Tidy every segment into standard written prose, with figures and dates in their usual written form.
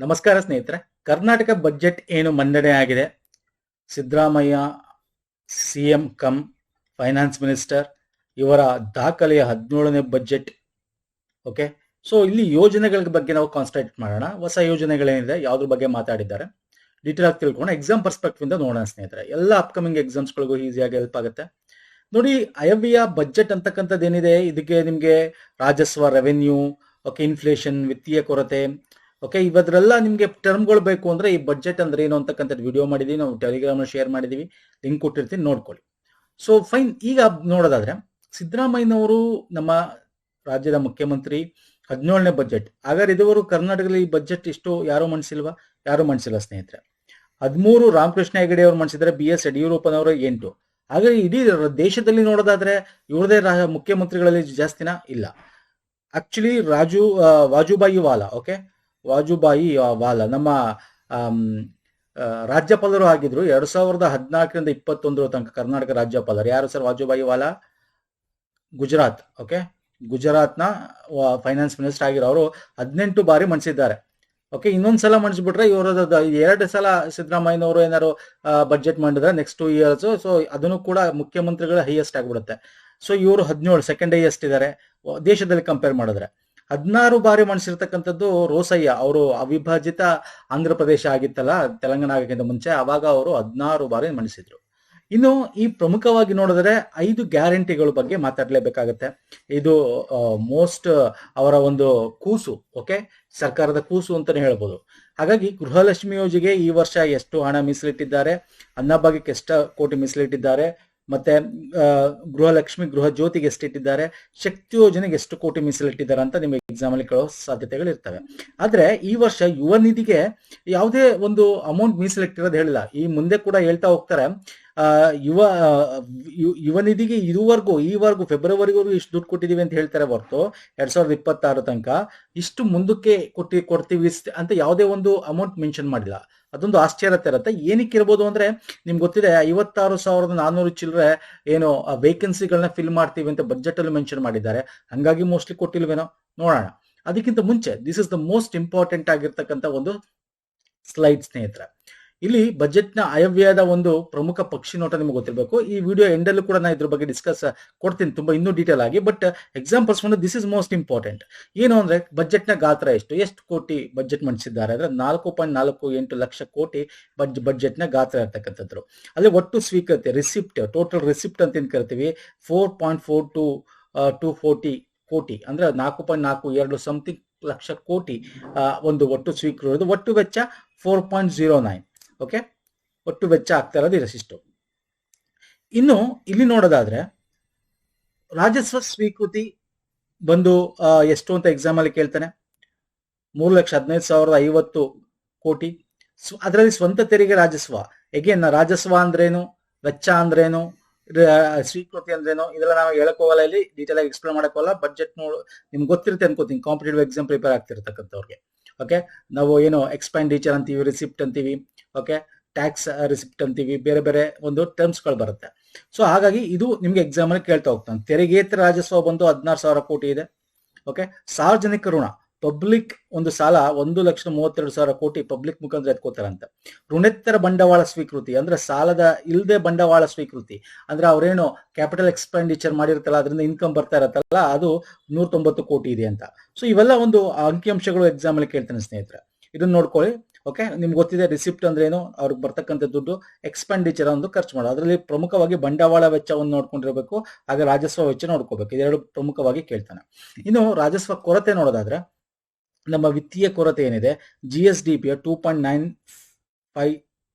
ನಮಸ್ಕಾರ ಸ್ನೇಹಿತರೆ. ಕರ್ನಾಟಕ ಬಜೆಟ್ ಏನು ಮಂಡನೆ ಆಗಿದೆ, Siddaramaiah CM come finance minister ಇವರ ದಾಖಲೆಯ 17ನೇ ಬಜೆಟ್. ಓಕೆ, ಸೊ ಇಲ್ಲಿ ಯೋಜನೆಗಳ ಬಗ್ಗೆ ನಾವು ಕಾನ್ಸಂಟ್ರೇಟ್ ಮಾಡೋಣ. ಹೊಸ ಯೋಜನೆಗಳೇನಿದೆ, ಯಾವ್ದ್ರ ಬಗ್ಗೆ ಮಾತಾಡಿದ್ದಾರೆ, ಡೀಟೇಲ್ ಆಗಿ ತಿಳ್ಕೊಂಡು ಎಕ್ಸಾಮ್ ಪರ್ಸ್ಪೆಕ್ಟಿವ್ ಇಂದ ನೋಡೋಣ ಸ್ನೇಹಿತರೆ. ಎಲ್ಲ ಅಪ್ಕಮಿಂಗ್ ಎಕ್ಸಾಮ್ಸ್ಗಳಿಗೂ ಈಸಿಯಾಗಿ ಹೆಲ್ಪ್ ಆಗುತ್ತೆ. ನೋಡಿ, ಆಯವ್ಯಯ ಬಜೆಟ್ ಅಂತಕ್ಕಂಥದ್ದು ಏನಿದೆ, ಇದಕ್ಕೆ ನಿಮಗೆ ರಾಜಸ್ವ, ರೆವೆನ್ಯೂ, ಓಕೆ, ಇನ್ಫ್ಲೇಷನ್, ವಿತ್ತೀಯ ಕೊರತೆ, ಓಕೆ, ಇವದ್ರೆಲ್ಲ ನಿಮಗೆ ಟರ್ಮ್ಗಳು ಬೇಕು ಅಂದ್ರೆ ಈ ಬಜೆಟ್ ಅಂದ್ರೆ ಏನು ಅಂತಕ್ಕಂಥದ್ದು ವಿಡಿಯೋ ಮಾಡಿದೀವಿ, ನಾವು ಟೆಲಿಗ್ರಾಮ್ ಶೇರ್ ಮಾಡಿದೀವಿ, ಲಿಂಕ್ ಕೊಟ್ಟಿರ್ತೀನಿ, ನೋಡ್ಕೊಳ್ಳಿ. ಸೊ ಫೈನ್, ಈಗ ನೋಡೋದಾದ್ರೆ ಸಿದ್ದರಾಮಯ್ಯನವರು ನಮ್ಮ ರಾಜ್ಯದ ಮುಖ್ಯಮಂತ್ರಿ, 17ನೇ ಬಜೆಟ್. ಹಾಗಾದ್ರೆ ಇದುವರೆಗೂ ಕರ್ನಾಟಕದಲ್ಲಿ ಈ ಬಜೆಟ್ ಇಷ್ಟು ಯಾರು ಮಂಡಿಸಿಲ್ವಾ? ಯಾರು ಮಂಡಿಸಿಲ್ಲ ಸ್ನೇಹಿತರೆ. 13 ರಾಮಕೃಷ್ಣ ಹೆಗಡೆ ಅವರು ಮಂಡಿಸಿದ್ರೆ, BS ಯಡಿಯೂರಪ್ಪನವರು 8. ಹಾಗಾಗಿ ಇಡೀ ದೇಶದಲ್ಲಿ ನೋಡೋದಾದ್ರೆ ಇವ್ರದೇ ಮುಖ್ಯಮಂತ್ರಿಗಳಲ್ಲಿ ಜಾಸ್ತಿನ ಇಲ್ಲ. ಆಕ್ಚುಲಿ ವಾಜುಭಾಯಿ ವಾಲಾ, ಓಕೆ, ವಾಜುಭಾಯಿ ವಾಲಾ ನಮ್ಮ ರಾಜ್ಯಪಾಲರು ಆಗಿದ್ರು 2014ರಿಂದ 21 ತನಕ ಕರ್ನಾಟಕ ರಾಜ್ಯಪಾಲರು. ಯಾರು ಸರ್ ವಾಜುಭಾಯಿ ವಾಲಾ? ಗುಜರಾತ್, ಓಕೆ, ಗುಜರಾತ್ನ ಫೈನಾನ್ಸ್ ಮಿನಿಸ್ಟರ್ ಆಗಿರೋ ಅವರು 18 ಬಾರಿ ಮಂಡಿಸಿದ್ದಾರೆ. ಓಕೆ, ಇನ್ನೊಂದ್ಸಲ ಮಂಡಿಸ್ಬಿಟ್ರೆ ಇವರು 2 ಸಲ ಸಿದ್ದರಾಮಯ್ಯನವರು ಏನಾದ್ರು ಬಜೆಟ್ ಮಾಡಿದ್ರೆ ನೆಕ್ಸ್ಟ್ 2 ಇಯರ್ಸ್, ಸೊ ಅದನ್ನು ಕೂಡ ಮುಖ್ಯಮಂತ್ರಿಗಳ ಹೈಯೆಸ್ಟ್ ಆಗ್ಬಿಡುತ್ತೆ. ಸೊ ಇವರು 17 ಸೆಕೆಂಡ್ ಹೈಯೆಸ್ಟ್ ಇದ್ದಾರೆ ದೇಶದಲ್ಲಿ ಕಂಪೇರ್ ಮಾಡಿದ್ರೆ. 16 ಬಾರಿ ಮಂಡಿಸಿರ್ತಕ್ಕಂಥದ್ದು ರೋಸಯ್ಯ, ಅವರು ಅವಿಭಾಜಿತ ಆಂಧ್ರ ಪ್ರದೇಶ ಆಗಿತ್ತಲ್ಲ ತೆಲಂಗಾಣ ಆಗಕ್ಕಿಂತ ಮುಂಚೆ, ಅವಾಗ ಅವರು 16 ಬಾರಿ ಮಂಡಿಸಿದ್ರು. ಇನ್ನು ಈ ಪ್ರಮುಖವಾಗಿ ನೋಡಿದ್ರೆ 5 ಗ್ಯಾರಂಟಿಗಳ ಬಗ್ಗೆ ಮಾತಾಡ್ಲೇಬೇಕಾಗತ್ತೆ. ಇದು ಮೋಸ್ಟ್ ಅವರ ಒಂದು ಕೂಸು, ಓಕೆ, ಸರ್ಕಾರದ ಕೂಸು ಅಂತಾನೆ ಹೇಳ್ಬೋದು. ಹಾಗಾಗಿ ಗೃಹಲಕ್ಷ್ಮಿ ಯೋಜನೆಗೆ ಈ ವರ್ಷ ಎಷ್ಟು ಹಣ ಮೀಸಲಿಟ್ಟಿದ್ದಾರೆ, ಅನ್ನಭಾಗ್ಯಕ್ಕೆ ಎಷ್ಟು ಕೋಟಿ ಮೀಸಲಿಟ್ಟಿದ್ದಾರೆ, ಮತ್ತೆ ಗೃಹಲಕ್ಷ್ಮಿ ಗೃಹ ಜ್ಯೋತಿಗೆ ಎಷ್ಟಿಟ್ಟಿದ್ದಾರೆ, ಶಕ್ತಿ ಯೋಜನೆಗೆ ಎಷ್ಟು ಕೋಟಿ ಮೀಸಲಿಟ್ಟಿದ್ದಾರೆ ಅಂತ ನಿಮಗೆ ಎಕ್ಸಾಮ್ ಅಲ್ಲಿ ಕೇಳೋ ಸಾಧ್ಯತೆಗಳು ಇರ್ತವೆ. ಆದ್ರೆ ಈ ವರ್ಷ ಯುವ ನಿಧಿಗೆ ಯಾವುದೇ ಒಂದು ಅಮೌಂಟ್ ಮೀಸಲಿಟ್ಟಿರೋದು ಹೇಳಿಲ್ಲ. ಈ ಮುಂದೆ ಕೂಡ ಹೇಳ್ತಾ ಹೋಗ್ತಾರೆ, ಯುವ ನಿಧಿಗೆ ಈವರೆಗೂ ಫೆಬ್ರವರಿವರೆಗೂ ಇಷ್ಟು ದುಡ್ಡು ಕೊಟ್ಟಿದೀವಿ ಅಂತ ಹೇಳ್ತಾರೆ ಹೊರತು 2026 ತನಕ ಇಷ್ಟು ಮುಂದಕ್ಕೆ ಕೊಡ್ತೀವಿ ಅಂತ ಯಾವುದೇ ಒಂದು ಅಮೌಂಟ್ ಮೆನ್ಷನ್ ಮಾಡಿಲ್ಲ. ಅದೊಂದು ಆಶ್ಚರ್ಯ ಇರುತ್ತೆ. ಏನಕ್ಕೆ ಇರ್ಬೋದು ಅಂದ್ರೆ, ನಿಮ್ಗೆ ಗೊತ್ತಿದೆ 56,400 ಚಿಲ್ಲರೆ ಏನು ವೇಕೆನ್ಸಿಗಳನ್ನ ಫಿಲ್ ಮಾಡ್ತೀವಿ ಅಂತ ಬಜೆಟ್ ಅಲ್ಲಿ ಮೆನ್ಷನ್ ಮಾಡಿದ್ದಾರೆ. ಹಂಗಾಗಿ ಮೋಸ್ಟ್ಲಿ ಕೊಟ್ಟಿಲ್ವೇನೋ, ನೋಡೋಣ. ಅದಕ್ಕಿಂತ ಮುಂಚೆ this is the most important ಆಗಿರ್ತಕ್ಕಂಥ ಒಂದು ಸ್ಲೈಡ್ ಸ್ನೇಹಿತರೆ. ಇಲ್ಲಿ ಬಜೆಟ್ ನ ಆಯವ್ಯಯದ ಒಂದು ಪ್ರಮುಖ ಪಕ್ಷಿ ನೋಟ ನಿಮ್ಗೆ ಗೊತ್ತಿರಬೇಕು. ಈ ವಿಡಿಯೋ ಎಂಡಲ್ಲೂ ಕೂಡ ನಾನು ಇದ್ರ ಬಗ್ಗೆ ಡಿಸ್ಕಸ್ ಕೊಡ್ತೀನಿ ತುಂಬಾ ಇನ್ನೂ ಡೀಟೇಲ್ ಆಗಿ. But examples this is most important. ಏನು ಅಂದ್ರೆ, ಬಜೆಟ್ ನ ಗಾತ್ರ ಎಷ್ಟು ಕೋಟಿ ಬಜೆಟ್ ಮಂಡಿಸಿದ್ದಾರೆ ಅಂದ್ರೆ 4.48 ಲಕ್ಷ ಕೋಟಿ ಬಜೆಟ್ ನ ಗಾತ್ರ ಇರ್ತಕ್ಕಂಥದ್ದು. ಅಲ್ಲಿ ಒಟ್ಟು ಸ್ವೀಕೃತಿ ರಿಸಿಪ್ಟ್, ಟೋಟಲ್ ರಿಸಿಪ್ಟ್ ಅಂತ ಏನ್ ಕರಿತೀವಿ, 4.4240 ಕೋಟಿ ಅಂದ್ರೆ 4.42 ಸಮಥಿಂಗ್ ಲಕ್ಷ ಕೋಟಿ ಒಂದು ಒಟ್ಟು ಸ್ವೀಕೃತಿ. ಒಟ್ಟು ವೆಚ್ಚ 4.09. ಓಕೆ, ಒಟ್ಟು ವೆಚ್ಚ ಆಗ್ತಾ ಇರೋದು ಇರಷ್ಟು. ಇನ್ನು ಇಲ್ಲಿ ನೋಡೋದಾದ್ರೆ ರಾಜಸ್ವ ಸ್ವೀಕೃತಿ ಬಂದು ಎಷ್ಟು ಅಂತ ಎಕ್ಸಾಮ್ ಅಲ್ಲಿ ಕೇಳ್ತಾನೆ. 3,15,050 ಕೋಟಿ. ಅದರಲ್ಲಿ ಸ್ವಂತ ತೆರಿಗೆ ರಾಜಸ್ವ. ಎಗೇನ್ ರಾಜಸ್ವ ಅಂದ್ರೇನು, ವೆಚ್ಚ ಅಂದ್ರೇನು, ಸ್ವೀಕೃತಿ ಅಂದ್ರೇನು, ಇದೆಲ್ಲ ನಾವು ಹೇಳಕ್ ಹೋಗಲ್ಲ, ಇಲ್ಲಿ ಡೀಟೇಲ್ ಆಗಿ ಎಕ್ಸ್ಪ್ಲೇನ್ ಮಾಡಕ್ ಹೋಗಲ್ಲ. ಬಜೆಟ್ ನಿಮ್ಗೆ ಗೊತ್ತಿರುತ್ತೆ ಅನ್ಕೋತೀನಿ, ಕಾಂಪಿಟೇಟಿವ್ ಎಕ್ಸಾಮ್ ಪ್ರಿಪೇರ್ ಆಗ್ತಿರ್ತಕ್ಕಂಥವ್ರಿಗೆ. ಓಕೆ, ನಾವು ಏನು ಎಕ್ಸ್ಪೆಂಡಿಚರ್ ಅಂತೀವಿ, ರಿಸಿಪ್ಟ್ ಅಂತೀವಿ, ಓಕೆ, ಟ್ಯಾಕ್ಸ್ ರಿಸಿಪ್ಟ್ ಅಂತೀವಿ, ಬೇರೆ ಬೇರೆ ಒಂದು ಟರ್ಮ್ಸ್ಗಳು ಬರುತ್ತೆ. ಸೊ ಹಾಗಾಗಿ ಇದು ನಿಮ್ಗೆ ಎಕ್ಸಾಮ್ ಅಲ್ಲಿ ಕೇಳ್ತಾ ಹೋಗ್ತಾನೆ. ತೆರಿಗೆಯೇತರ ರಾಜಸ್ವ ಬಂದು 16,000 ಕೋಟಿ ಇದೆ. ಓಕೆ, ಸಾರ್ವಜನಿಕ ಋಣ, ಪಬ್ಲಿಕ್ ಒಂದು ಸಾಲ 1,32,000 ಕೋಟಿ ಪಬ್ಲಿಕ್ ಮುಖಾಂತರ ಎತ್ಕೋತಾರಂತೆ. ಋಣೇತರ ಬಂಡವಾಳ ಸ್ವೀಕೃತಿ ಅಂದ್ರೆ ಸಾಲದ ಇಲ್ಲದೆ ಬಂಡವಾಳ ಸ್ವೀಕೃತಿ ಅಂದ್ರೆ ಅವ್ರೇನು ಕ್ಯಾಪಿಟಲ್ ಎಕ್ಸ್ಪೆಂಡಿಚರ್ ಮಾಡಿರ್ತಲ್ಲ, ಅದರಿಂದ ಇನ್ಕಮ್ ಬರ್ತಾ ಇರತ್ತಲ್ಲ, ಅದು 190 ಕೋಟಿ ಇದೆ ಅಂತ. ಸೊ ಇವೆಲ್ಲ ಒಂದು ಅಂಕಿಅಂಶಗಳು ಎಕ್ಸಾಮ್ ಅಲ್ಲಿ ಕೇಳ್ತಾನೆ ಸ್ನೇಹಿತರೆ, ಇದನ್ನ ನೋಡ್ಕೊಳ್ಳಿ. ಓಕೆ, ನಿಮ್ಗೆ ಗೊತ್ತಿದೆ ರಿಸಿಪ್ಟ್ ಅಂದ್ರೆ ಏನು, ಅವ್ರಿಗೆ ಬರ್ತಕ್ಕಂಥ ದುಡ್ಡು, ಎಕ್ಸ್ಪೆಂಡಿಚರ್ ಒಂದು ಖರ್ಚು ಮಾಡೋದು. ಅದರಲ್ಲಿ ಪ್ರಮುಖವಾಗಿ ಬಂಡವಾಳ ವೆಚ್ಚವನ್ನು ನೋಡ್ಕೊಂಡಿರ್ಬೇಕು, ಹಾಗೆ ರಾಜಸ್ವ ವೆಚ್ಚ ನೋಡ್ಕೋಬೇಕು. ಇದೆರಡು ಪ್ರಮುಖವಾಗಿ ಕೇಳ್ತಾನೆ. ಇನ್ನು ರಾಜಸ್ವ ಕೊರತೆ ನೋಡೋದಾದ್ರೆ, ನಮ್ಮ ವಿತ್ತೀಯ ಕೊರತೆ ಏನಿದೆ, GSDP 2.95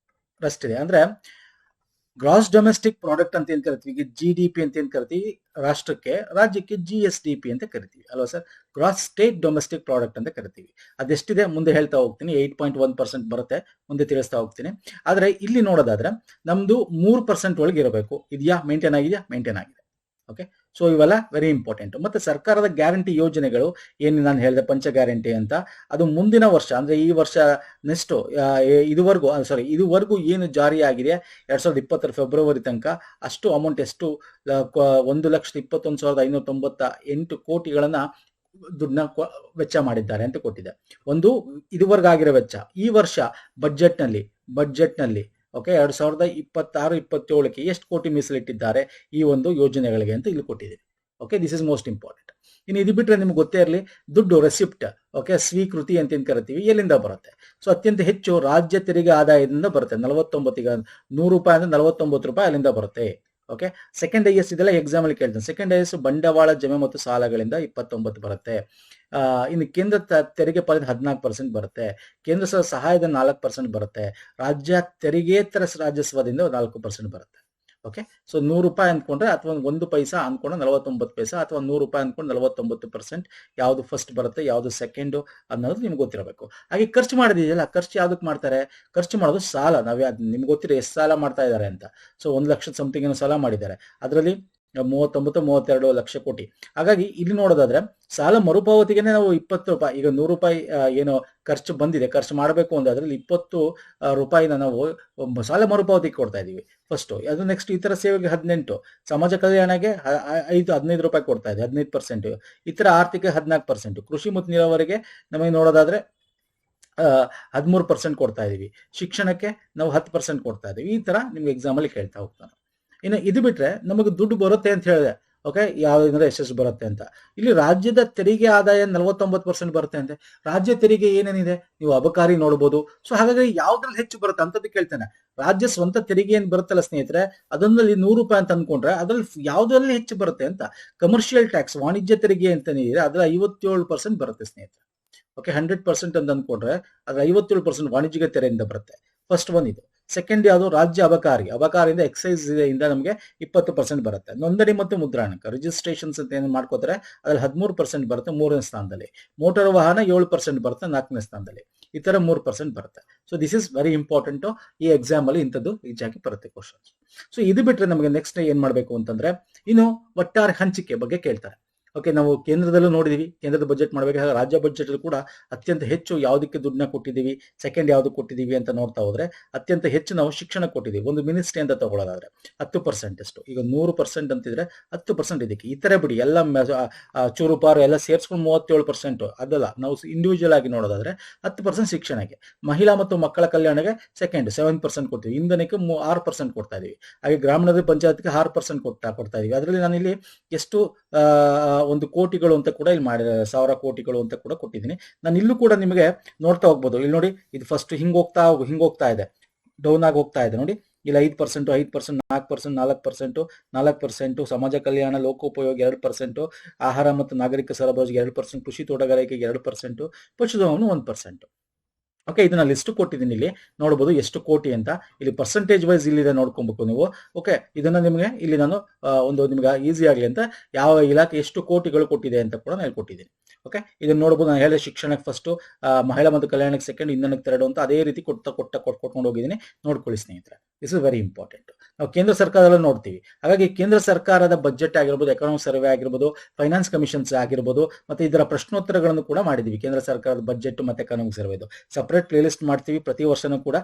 ರಷ್ಟಿದೆ. ಅಂದ್ರೆ ಗ್ರಾಸ್ ಡೊಮೆಸ್ಟಿಕ್ ಪ್ರಾಡಕ್ಟ್ ಅಂತ ಏನ್ ಕರಿತೀವಿ, GDP ಅಂತ ಏನ್ ಕರಿತೀವಿ ರಾಜ್ಯಕ್ಕೆ GSDP ಅಂತ ಕರಿತೀವಿ ಅಲ್ವಾ sir. Gross state domestic product ಅಂತ ಕರಿತೀವಿ. ಅದೆಷ್ಟಿದೆ ಮುಂದೆ ಹೇಳ್ತಾ ಹೋಗ್ತೀನಿ. 8.1% ಬರುತ್ತೆ, ಮುಂದೆ ತಿಳಿಸ್ತಾ ಹೋಗ್ತೀನಿ. ಆದ್ರೆ ಇಲ್ಲಿ ನೋಡೋದಾದ್ರೆ ನಮ್ದು 3% ಒಳಗೆ ಇರಬೇಕು. ಇದೆಯಾ, ಮೇಂಟೈನ್ ಆಗಿದೆಯಾ? ಮೇಂಟೈನ್ ಆಗಿದೆ. ಓಕೆ, ಸೊ ಇವೆಲ್ಲ ವೆರಿ ಇಂಪಾರ್ಟೆಂಟ್. ಮತ್ತೆ ಸರ್ಕಾರದ ಗ್ಯಾರಂಟಿ ಯೋಜನೆಗಳು ಏನು ನಾನು ಹೇಳಿದೆ, ಪಂಚ ಗ್ಯಾರಂಟಿ ಅಂತ, ಅದು ಮುಂದಿನ ವರ್ಷ ಅಂದ್ರೆ ಈ ವರ್ಷ ನೆಕ್ಸ್ಟ್ ಇದುವರೆಗೂ ಏನು ಜಾರಿ ಆಗಿದೆ 2020 ಫೆಬ್ರವರಿ ತನಕ, ಅಷ್ಟು ಅಮೌಂಟ್ ಎಷ್ಟು 1,21,598 ಕೋಟಿಗಳನ್ನ ದುಡ್ಡನ್ನ ವೆಚ್ಚ ಮಾಡಿದ್ದಾರೆ ಅಂತ ಕೊಟ್ಟಿದೆ. ಒಂದು ಇದುವರೆಗಾಗಿರೋ ವೆಚ್ಚ. ಈ ವರ್ಷ ಬಡ್ಜೆಟ್ನಲ್ಲಿ ಓಕೆ 2026-27ಕ್ಕೆ ಎಷ್ಟು ಕೋಟಿ ಮೀಸಲಿಟ್ಟಿದ್ದಾರೆ ಈ ಒಂದು ಯೋಜನೆಗಳಿಗೆ ಅಂತ ಇಲ್ಲಿ ಕೊಟ್ಟಿದ್ದೀವಿ. Okay, this is most important. ಇನ್ನು ಇದು ಬಿಟ್ಟರೆ ನಿಮ್ಗೆ ಗೊತ್ತೇ ಇರಲಿ, ದುಡ್ಡು ರೆಸಿಪ್ಟ್, ಓಕೆ, ಸ್ವೀಕೃತಿ ಅಂತ ಏನ್ ಕರಿತೀವಿ, ಎಲ್ಲಿಂದ ಬರುತ್ತೆ? ಸೊ ಅತ್ಯಂತ ಹೆಚ್ಚು ರಾಜ್ಯ ತೆರಿಗೆ ಆದಾಯದಿಂದ ಬರುತ್ತೆ. 49, ಈಗ 100 ರೂಪಾಯಿ ಅಂದ್ರೆ 49 ರೂಪಾಯಿ ಅಲ್ಲಿಂದ ಬರುತ್ತೆ. ಓಕೆ, ಸೆಕೆಂಡ್ ಹೈಯೆಸ್ಟ್ ಇದೆಲ್ಲ ಎಕ್ಸಾಮ್ ಅಲ್ಲಿ ಕೇಳ್ತಾನೆ. ಸೆಕೆಂಡ್ ಹೈಯೆಸ್ಟ್ ಬಂಡವಾಳ ಜಮೆ ಮತ್ತು ಸಾಲಗಳಿಂದ 29 ಬರುತ್ತೆ. ಇನ್ನು ಕೇಂದ್ರ ತೆರಿಗೆ ಪಾಲಿನ 14% ಬರುತ್ತೆ. ಕೇಂದ್ರ ಸಹಾಯದ 4% ಬರುತ್ತೆ. ರಾಜ್ಯ ತೆರಿಗೇತರ ರಾಜಸ್ವದಿಂದ 4% ಬರುತ್ತೆ. ಓಕೆ, ಸೊ 100 ರೂಪಾಯಿ ಅಂದ್ಕೊಂಡ್ರೆ ಅಥವಾ 1 ಪೈಸಾ ಅಂದ್ಕೊಂಡ್ರೆ 49 ಪೈಸಾ, ಅಥವಾ 100 ರೂಪಾಯಿ ಅಂದ್ಕೊಂಡು 49%. ಯಾವುದು ಫಸ್ಟ್ ಬರುತ್ತೆ, ಯಾವುದು ಸೆಕೆಂಡು ಅನ್ನೋದು ನಿಮ್ಗೆ ಗೊತ್ತಿರಬೇಕು. ಹಾಗೆ ಖರ್ಚು ಮಾಡಿದೆಯಲ್ಲ, ಖರ್ಚು ಯಾವ್ದಕ್ಕೆ ಮಾಡ್ತಾರೆ? ಖರ್ಚು ಮಾಡೋದು ಸಾಲ. ನಿಮ್ಗೆ ಗೊತ್ತಿರೋ ಎಷ್ಟು ಸಾಲ ಮಾಡ್ತಾ ಇದ್ದಾರೆ ಅಂತ. ಸೊ 1 ಲಕ್ಷ ಸಮಥಿಂಗ್ ಏನೋ ಸಾಲ ಮಾಡಿದ್ದಾರೆ. ಅದರಲ್ಲಿ 39-32 ಲಕ್ಷ ಕೋಟಿ. ಹಾಗಾಗಿ ಇಲ್ಲಿ ನೋಡೋದಾದ್ರೆ ಸಾಲ ಮರುಪಾವತಿಗೆನೆ ನಾವು 20 ರೂಪಾಯಿ, ಈಗ 100 ರೂಪಾಯಿ ಏನೋ ಖರ್ಚು ಬಂದಿದೆ, ಖರ್ಚು ಮಾಡಬೇಕು ಅಂದ್ರೆ ಅದರಲ್ಲಿ 20 ರೂಪಾಯಿನ ನಾವು ಸಾಲ ಮರುಪಾವತಿಗೆ ಕೊಡ್ತಾ ಇದೀವಿ ಫಸ್ಟ್. ಅದು ನೆಕ್ಸ್ಟ್ ಇತರ ಸೇವೆಗೆ 18, ಸಮಾಜ ಕಲ್ಯಾಣಕ್ಕೆ 15 ರೂಪಾಯಿ ಕೊಡ್ತಾ ಇದೆ, 15%. ಇತರ ಆರ್ಥಿಕ 14%, ಕೃಷಿ ಮತ್ತು ನೀರಾವರಿಗೆ ನಮಗೆ ನೋಡೋದಾದ್ರೆ 13% ಕೊಡ್ತಾ ಇದೀವಿ. ಶಿಕ್ಷಣಕ್ಕೆ ನಾವು 10% ಕೊಡ್ತಾ ಇದೀವಿ. ಈ ತರ ನಿಮ್ಗೆ ಎಕ್ಸಾಮ್ ಅಲ್ಲಿ ಕೇಳ್ತಾ ಹೋಗ್ತಾನೆ. ಇನ್ನು ಇದು ಬಿಟ್ರೆ ನಮಗೆ ದುಡ್ಡು ಬರುತ್ತೆ ಅಂತ ಹೇಳಿದೆ. ಓಕೆ, ಯಾವ್ದಂದ್ರೆ ಎಷ್ಟು ಬರುತ್ತೆ ಅಂತ. ಇಲ್ಲಿ ರಾಜ್ಯದ ತೆರಿಗೆ ಆದಾಯ 49% ಬರುತ್ತೆ ಅಂತೆ. ರಾಜ್ಯ ತೆರಿಗೆ ಏನೇನಿದೆ ನೀವು ಅಬಕಾರಿ ನೋಡ್ಬೋದು. ಸೊ ಹಾಗಾಗಿ ಯಾವ್ದ್ರಲ್ಲಿ ಹೆಚ್ಚು ಬರುತ್ತೆ ಅಂತದ್ದು ಕೇಳ್ತಾನೆ. ರಾಜ್ಯ ಸ್ವಂತ ತೆರಿಗೆ ಏನ್ ಬರುತ್ತಲ್ಲ ಸ್ನೇಹಿತರೆ, ಅದರಲ್ಲಿ 100 ರೂಪಾಯಿ ಅಂತ ಅನ್ಕೊಂಡ್ರೆ ಅದ್ರಲ್ಲಿ ಯಾವ್ದ್ರಲ್ಲಿ ಹೆಚ್ಚು ಬರುತ್ತೆ ಅಂತ. ಕಮರ್ಷಿಯಲ್ ಟ್ಯಾಕ್ಸ್, ವಾಣಿಜ್ಯ ತೆರಿಗೆ ಅಂತ ಇದೆ, ಅದ್ರ 57% ಬರುತ್ತೆ ಸ್ನೇಹಿತರೆ. ಓಕೆ, 100% ಅಂತ ಅನ್ಕೊಂಡ್ರೆ ಅದ್ರ 57% ವಾಣಿಜ್ಯಿಕ ತೆರೆಯಿಂದ ಬರುತ್ತೆ. ಫಸ್ಟ್ ಒನ್ ಇದು. ಸೆಕೆಂಡ್ ಯಾವುದು? ರಾಜ್ಯ ಅಬಕಾರಿಯಿಂದ ಎಕ್ಸೈಸ್ ಇಂದ ನಮಗೆ 20% ಬರುತ್ತೆ. ನೋಂದಣಿ ಮತ್ತು ಮುದ್ರಾಣಕ ರಿಜಿಸ್ಟ್ರೇಷನ್ಸ್ ಅಂತ ಏನು ಮಾಡ್ಕೋತಾರೆ ಅದ್ರಲ್ಲಿ 13% ಬರುತ್ತೆ, 3ನೇ ಸ್ಥಾನದಲ್ಲಿ. ಮೋಟಾರ್ ವಾಹನ 7% ಬರುತ್ತೆ, 4ನೇ ಸ್ಥಾನದಲ್ಲಿ. ಈ ತರ 3% ಬರುತ್ತೆ. So this is very important. ಈ ಎಕ್ಸಾಮ್ ಅಲ್ಲಿ ಇಂಥದ್ದು ಈಜಾಗಿ ಬರುತ್ತೆ ಕ್ವಶನ್ಸ್. ಸೊ ಇದು ಬಿಟ್ರೆ ನಮಗೆ ನೆಕ್ಸ್ಟ್ ಏನ್ ಮಾಡ್ಬೇಕು ಅಂತಂದ್ರೆ, ಇನ್ನು ಒಟ್ಟಾರೆ ಹಂಚಿಕೆ ಬಗ್ಗೆ ಕೇಳ್ತಾರೆ. ಓಕೆ, ನಾವು ಕೇಂದ್ರದಲ್ಲೂ ನೋಡಿದೀವಿ, ಕೇಂದ್ರದ ಬಜೆಟ್ ಮಾಡಬೇಕಾದ್ರೆ ರಾಜ್ಯ ಬಜೆಟ್ ಅಲ್ಲಿ ಕೂಡ ಅತ್ಯಂತ ಹೆಚ್ಚು ಯಾವುದಕ್ಕೆ ದುಡ್ಡನ್ನ ಕೊಟ್ಟಿದ್ದೀವಿ, ಸೆಕೆಂಡ್ ಯಾವ್ದು ಕೊಟ್ಟಿದ್ದೀವಿ ಅಂತ ನೋಡ್ತಾ ಹೋದ್ರೆ ಅತ್ಯಂತ ಹೆಚ್ಚು ನಾವು ಶಿಕ್ಷಣ ಕೊಟ್ಟಿದ್ದೀವಿ. ಒಂದು ಮಿನಿಸ್ಟ್ರಿ ಅಂತ ತಗೊಳ್ಳೋದಾದ್ರೆ 10% ಅಷ್ಟು. ಈಗ 100% ಅಂತಿದ್ರೆ 10% ಇದಕ್ಕೆ. ಈ ತರ ಬಿಡಿ, ಎಲ್ಲ ಚೂರುಪಾರು ಎಲ್ಲ ಸೇರ್ಸ್ಕೊಂಡು 37%. ಅದಲ್ಲ, ನಾವು ಇಂಡಿವಿಜುವಲ್ ಆಗಿ ನೋಡೋದಾದ್ರೆ 10% ಶಿಕ್ಷಣಕ್ಕೆ. ಮಹಿಳಾ ಮತ್ತು ಮಕ್ಕಳ ಕಲ್ಯಾಣಕ್ಕೆ ಸೆಕೆಂಡ್ 7% ಕೊಡ್ತೀವಿ. ಇಂಧನಕ್ಕೆ 6% ಕೊಡ್ತಾ ಇದೀವಿ. ಹಾಗೆ ಗ್ರಾಮೀಣ ಪಂಚಾಯತ್ಗೆ 6% ಕೊಡ್ತಾ ಇದೀವಿ. ಅದರಲ್ಲಿ ನಾನು ಇಲ್ಲಿ ಎಷ್ಟು ಒಂದು ಕೋಟಿಗಳು ಅಂತ ಕೂಡ ಇಲ್ಲಿ ಮಾಡಿದ 1000 ಕೋಟಿಗಳು ಅಂತ ಕೂಡ ಕೊಟ್ಟಿದ್ದೀನಿ. ನಾನು ಇಲ್ಲೂ ಕೂಡ ನಿಮಗೆ ನೋಡ್ತಾ ಹೋಗ್ಬೋದು. ಇಲ್ಲಿ ನೋಡಿ, ಇದು ಫಸ್ಟ್ ಹಿಂಗ್ ಹೋಗ್ತಾ ಇದೆ, ಡೌನ್ ಆಗಿ ಹೋಗ್ತಾ ಇದೆ ನೋಡಿ. ಇಲ್ಲಿ 5%, 5%, 4%, 4%, ಸಮಾಜ ಕಲ್ಯಾಣ ಲೋಕೋಪಯೋಗಿ 2%, ಆಹಾರ ಮತ್ತು ನಾಗರಿಕ ಸರಬರಾಜಿಗೆ 2%, ಕೃಷಿ ತೋಟಗಾರಿಕೆಗೆ 2%, ಪಶುಧನವನ್ನು 1%. ಓಕೆ, ಇದನ್ನ ಲಿಸ್ಟ್ ಕೊಟ್ಟಿದ್ದೀನಿ, ಇಲ್ಲಿ ನೋಡಬಹುದು ಎಷ್ಟು ಕೋಟಿ ಅಂತ. ಇಲ್ಲಿ ಪರ್ಸೆಂಟೇಜ್ ವೈಸ್ ಇಲ್ಲಿದೆ, ನೋಡ್ಕೊಬೇಕು ನೀವು. ಓಕೆ, ಇದನ್ನ ನಿಮಗೆ ಇಲ್ಲಿ ನಾನು ಒಂದು ನಿಮ್ಗೆ ಈಸಿ ಆಗಲಿ ಅಂತ ಯಾವ ಇಲಾಖೆ ಎಷ್ಟು ಕೋಟಿಗಳು ಕೊಟ್ಟಿದೆ ಅಂತ ಕೂಡ ನಾನು ಕೊಟ್ಟಿದ್ದೀನಿ. ಓಕೆ, ಇದನ್ನ ನೋಡಬಹುದು. ನಾನು ಹೇಳಿದ ಶಿಕ್ಷಣಕ್ಕೆ ಫಸ್ಟ್, ಮಹಿಳಾ ಮತ್ತು ಕಲ್ಯಾಣಕ್ಕೆ ಸೆಕೆಂಡ್, ಇಂಧನಕ್ಕೆ 3 ಅಂತ ಅದೇ ರೀತಿ ಕೊಟ್ಕೊಂಡು ಹೋಗಿದ್ದೀನಿ. ನೋಡ್ಕೊಳ್ಳಿ ಸ್ನೇಹಿತರೆ, ದಿಸ್ ಇಸ್ ವೆರಿ ಇಂಪಾರ್ಟೆಂಟ್. ನಾವು ಕೇಂದ್ರ ಸರ್ಕಾರದಲ್ಲಿ ನೋಡ್ತೀವಿ. ಹಾಗಾಗಿ ಕೇಂದ್ರ ಸರ್ಕಾರದ ಬಜೆಟ್ ಆಗಿರ್ಬೋದು, ಎಕನಾಮಿಕ್ ಸರ್ವೆ ಆಗಿರ್ಬೋದು, ಫೈನಾನ್ಸ್ ಕಮಿಷನ್ಸ್ ಆಗಿರ್ಬೋದು, ಮತ್ತೆ ಇದರ ಪ್ರಶ್ನೋತ್ತರಗಳನ್ನು ಕೂಡ ಮಾಡಿದೀವಿ. ಕೇಂದ್ರ ಸರ್ಕಾರದ ಬಜೆಟ್ ಮತ್ತೆ economic survey separate play list ಮಾಡ್ತೀವಿ ಪ್ರತಿ ವರ್ಷನೂ ಕೂಡ,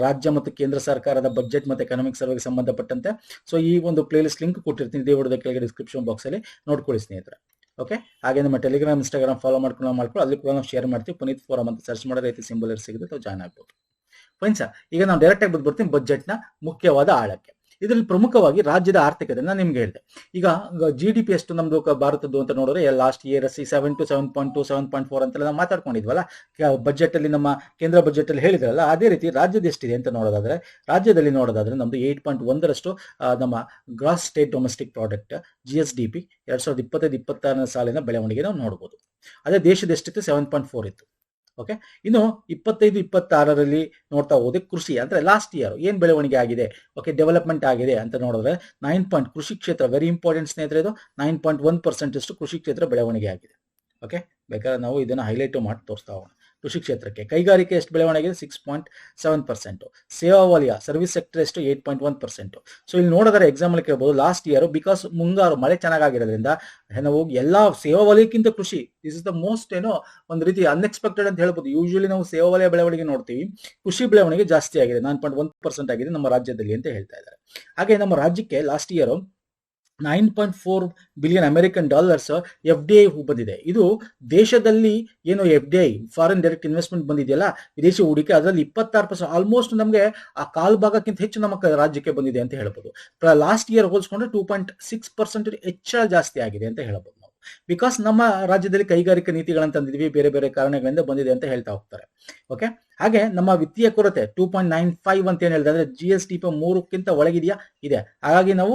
ರಾಜ್ಯ ಮತ್ತು ಕೇಂದ್ರ ಸರ್ಕಾರದ ಬಜೆಟ್ ಮತ್ತೆ ಎಕನಾಮಿಕ್ ಸರ್ವೆಗೆ ಸಂಬಂಧಪಟ್ಟಂತೆ. ಸೊ ಈ ಒಂದು ಪ್ಲೇ ಲಿಸ್ಟ್ ಲಿಂಕ್ ಕೊಟ್ಟಿರ್ತೀನಿ, ಇದೇ ವಿಡಿಯೋದ ಕೆಳಗೆ ಡಿಸ್ಕ್ರಿಪ್ಷನ್ ಬಾಕ್ಸ್ ಅಲ್ಲಿ ನೋಡ್ಕೊಳ್ಳಿ ಸ್ನೇಹಿತರೆ. ಓಕೆ, ಹಾಗೆ ನಮ್ಮ ಟೆಲಿಗ್ರಾಮ್, ಇನ್ಸ್ಟಾಗ್ರಾಮ್ ಫಾಲೋ ಮಾಡ್ಕೊಂಡು ಅಲ್ಲಿ ಕೂಡ ನಾವು ಶೇರ್ ಮಾಡ್ತೀವಿ. ಪುನೀತ್ ಫೋರಮ್ ಅಂತ ಸರ್ಚ್ ಮಾಡೋ ರೀತಿ ಸಿಂಬಲ್ ಸಿಗುತ್ತೆ, ತಾವು ಜಾಯ್ನ್ ಆಗ್ಬೋದು. ಫೈನ್ ಸರ್, ಈಗ ನಾವು ಡೈರೆಕ್ಟ್ ಆಗಿ ಬರ್ತೀನಿ ಬಜೆಟ್ನ ಮುಖ್ಯವಾದ ಆಳಕ್ಕೆ. ಇದರಲ್ಲಿ ಪ್ರಮುಖವಾಗಿ ರಾಜ್ಯದ ಆರ್ಥಿಕತೆ ನಾನು ನಿಮ್ಗೆ ಹೇಳಿದೆ. ಈಗ GDP ಎಷ್ಟು ನಮ್ದು ಭಾರತದ್ದು ಅಂತ ನೋಡಿದ್ರೆ ಲಾಸ್ಟ್ ಇಯರ್ 7 to 7.2, 7.4 ಅಂತೆಲ್ಲ ನಾವು ಮಾತಾಡ್ಕೊಂಡಿದ್ವಲ್ಲ ಬಜೆಟ್ ಅಲ್ಲಿ, ನಮ್ಮ ಕೇಂದ್ರ ಬಜೆಟ್ ಅಲ್ಲಿ ಹೇಳಿದ್ರಲ್ಲ. ಅದೇ ರೀತಿ ರಾಜ್ಯದ ಎಷ್ಟಿದೆ ಅಂತ ನೋಡೋದಾದ್ರೆ, ರಾಜ್ಯದಲ್ಲಿ ನೋಡೋದಾದ್ರೆ ನಮ್ದು 8.1ರಷ್ಟು ನಮ್ಮ gross state domestic product GSDP 2025-26 ಸಾಲಿನ ಬೆಳವಣಿಗೆ ನಾವು ನೋಡಬಹುದು. ಅದೇ ದೇಶದ ಎಷ್ಟಿತ್ತು? 7.4 ಇತ್ತು. ಓಕೆ, ಇನ್ನು 25-26ರಲ್ಲಿ ನೋಡ್ತಾ ಹೋದ್ರೆ ಕೃಷಿ ಅಂದ್ರೆ ಲಾಸ್ಟ್ ಇಯರ್ ಏನ್ ಬೆಳವಣಿಗೆ ಆಗಿದೆ, ಓಕೆ, ಡೆವಲಪ್ಮೆಂಟ್ ಆಗಿದೆ ಅಂತ ನೋಡಿದ್ರೆ 9 ಕೃಷಿ ಕ್ಷೇತ್ರ ವೆರಿ ಇಂಪಾರ್ಟೆಂಟ್ ಸ್ನೇಹಿತರೆ. ಇದು 9.1% ಅಷ್ಟು ಕೃಷಿ ಕ್ಷೇತ್ರ ಬೆಳವಣಿಗೆ ಆಗಿದೆ. ಓಕೆ, ಬೇಕಾದ್ರೆ ನಾವು ಇದನ್ನ ಹೈಲೈಟ್ ಮಾಡಿ ತೋರಿಸ್ತಾ ಹೋಗೋಣ. ಕೃಷಿ ಕ್ಷೇತ್ರಕ್ಕೆ ಕೈಗಾರಿಕೆ ಎಷ್ಟು ಬೆಳವಣಿಗೆ? 6.7%. ಸೇವಾ ವಲಯ ಸರ್ವಿಸ್ ಸೆಕ್ಟರ್ ಎಷ್ಟು? 8.1%. ಸೊ ಇಲ್ಲಿ ನೋಡಿದ್ರೆ ಎಕ್ಸಾಮ್ ಅಲ್ಲಿ ಕೇಳಬಹುದು, ಲಾಸ್ಟ್ ಇಯರ್ ಬಿಕಾಸ್ ಮುಂಗಾರು ಮಳೆ ಚೆನ್ನಾಗಿರೋದ್ರಿಂದ ನಾವು ಎಲ್ಲಾ ಸೇವಾ ವಲಯಕ್ಕಿಂತ ಕೃಷಿ, ದಿಸ್ ಇಸ್ ದ ಮೋಸ್ಟ್ ಒಂದು ರೀತಿ ಅನ್ಎಕ್ಸ್ಪೆಕ್ಟೆಡ್ ಅಂತ ಹೇಳ್ಬೋದು. ಯೂಶುವಲಿ ನಾವು ಸೇವಾ ವಲಯ ಬೆಳವಣಿಗೆ ನೋಡ್ತೀವಿ, ಕೃಷಿ ಬೆಳವಣಿಗೆ ಜಾಸ್ತಿ ಆಗಿದೆ, 9.1% ಆಗಿದೆ ನಮ್ಮ ರಾಜ್ಯದಲ್ಲಿ ಅಂತ ಹೇಳ್ತಾ ಇದ್ದಾರೆ. ಹಾಗೆ ನಮ್ಮ ರಾಜ್ಯಕ್ಕೆ last year 9.4 billion American dollars FDI ಬಂದಿದೆ. ಇದು ದೇಶದಲ್ಲಿ ಏನು FDI ಫಾರಿನ್ ಡೈರೆಕ್ಟ್ ಇನ್ವೆಸ್ಟ್ಮೆಂಟ್ ಬಂದಿದೆಯಲ್ಲ, ವಿದೇಶಿ ಹೂಡಿಕೆ, ಅದರಲ್ಲಿ 26% ಆಲ್ಮೋಸ್ಟ್ ನಮಗೆ ಆ ಕಾಲ್ ಭಾಗಕ್ಕಿಂತ ಹೆಚ್ಚು ನಮ್ಮ ರಾಜ್ಯಕ್ಕೆ ಬಂದಿದೆ ಅಂತ ಹೇಳ್ಬೋದು. ಲಾಸ್ಟ್ ಇಯರ್ ಹೋಲಿಸ್ಕೊಂಡ್ರೆ 2.6% ಹೆಚ್ಚಳ ಜಾಸ್ತಿ ಆಗಿದೆ ಅಂತ ಹೇಳ್ಬೋದು ನಾವು. ಬಿಕಾಸ್ ನಮ್ಮ ರಾಜ್ಯದಲ್ಲಿ ಕೈಗಾರಿಕಾ ನೀತಿಗಳನ್ನ ತಂದಿದ್ವಿ, ಬೇರೆ ಬೇರೆ ಕಾರಣಗಳಿಂದ ಬಂದಿದೆ ಅಂತ ಹೇಳ್ತಾ ಹೋಗ್ತಾರೆ. ಓಕೆ, ಹಾಗೆ ನಮ್ಮ ವಿತ್ತೀಯ ಕೊರತೆ 2.95 ಅಂತ ಏನ್ ಹೇಳಿದ್ರೆ GSDP 3ಕ್ಕಿಂತ ಒಳಗಿದೆಯಾ, ಇದೆ. ಹಾಗಾಗಿ ನಾವು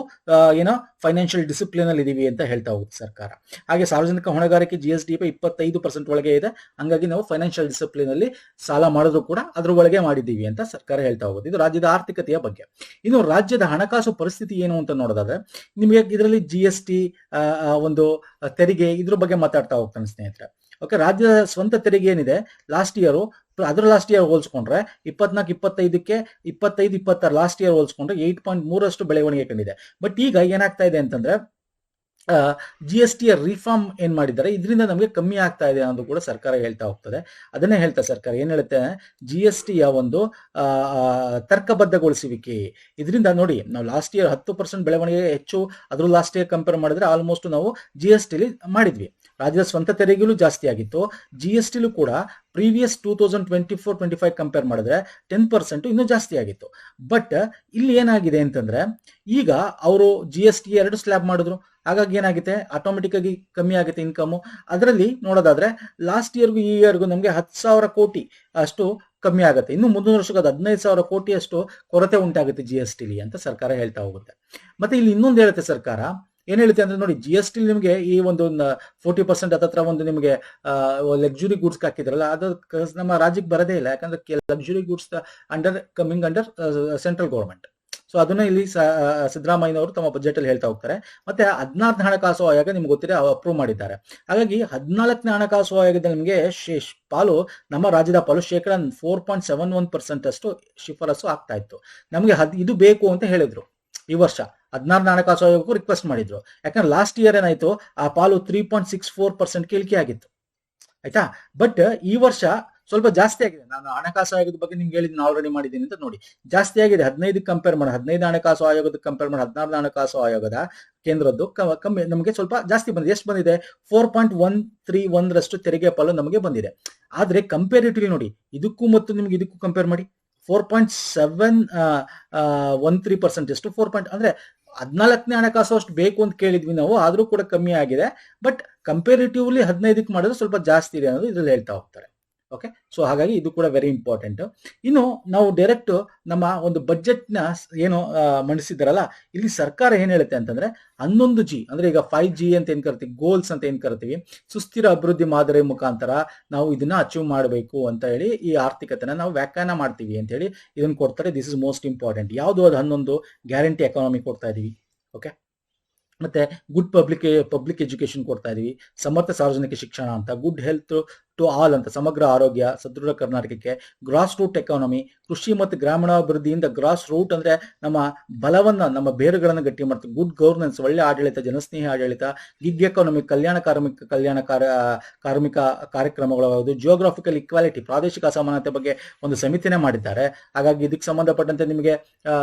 ಏನೋ ಫೈನಾನ್ಷಿಯಲ್ ಡಿಸಿಪ್ಲಿನ್ ಅಲ್ಲಿ ಇದೀವಿ ಅಂತ ಹೇಳ್ತಾ ಹೋಗುತ್ತೆ ಸರ್ಕಾರ. ಹಾಗೆ ಸಾರ್ವಜನಿಕ ಹೊಣೆಗಾರಿಕೆ GSDP 25% ಒಳಗೆ ಇದೆ. ಹಂಗಾಗಿ ನಾವು ಫೈನಾನ್ಷಿಯಲ್ ಡಿಸಿಪ್ಲಿನ್ ಅಲ್ಲಿ ಸಾಲ ಮಾಡಿದ್ರು ಕೂಡ ಅದ್ರ ಒಳಗೆ ಮಾಡಿದ್ದೀವಿ ಅಂತ ಸರ್ಕಾರ ಹೇಳ್ತಾ ಹೋಗುತ್ತೆ. ಇದು ರಾಜ್ಯದ ಆರ್ಥಿಕತೆಯ ಬಗ್ಗೆ. ಇನ್ನು ರಾಜ್ಯದ ಹಣಕಾಸು ಪರಿಸ್ಥಿತಿ ಏನು ಅಂತ ನೋಡೋದಾದ್ರೆ, ನಿಮಗೆ ಇದರಲ್ಲಿ GST ಒಂದು ತೆರಿಗೆ ಇದ್ರ ಬಗ್ಗೆ ಮಾತಾಡ್ತಾ ಹೋಗ್ತಾನೆ ಸ್ನೇಹಿತರೆ. ಓಕೆ, ರಾಜ್ಯದ ಸ್ವಂತ ತೆರಿಗೆ ಏನಿದೆ ಲಾಸ್ಟ್ ಇಯರ್ ಹೋಲಿಸ್ಕೊಂಡ್ರೆ 24-25ಕ್ಕೆ 25-26 ಲಾಸ್ಟ್ ಇಯರ್ ಹೋಲಿಸ್ಕೊಂಡ್ರೆ 8.3 ಬೆಳವಣಿಗೆ ಕಂಡಿದೆ. ಬಟ್ ಈಗ ಏನಾಗ್ತಾ ಇದೆ ಅಂತಂದ್ರೆ GST ರಿಫಾರ್ಮ್ ಏನ್ ಮಾಡಿದ್ದಾರೆ, ಇದರಿಂದ ನಮಗೆ ಕಮ್ಮಿ ಆಗ್ತಾ ಇದೆ ಅನ್ನೋದು ಕೂಡ ಸರ್ಕಾರ ಹೇಳ್ತಾ ಹೋಗ್ತದೆ. ಅದನ್ನೇ ಹೇಳ್ತಾ ಸರ್ಕಾರ ಏನ್ ಹೇಳುತ್ತೆ, GST ಒಂದು ತರ್ಕಬದ್ಧಗೊಳಿಸುವಿಕೆ. ಇದರಿಂದ ನೋಡಿ, ನಾವು ಲಾಸ್ಟ್ ಇಯರ್ 10% ಬೆಳವಣಿಗೆ ಹೆಚ್ಚು, ಅದ್ರ ಲಾಸ್ಟ್ ಇಯರ್ ಕಂಪೇರ್ ಮಾಡಿದ್ರೆ ಆಲ್ಮೋಸ್ಟ್ ನಾವು GST ಮಾಡಿದ್ವಿ. ರಾಜ್ಯದ ಸ್ವಂತ ತೆರಿಗೆಲೂ ಜಾಸ್ತಿ ಆಗಿತ್ತು, GST ಕೂಡ ಪ್ರೀವಿಯಸ್ 2024-25 ಕಂಪೇರ್ ಮಾಡಿದ್ರೆ 10% ಇನ್ನೂ ಜಾಸ್ತಿ ಆಗಿತ್ತು. ಬಟ್ ಇಲ್ಲಿ ಏನಾಗಿದೆ ಅಂತಂದ್ರೆ, ಈಗ ಅವರು GST 2 ಸ್ಲ್ಯಾಬ್ ಮಾಡಿದ್ರು, ಹಾಗಾಗಿ ಏನಾಗುತ್ತೆ, ಆಟೋಮೆಟಿಕ್ ಆಗಿ ಕಮ್ಮಿ ಆಗುತ್ತೆ ಇನ್ಕಮ್. ಅದರಲ್ಲಿ ನೋಡೋದಾದ್ರೆ ಲಾಸ್ಟ್ ಇಯರ್ಗೂ ಈ ಇಯರ್ಗೂ ನಮಗೆ 10,000 ಕೋಟಿ ಅಷ್ಟು ಕಮ್ಮಿ ಆಗುತ್ತೆ. ಇನ್ನು ಮುಂದಿನ ವರ್ಷಕ್ಕೆ ಅದು 15,000 ಕೋಟಿ ಅಷ್ಟು ಕೊರತೆ ಉಂಟಾಗುತ್ತೆ GST ಅಂತ ಸರ್ಕಾರ ಹೇಳ್ತಾ ಹೋಗುತ್ತೆ. ಮತ್ತೆ ಇಲ್ಲಿ ಇನ್ನೊಂದು ಹೇಳುತ್ತೆ ಸರ್ಕಾರ, ಏನ್ ಹೇಳುತ್ತೆ ಅಂದ್ರೆ ನೋಡಿ, GST ನಿಮಗೆ ಈ ಒಂದು 40% ಹತ್ರ ಒಂದು ನಿಮಗೆ ಲಕ್ಸುರಿ ಗೂಡ್ಸ್ ಹಾಕಿದ್ರಲ್ಲ, ಅದು ನಮ್ಮ ರಾಜ್ಯಕ್ಕೆ ಬರೋದೇ ಇಲ್ಲ. ಯಾಕಂದ್ರೆ luxury goods coming under central government. So ಅದನ್ನ ಇಲ್ಲಿ ಸಿದ್ದರಾಮಯ್ಯನವರು ತಮ್ಮ ಬಜೆಟ್ ಅಲ್ಲಿ ಹೇಳ್ತಾ ಹೋಗ್ತಾರೆ. ಮತ್ತೆ 14ನೇ ಹಣಕಾಸು ಆಯೋಗ ನಿಮ್ಗೆ ಗೊತ್ತಿದೆ ಅಪ್ರೂವ್ ಮಾಡಿದ್ದಾರೆ. ಹಾಗಾಗಿ 14ನೇ ಹಣಕಾಸು ಆಯೋಗದಲ್ಲಿ ನಿಮಗೆ ಪಾಲು, ನಮ್ಮ ರಾಜ್ಯದ ಪಾಲು 4.71% ಅಷ್ಟು ಶಿಫಾರಸು ಆಗ್ತಾ ಇತ್ತು. ನಮಗೆ ಇದು ಬೇಕು ಅಂತ ಹೇಳಿದ್ರು. ಈ ವರ್ಷ 16ನೇ ಹಣಕಾಸು ಆಯೋಗಕ್ಕೂ ರಿಕ್ವೆಸ್ಟ್ ಮಾಡಿದ್ರು. ಯಾಕಂದ್ರೆ ಲಾಸ್ಟ್ ಇಯರ್ ಏನಾಯ್ತು, ಆ ಪಾಲು 3.64% ಇಳಿಕೆ ಆಗಿತ್ತು. ಆಯ್ತಾ. ಬಟ್ ಈ ವರ್ಷ ಸ್ವಲ್ಪ ಜಾಸ್ತಿ ಆಗಿದೆ. ನಾನು ಹಣಕಾಸು ಆಯೋಗದ ಬಗ್ಗೆ ನಿಮ್ಗೆ ಹೇಳಿದ್ದೀನಿ, ಆಲ್ರೆಡಿ ಮಾಡಿದ್ದೀನಿ ಅಂತ ನೋಡಿ, ಜಾಸ್ತಿ ಆಗಿದೆ. 15 ಕಂಪೇರ್ ಮಾಡಿ, 15 ಹಣಕಾಸು ಆಯೋಗದ ಕಂಪೇರ್ ಮಾಡಿ 16 ಹಣಕಾಸು ಆಯೋಗದ ಕೇಂದ್ರದ್ದು ಕಮ್ಮಿ, ನಮಗೆ ಸ್ವಲ್ಪ ಜಾಸ್ತಿ ಬಂದಿದೆ. ಎಷ್ಟು ಬಂದಿದೆ? 4.131 ತೆರಿಗೆ ಪಾಲು ನಮಗೆ ಬಂದಿದೆ. ಆದ್ರೆ ಕಂಪೇರಿಟಿವ್ಲಿ ನೋಡಿ, ಇದಕ್ಕೂ ಮತ್ತು ನಿಮ್ಗೆ ಇದಕ್ಕೂ ಕಂಪೇರ್ ಮಾಡಿ, 4.713% ಎಷ್ಟು 4 ಅಂದ್ರೆ 14ನೇ ಹಣಕಾಸು ಅಷ್ಟು ಬೇಕು ಅಂತ ಕೇಳಿದ್ವಿ ನಾವು, ಆದ್ರೂ ಕೂಡ ಕಮ್ಮಿ ಆಗಿದೆ. ಬಟ್ ಕಂಪೇರಿಟಿವ್ಲಿ 15ಕ್ಕೆ ಮಾಡಿದ್ರೆ ಸ್ವಲ್ಪ ಜಾಸ್ತಿ ಇದೆ ಅನ್ನೋದು ಇದ್ರಲ್ಲಿ ಹೇಳ್ತಾ ಹೋಗ್ತಾರೆ. ಓಕೆ, ಸೊ ಹಾಗಾಗಿ ಇದು ಕೂಡ ವೆರಿ ಇಂಪಾರ್ಟೆಂಟ್. ಇನ್ನು ನಾವು ಡೈರೆಕ್ಟ್ ನಮ್ಮ ಒಂದು ಬಜೆಟ್ ನ ಏನು ಮಂಡಿಸಿದಾರಲ್ಲ, ಇಲ್ಲಿ ಸರ್ಕಾರ ಏನ್ ಹೇಳುತ್ತೆ ಅಂತಂದ್ರೆ 11G ಅಂದ್ರೆ ಈಗ 5G ಅಂತ ಏನ್ ಕರಿತೀವಿ, ಗೋಲ್ಸ್ ಅಂತ ಏನ್ ಕರಿತೀವಿ, ಸುಸ್ಥಿರ ಅಭಿವೃದ್ಧಿ ಮಾದರಿ ಮುಖಾಂತರ ನಾವು ಇದನ್ನ ಅಚೀವ್ ಮಾಡಬೇಕು ಅಂತ ಹೇಳಿ ಈ ಆರ್ಥಿಕತೆನ ನಾವು ವ್ಯಾಖ್ಯಾನ ಮಾಡ್ತೀವಿ ಅಂತ ಹೇಳಿ ಇದನ್ನ ಕೊಡ್ತಾರೆ. This is most important. ಯಾವುದು ಅದು 11 ಗ್ಯಾರಂಟಿ ಎಕಾನಮಿ ಕೊಡ್ತಾ ಇದೀವಿ. ಓಕೆ, ಮತ್ತೆ ಗುಡ್ ಪಬ್ಲಿಕ್ ಎಜುಕೇಶನ್ ಕೊಡ್ತಾ ಇದೀವಿ, ಸಮರ್ಥ ಸಾರ್ವಜನಿಕ ಶಿಕ್ಷಣ ಅಂತ, ಗುಡ್ ಹೆಲ್ತ್ ಟು ಆಲ್ ಅಂತ, ಸಮಗ್ರ ಆರೋಗ್ಯ, ಸದೃಢ ಕರ್ನಾಟಕಕ್ಕೆ, ಗ್ರಾಸ್ ರೂಟ್ ಎಕಾನಮಿ, ಕೃಷಿ ಮತ್ತು ಗ್ರಾಮೀಣಾಭಿವೃದ್ಧಿಯಿಂದ ಗ್ರಾಸ್ ರೂಟ್ ಅಂದ್ರೆ ನಮ್ಮ ಬಲವನ್ನ, ನಮ್ಮ ಬೇರುಗಳನ್ನ ಗಟ್ಟಿ ಮಾಡ್ತೀವಿ, ಗುಡ್ ಗವರ್ನೆನ್ಸ್, ಒಳ್ಳೆ ಆಡಳಿತ, ಜನಸ್ನೇಹಿ ಆಡಳಿತ, ಗಿಗ್ ಎಕಾನಮಿ, ಕಾರ್ಮಿಕ ಕಾರ್ಯಕ್ರಮಗಳು, ಜಿಯೋಗ್ರಾಫಿಕಲ್ ಇಕ್ವಾಲಿಟಿ, ಪ್ರಾದೇಶಿಕ ಅಸಮಾನತೆ ಬಗ್ಗೆ ಒಂದು ಸಮಿತಿನೇ ಮಾಡಿದ್ದಾರೆ. ಹಾಗಾಗಿ ಇದಕ್ಕೆ ಸಂಬಂಧಪಟ್ಟಂತೆ ನಿಮಗೆ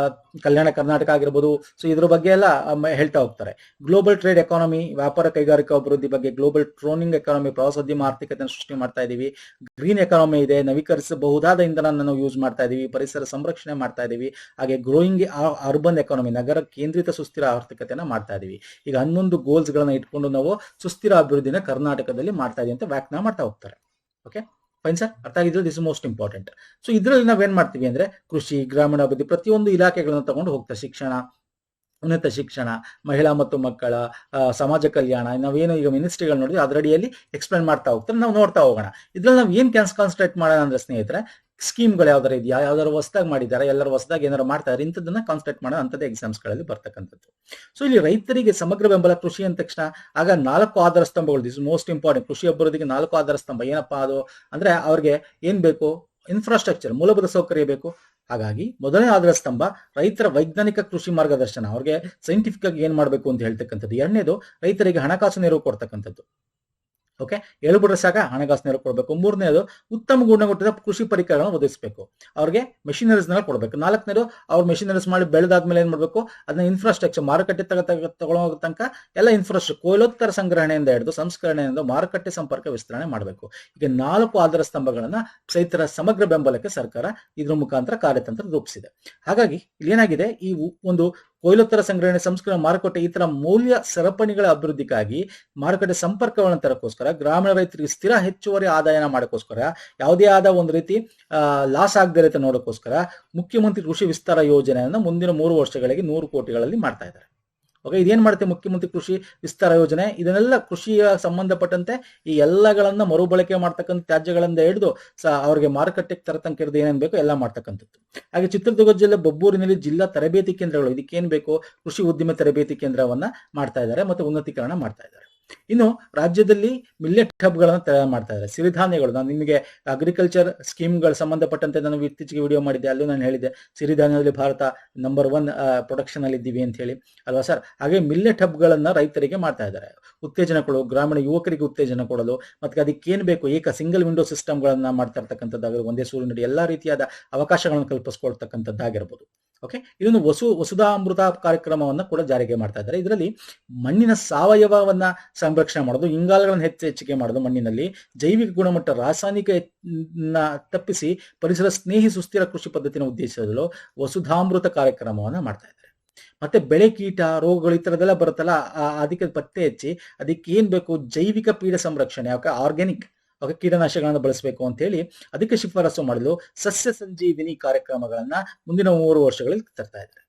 ಕಲ್ಯಾಣ ಕರ್ನಾಟಕ ಆಗಿರ್ಬೋದು, ಸೊ ಇದ್ರ ಬಗ್ಗೆ ಎಲ್ಲ ಹೇಳ್ತಾ ಹೋಗ್ತಾರೆ. ಗ್ಲೋಬಲ್ ಟ್ರೇಡ್ ಎಕಾನಮಿ, ವ್ಯಾಪಾರ ಕೈಗಾರಿಕಾ ಅಭಿವೃದ್ಧಿ ಬಗ್ಗೆ, ಗ್ಲೋಬಲ್ ಟ್ರೋನಿಂಗ್ ಎಕಾನಮಿ, ಪ್ರವಾಸೋದ್ಯಮ ಆರ್ಥಿಕತೆಯನ್ನು ಸೃಷ್ಟಿ ಮಾಡ್ತಾ ಇದೀವಿ, ಗ್ರೀನ್ ಎಕಾನಮಿ ಇದೆ, ನವೀಕರಿಸಬಹುದಾದ ಇಂಧನ ನಾವು ಯೂಸ್ ಮಾಡ್ತಾ ಇದೀವಿ, ಪರಿಸರ ಸಂರಕ್ಷಣೆ ಮಾಡ್ತಾ ಇದೀವಿ, ಹಾಗೆ ಗ್ರೋಯಿಂಗ್ ಅರ್ಬನ್ ಎಕಾನಮಿ, ನಗರ ಕೇಂದ್ರಿತ ಸುಸ್ಥಿರ ಆರ್ಥಿಕತೆಯನ್ನ ಮಾಡ್ತಾ ಇದೀವಿ. ಈಗ 11 ಗೋಲ್ಸ್ ಗಳನ್ನ ಇಟ್ಕೊಂಡು ನಾವು ಸುಸ್ಥಿರ ಅಭಿವೃದ್ಧಿನ ಕರ್ನಾಟಕದಲ್ಲಿ ಮಾಡ್ತಾ ಇದೀವಿ ಅಂತ ವ್ಯಾಖ್ಯಾನ ಮಾಡ್ತಾ ಹೋಗ್ತಾರೆ. ಓಕೆ ಫೈನ್ ಸರ್, ಅರ್ಥ ಆಗಿದ್ರೆ this is most important. So ಇದ್ರಲ್ಲಿ ನಾವೇನ್ ಮಾಡ್ತೀವಿ ಅಂದ್ರೆ ಕೃಷಿ, ಗ್ರಾಮೀಣಾಭಿವೃದ್ಧಿ, ಪ್ರತಿಯೊಂದು ಇಲಾಖೆಗಳನ್ನ ತಗೊಂಡು ಹೋಗ್ತಾರೆ. ಶಿಕ್ಷಣ, ಉನ್ನತ ಶಿಕ್ಷಣ, ಮಹಿಳಾ ಮತ್ತು ಮಕ್ಕಳ, ಸಮಾಜ ಕಲ್ಯಾಣ, ನಾವೇನು ಈಗ ಮಿನಿಸ್ಟ್ರಿಗಳು ನೋಡಿದ್ವಿ ಅದರಡಿಯಲ್ಲಿ ಎಕ್ಸ್ಪ್ಲೇನ್ ಮಾಡ್ತಾ ಹೋಗ್ತಾರೆ. ನಾವು ನೋಡ್ತಾ ಹೋಗೋಣ. ಇದ್ರಲ್ಲಿ ನಾವು ಏನ್ ಕಾನ್ಸಂಟ್ರೇಟ್ ಮಾಡೋಣ ಅಂದ್ರೆ ಸ್ನೇಹಿತರೆ, ಸ್ಕೀಮ್ಗಳು ಯಾವ್ದಾರು ಇದೆಯಾ, ಯಾವ್ದಾರು ಹೊಸದಾಗಿ ಮಾಡಿದ್ದಾರೆ, ಎಲ್ಲರೂ ಹೊಸದಾಗಿ ಏನಾರು ಮಾಡ್ತಾರೆ, ಇಂಥದ್ದನ್ನ ಕಾನ್ಸಂಟ್ರೇಟ್ ಮಾಡೋ ಅಂಥದ್ದು ಎಕ್ಸಾಮ್ಸ್ಗಳಲ್ಲಿ ಬರ್ತಕ್ಕಂಥದ್ದು. ಸೊ ಇಲ್ಲಿ ರೈತರಿಗೆ ಸಮಗ್ರ ಬೆಂಬಲ, ಕೃಷಿ ಅಂದ ತಕ್ಷಣ ಆಗ 4 ಆಧಾರ ಸ್ತಂಭಗಳು, ದಿಸ್ ಮೋಸ್ಟ್ ಇಂಪಾರ್ಟೆಂಟ್. ಕೃಷಿ ಅಭಿವೃದ್ಧಿಗೆ 4 ಆಧಾರ ಸ್ತಂಭ. ಏನಪ್ಪಾ ಅದು ಅಂದ್ರೆ, ಅವ್ರಿಗೆ ಏನ್ ಬೇಕು? ಇನ್ಫ್ರಾಸ್ಟ್ರಕ್ಚರ್, ಮೂಲಭೂತ ಸೌಕರ್ಯ ಬೇಕು. ಹಾಗಾಗಿ ಮೊದಲನೇ ಆಧಾರ ಸ್ತಂಭ ರೈತರ ವೈಜ್ಞಾನಿಕ ಕೃಷಿ ಮಾರ್ಗದರ್ಶನ, ಅವ್ರಿಗೆ ಸೈಂಟಿಫಿಕ್ ಆಗಿ ಏನ್ ಮಾಡ್ಬೇಕು ಅಂತ ಹೇಳ್ತಕ್ಕಂಥದ್ದು. ಎರಡನೇದು ರೈತರಿಗೆ ಹಣಕಾಸು ನೆರವು ಕೊಡ್ತಕ್ಕಂಥದ್ದು. ಓಕೆ, ಹೇಳ್ಬಿಟ್ರೆ ಸಾಕ, ಹಣಕಾಸು ನೆರವು ಕೊಡಬೇಕು. ಮೂರನೇದು ಉತ್ತಮ ಗುಣಮಟ್ಟದ ಕೃಷಿ ಪರಿಕರಗಳನ್ನು ಒದಗಿಸಬೇಕು, ಅವ್ರಿಗೆ ಮೆಷಿನರೀಸ್ನ ಕೊಡಬೇಕು. ನಾಲ್ಕನೇದು ಅವ್ರು ಮೆಷಿನರೀಸ್ ಮಾಡಿ ಬೆಳೆದಾದ್ಮೇಲೆ ಏನ್ ಮಾಡಬೇಕು, ಅದನ್ನ ಇನ್ಫ್ರಾಸ್ಟ್ರಕ್ಚರ್ ಮಾರುಕಟ್ಟೆ ತಗೊಳ್ಳೋ ತನಕ ಎಲ್ಲ ಇನ್ಫ್ರಾಸ್ಟ್ರಕ್ಚರ್ ಕೊಯ್ಲೋತ್ತರ ಸಂಗ್ರಹಣೆಯಿಂದ ಹಿಡಿದು ಸಂಸ್ಕರಣೆಯಿಂದ ಮಾರುಕಟ್ಟೆ ಸಂಪರ್ಕ ವಿಸ್ತರಣೆ ಮಾಡಬೇಕು. ಈಗ 4 ಆಧಾರ ಸ್ತಂಭಗಳನ್ನ ರೈತರ ಸಮಗ್ರ ಬೆಂಬಲಕ್ಕೆ ಸರ್ಕಾರ ಇದ್ರ ಮುಖಾಂತರ ಕಾರ್ಯತಂತ್ರ ರೂಪಿಸಿದೆ. ಹಾಗಾಗಿ ಇಲ್ಲೇನಾಗಿದೆ, ಈ ಒಂದು ಕೊಯ್ಲೋತ್ತರ ಸಂಗ್ರಹಣೆ, ಸಂಸ್ಕರಣೆ, ಮಾರುಕಟ್ಟೆ ಈ ತರ ಮೌಲ್ಯ ಸರಪಣಿಗಳ ಅಭಿವೃದ್ಧಿಗಾಗಿ ಮಾರುಕಟ್ಟೆ ಸಂಪರ್ಕವನ್ನು ತರಕ್ಕೋಸ್ಕರ, ಗ್ರಾಮೀಣ ರೈತರಿಗೆ ಸ್ಥಿರ ಹೆಚ್ಚುವರಿ ಆದಾಯನ ಮಾಡೋಕ್ಕೋಸ್ಕರ, ಯಾವುದೇ ಆದ ಒಂದು ರೀತಿ ಲಾಸ್ ಆಗದೆ ರೀತಿ ನೋಡೋಕ್ಕೋಸ್ಕರ ಮುಖ್ಯಮಂತ್ರಿ ಕೃಷಿ ವಿಸ್ತಾರ ಯೋಜನೆಯನ್ನು ಮುಂದಿನ 3 ವರ್ಷಗಳಿಗೆ 100 ಕೋಟಿಗಳಲ್ಲಿ ಮಾಡ್ತಾ ಇದ್ದಾರೆ. ಓಕೆ, ಇದೇನ್ ಮಾಡುತ್ತೆ ಮುಖ್ಯಮಂತ್ರಿ ಕೃಷಿ ವಿಸ್ತಾರ ಯೋಜನೆ? ಇದನ್ನೆಲ್ಲ ಕೃಷಿಯ ಸಂಬಂಧಪಟ್ಟಂತೆ ಈ ಎಲ್ಲಗಳನ್ನ ಮರುಬಳಕೆ ಮಾಡ್ತಕ್ಕಂಥ ತ್ಯಾಜ್ಯಗಳಿಂದ ಹಿಡಿದು ಅವ್ರಿಗೆ ಮಾರುಕಟ್ಟೆಗೆ ತರತಂಕ ಹಿಡಿದು ಏನೇನ್ ಬೇಕು ಎಲ್ಲ ಮಾಡ್ತಕ್ಕಂಥದ್ದು. ಹಾಗೆ ಚಿತ್ರದುರ್ಗ ಜಿಲ್ಲೆ ಬಬ್ಬೂರಿನಲ್ಲಿ ಜಿಲ್ಲಾ ತರಬೇತಿ ಕೇಂದ್ರಗಳು, ಇದಕ್ಕೇನ್ ಬೇಕು, ಕೃಷಿ ಉದ್ಯಮ ತರಬೇತಿ ಕೇಂದ್ರವನ್ನ ಮಾಡ್ತಾ ಇದ್ದಾರೆ ಮತ್ತೆ ಉನ್ನತೀಕರಣ ಮಾಡ್ತಾ ಇದ್ದಾರೆ. ಇನ್ನು ರಾಜ್ಯದಲ್ಲಿ ಮಿಲ್ಲೆಟ್ ಹಬ್ಗಳನ್ನು ತಯಾರು ಮಾಡ್ತಾ ಇದ್ದಾರೆ. ಸಿರಿಧಾನ್ಯಗಳು, ನಾನು ನಿಮಗೆ ಅಗ್ರಿಕಲ್ಚರ್ ಸ್ಕೀಮ್ಗಳು ಸಂಬಂಧಪಟ್ಟಂತೆ ನಾನು ಇತ್ತೀಚೆಗೆ ವಿಡಿಯೋ ಮಾಡಿದ್ದೆ, ಅಲ್ಲೂ ನಾನು ಹೇಳಿದ್ದೆ ಸಿರಿಧಾನ್ಯದಲ್ಲಿ ಭಾರತ ನಂಬರ್ 1 ಪ್ರೊಡಕ್ಷನ್ ಅಲ್ಲಿ ಇದ್ದೀವಿ ಅಂತ ಹೇಳಿ ಅಲ್ವಾ ಸರ್. ಹಾಗೆ ಮಿಲ್ಲೆಟ್ ಹಬ್ಗಳನ್ನ ರೈತರಿಗೆ ಮಾಡ್ತಾ ಇದ್ದಾರೆ, ಉತ್ತೇಜನ ಕೊಡಲು, ಗ್ರಾಮೀಣ ಯುವಕರಿಗೆ ಉತ್ತೇಜನ ಕೊಡಲು, ಮತ್ತೆ ಅದಕ್ಕೇನು ಬೇಕು ಸಿಂಗಲ್ ವಿಂಡೋ ಸಿಸ್ಟಮ್ಗಳನ್ನ ಮಾಡ್ತಾ ಇರ್ತಕ್ಕಂಥದ್ದಾಗಿರ್ಬೋದು, ಒಂದೇ ಸೂರಿನಡಿ ಎಲ್ಲಾ ರೀತಿಯಾದ ಅವಕಾಶಗಳನ್ನು ಕಲ್ಪಿಸ್ಕೊಳ್ತಕ್ಕಂಥದ್ದಾಗಿರ್ಬೋದು. ಓಕೆ, ಇದೊಂದು ವಸುಧಾಮೃತ ಕಾರ್ಯಕ್ರಮವನ್ನ ಕೂಡ ಜಾರಿಗೆ ಮಾಡ್ತಾ ಇದ್ದಾರೆ. ಇದರಲ್ಲಿ ಮಣ್ಣಿನ ಸಾವಯವವನ್ನ ಸಂರಕ್ಷಣೆ ಮಾಡೋದು, ಇಂಗಾಲಗಳನ್ನು ಹೆಚ್ಚಿಗೆ ಮಾಡೋದು, ಮಣ್ಣಿನಲ್ಲಿ ಜೈವಿಕ ಗುಣಮಟ್ಟ, ರಾಸಾಯನಿಕ ತಪ್ಪಿಸಿ ಪರಿಸರ ಸ್ನೇಹಿ ಸುಸ್ಥಿರ ಕೃಷಿ ಪದ್ಧತಿನ ಉದ್ದೇಶಿಸಲು ವಸುಧಾಮೃತ ಕಾರ್ಯಕ್ರಮವನ್ನ ಮಾಡ್ತಾ ಇದ್ದಾರೆ. ಮತ್ತೆ ಬೆಳೆ ಕೀಟ ರೋಗಗಳು ಈ ತರದೆಲ್ಲ ಬರುತ್ತಲ್ಲ, ಅದಕ್ಕೆ ಪತ್ತೆ ಹಚ್ಚಿ ಅದಕ್ಕೆ ಏನ್ ಬೇಕು, ಜೈವಿಕ ಪೀಡ ಸಂರಕ್ಷಣೆ, ಆರ್ಗ್ಯಾನಿಕ್ ಕೀಟನಾಶಕಗಳನ್ನು ಬಳಸಬೇಕು ಅಂತ ಹೇಳಿ ಅದಕ್ಕೆ ಶಿಫಾರಸು ಮಾಡಲು ಸಸ್ಯ ಸಂಜೀವಿನಿ ಕಾರ್ಯಕ್ರಮಗಳನ್ನ ಮುಂದಿನ 3 ವರ್ಷಗಳಲ್ಲಿ ತರ್ತಾ ಇದ್ದಾರೆ.